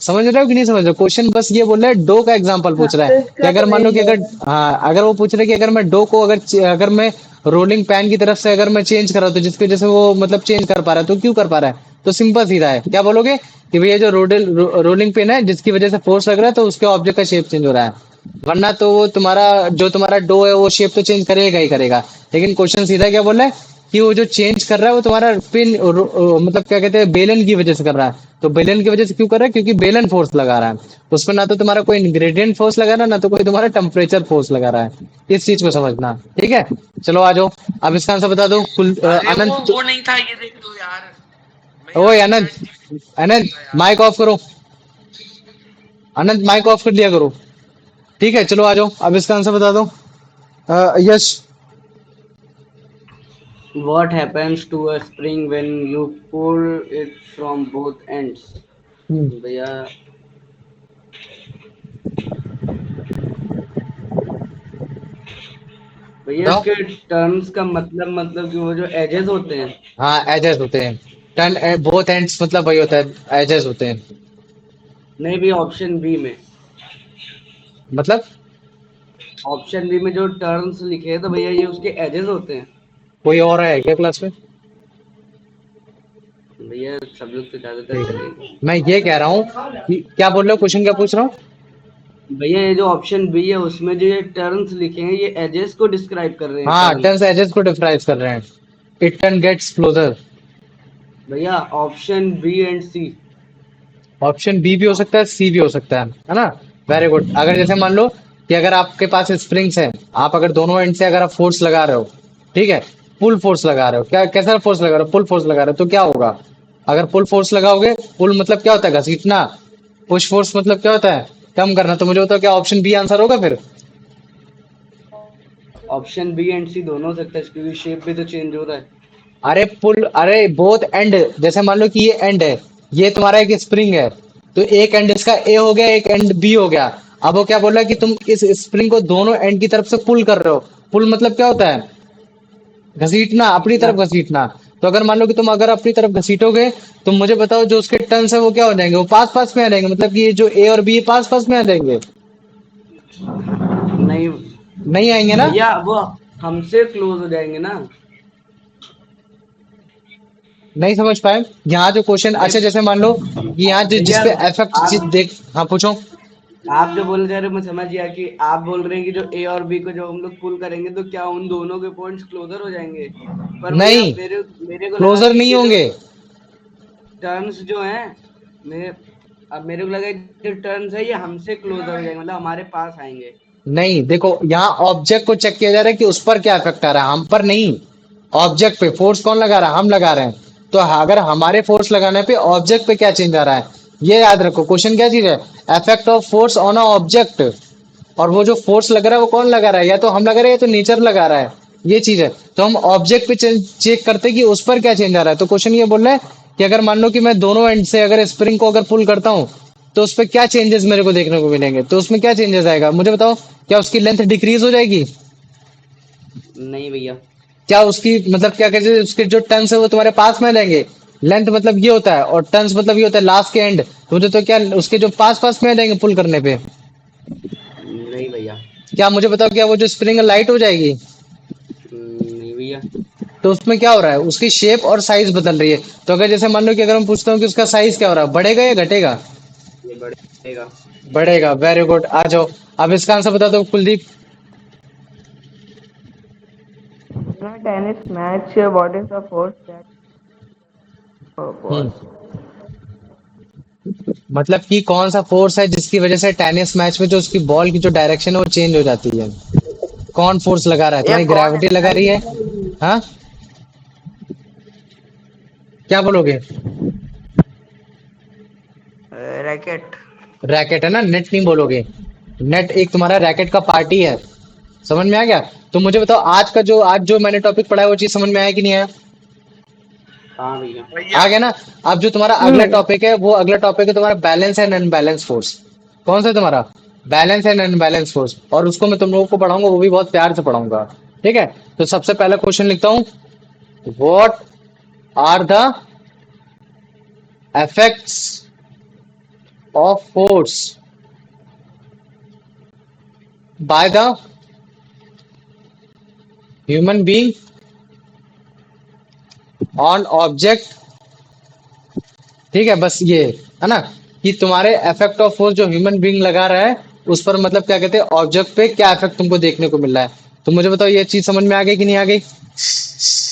समझ रहे हो कि नहीं समझ रहे हो? क्वेश्चन बस ये बोल रहा है, डो का एग्जांपल हाँ पूछ रहा तो है कि इसका अगर तो मान लो वही कि अगर, होगा। हाँ अगर वो पूछ रहे कि अगर मैं डो को अगर मैं रोलिंग पैन की तरफ से अगर मैं चेंज कर रहा हूं, तो जिसकी वजह से वो मतलब चेंज कर पा रहा है, तो क्यों कर पा रहा है? तो सिंपल सीधा है, क्या बोलोगे कि भैया जो रोलिंग पिन है जिसकी वजह से फोर्स लग रहा है, तो उसके ऑब्जेक्ट का शेप चेंज हो रहा है। वरना तो वो तुम्हारा, जो तुम्हारा डो है वो शेप तो चेंज करेगा ही करेगा। लेकिन क्वेश्चन सीधा क्या बोल रहा है कि वो जो चेंज कर रहा है वो तुम्हारा पिन मतलब क्या कहते हैं बेलन की वजह से कर रहा है। तो बेलन की वजह से क्यों कर रहा है? क्योंकि बेलन फोर्स लगा रहा है उसमें, ना तो तुम्हारा कोई इंग्रेडिएंट फोर्स लगा रहा है, ना तो कोई तुम्हारा टेम्परेचर फोर्स लगा रहा है। इस चीज को समझना, ठीक है? चलो आ जाओ, अब इसका आंसर बता दो अरे वो अनंत। वो नहीं था, ये देख लो यार, मैं यहाँ ओए पे अनंत, जस्ट अनंत था यार। माइक ऑफ करो। अनंत माइक ऑफ कर दिया करो। ठीक है, चलो आ जाओ, अब इसका आंसर बता दो। यश। What happens to a spring when you pull it from both ends? हम्म, भैया, भैया बताओ। इसके टर्म्स का मतलब कि वो जो एजेस होते हैं। हाँ एजेस होते हैं। टर्न बोथ एंड्स मतलब वही होता है, एजेस होते हैं। नहीं भैया, ऑप्शन बी में, मतलब ऑप्शन बी में जो टर्म्स लिखे हैं तो भैया ये उसके एजेस होते हैं। कोई और है क्या क्लास में? भैया सब लोग तो ज्यादातर ठीक चले है, गए। मैं ये कह रहा हूँ कि क्या बोल रहे हो, क्वेश्चन क्या पूछ रहा हूँ? भैया ये जो ऑप्शन बी है उसमें जो ये टर्म्स लिखे हैं ये एजेस को डिस्क्राइब कर रहे हैं, हाँ, टर्म्स। टर्न्स एजेस को डिफराइज कर रहे हैं। It turn gets closer. भैया option B and C. Option B भी हो सकता है, सी भी हो सकता है ना? Very good. अगर जैसे मान लो कि अगर आपके पास स्प्रिंग्स है, आप अगर दोनों एंड से अगर आप फोर्स लगा रहे हो, ठीक है, पुल फोर्स लगा रहे हो, क्या कैसा फोर्स लगा रहे हो? पुल फोर्स लगा रहे हो, तो क्या होगा? अगर पुल फोर्स लगाओगे, पुल मतलब क्या होता है? घसीटना। पुश फोर्स मतलब क्या होता है? कम करना। तो मुझे बताओ, क्या ऑप्शन बी आंसर होगा फिर? ऑप्शन बी एंड सी दोनों हो सकता है क्योंकि शेप भी तो चेंज हो रहा है। अरे पुल, अरे बोथ एंड, जैसे मान लो कि ये एंड है, ये तुम्हारा एक स्प्रिंग है, तो एक एंड इसका ए हो गया, एक एंड बी हो गया। अब वो क्या बोल रहा है कि तुम इस स्प्रिंग को दोनों एंड की तरफ से पुल कर रहे हो। पुल मतलब क्या होता है? घसीटना, अपनी क्या? तरफ घसीटना। तो अगर मान लो कि तुम अगर अपनी तरफ घसीटोगे, तो मुझे बताओ जो उसके टर्न्स है वो क्या हो जाएंगे? वो पास पास में आ जाएंगे, मतलब कि ये जो ए और बी पास पास में आ जाएंगे? नहीं नहीं आएंगे ना? भैया, वो हमसे क्लोज हो जाएंगे ना। नहीं समझ पाए यहाँ जो क्वेश्चन। नहीं अच्छा जैसे मान लो कि यहाँ जो भैया, जिसपे इफेक्ट आप देख, हाँ पूछो। आप जो बोल रहे हो मैं समझ गया कि आप बोल रहे हैं कि जो ए और बी को जब हम लोग पुल करेंगे तो क्या उन दोनों के पॉइंट्स क्लोजर हो जाएंगे। पर भैया नहीं, मेरे मेरे को लगा क्लोजर कि नहीं ये जो होंगे। टर्न्स जो हैं, मेरे अब मेरे को लगा कि जो टर्न्स है ये हमसे क्लोजर हो जाएंगे, मतलब हमारे पास आएंगे। नहीं, देखो यहाँ ऑब्जेक्ट को चेक किया जा रहा है कि उस पर क्या इफेक्ट आ रहा है, हम पर नहीं। ऑब्जेक्ट पे फोर्स कौन लगा रहा है? हम लगा रहे हैं। तो अगर हमारे फोर्स लगाने पे ऑब्जेक्ट पे क्या चेंज आ रहा है, ये याद रखो, क्वेश्चन क्या चीज है, effect of force on a object. और वो जो फोर्स लग रहा है वो कौन लगा रहा है, या तो हम लगा रहे हैं या तो नेचर लगा रहा है, ये चीज है। तो हम ऑब्जेक्ट पे चेक करते हैं कि उस पर क्या चेंज आ रहा है। तो क्वेश्चन ये बोल रहा है कि अगर मान लो कि मैं दोनों एंड से अगर स्प्रिंग को अगर पुल करता हूँ तो उस पर क्या चेंजेस मेरे को देखने को मिलेंगे। तो उसमें क्या चेंजेस आएगा मुझे बताओ, क्या उसकी लेंथ डिक्रीज हो जाएगी, नहीं भैया। क्या उसकी मतलब क्या कहते हैं उसके जो टर्न्स है वो तुम्हारे पास में रहेंगे। लेंथ मतलब ये होता है और टर्न्स मतलब ये होता है लास्ट के एंड, तो मुझे तो क्या उसके जो पास पास में आ जाएंगे पुल करने पे। नहीं भैया। क्या मुझे बताओ, क्या वो जो स्प्रिंग लाइट हो जाएगी। नहीं भैया। तो उसमें क्या हो रहा है, उसकी शेप और साइज बदल रही है। तो अगर जैसे मान लो कि अगर हम पूछते हो कि उसका साइज क्या हो रहा है, बढ़ेगा या घटेगा। ये बढ़ेगा। बढ़ेगा, वेरी गुड। आ जाओ, अब इसका आंसर बता दो Kuldeep. In a tennis match, what is the force that hmm, was? मतलब कि कौन सा फोर्स है जिसकी वजह से टेनिस मैच में जो उसकी बॉल की जो डायरेक्शन है वो चेंज हो जाती है। कौन फोर्स लगा रहा है, ये तुम्हारी कौन है ग्रेविटी लगा रही है। हाँ, क्या बोलोगे। रैकेट। रैकेट है ना, नेट नहीं बोलोगे। नेट एक तुम्हारा रैकेट का पार्ट ही है। समझ में आ गया। तो मुझे बताओ, आज जो मैंने टॉपिक पढ़ा है वो चीज समझ में आया कि नहीं आया। हाँ भैया। आ गया ना। अब जो तुम्हारा अगला हम्म टॉपिक है वो अगला टॉपिक है तुम्हारा बैलेंस एंड अनबैलेंस फोर्स। कौन सा है तुम्हारा, बैलेंस एंड अनबैलेंस फोर्स। और उसको मैं तुम लोगों को पढ़ाऊंगा, वो भी बहुत प्यार से पढ़ाऊंगा। ठीक है। तो सबसे पहला क्वेश्चन लिखता हूँ, what are the effects of force by the human being on object. ठीक है, बस ये है ना कि तुम्हारे इफेक्ट ऑफ फोर्स जो ह्यूमन बीइंग लगा रहा है उस पर मतलब क्या कहते हैं ऑब्जेक्ट पे क्या इफेक्ट तुमको देखने को मिल रहा है। तो मुझे बताओ ये चीज समझ में आ गई कि नहीं आ गई।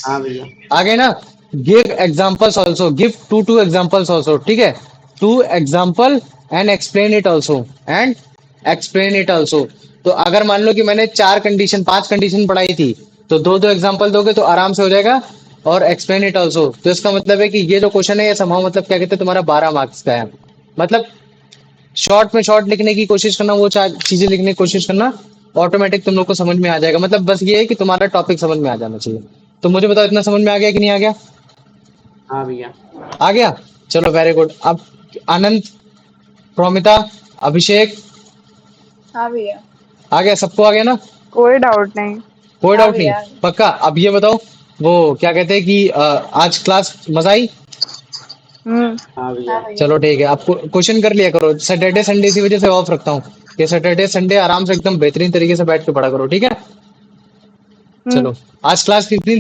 हाँ भैया। आ गए ना। Give examples also, give to examples also. ठीक है, two example and explain it also, and explain it also. तो अगर मान लो कि मैंने पांच कंडीशन पढ़ाई थी, तो दो दो एग्जांपल दोगे तो आराम से हो जाएगा। और एक्सप्लेन इट आल्सो, तो इसका मतलब है कि ये जो क्वेश्चन है ये समाव मतलब क्या कहते हैं तुम्हारा 12 मार्क्स का है। मतलब शॉर्ट में शॉर्ट लिखने की कोशिश करना, वो चार चीजें लिखने की कोशिश करना, ऑटोमेटिक तुम लोग को समझ में आ जाएगा। मतलब बस ये है कि तुम्हारा टॉपिक समझ में आ जाना चाहिए। तो मुझे बताओ इतना समझ में आ गया कि नहीं आ गया। हाँ भैया। आ गया। चलो वेरी गुड। अब आनंद, प्रोमिता, अभिषेक, हाँ भैया। आ गया, सबको आ गया ना। कोई डाउट नहीं। कोई हाँ डाउट नहीं, भैया। पक्का। अब ये बताओ, वो क्या कहते हैं कि आज क्लास मजा आई। हम्म हाँ हाँ भैया। भैया। चलो ठीक है, आप क्वेश्चन कर लिया करो। सैटरडे संडे इसी वजह से ऑफ रखता हूँ कि सैटरडे संडे आराम से एकदम बेहतरीन तरीके से बैठ के पढ़ा करो। ठीक है। हम्म चलो, आज क्लास कितनी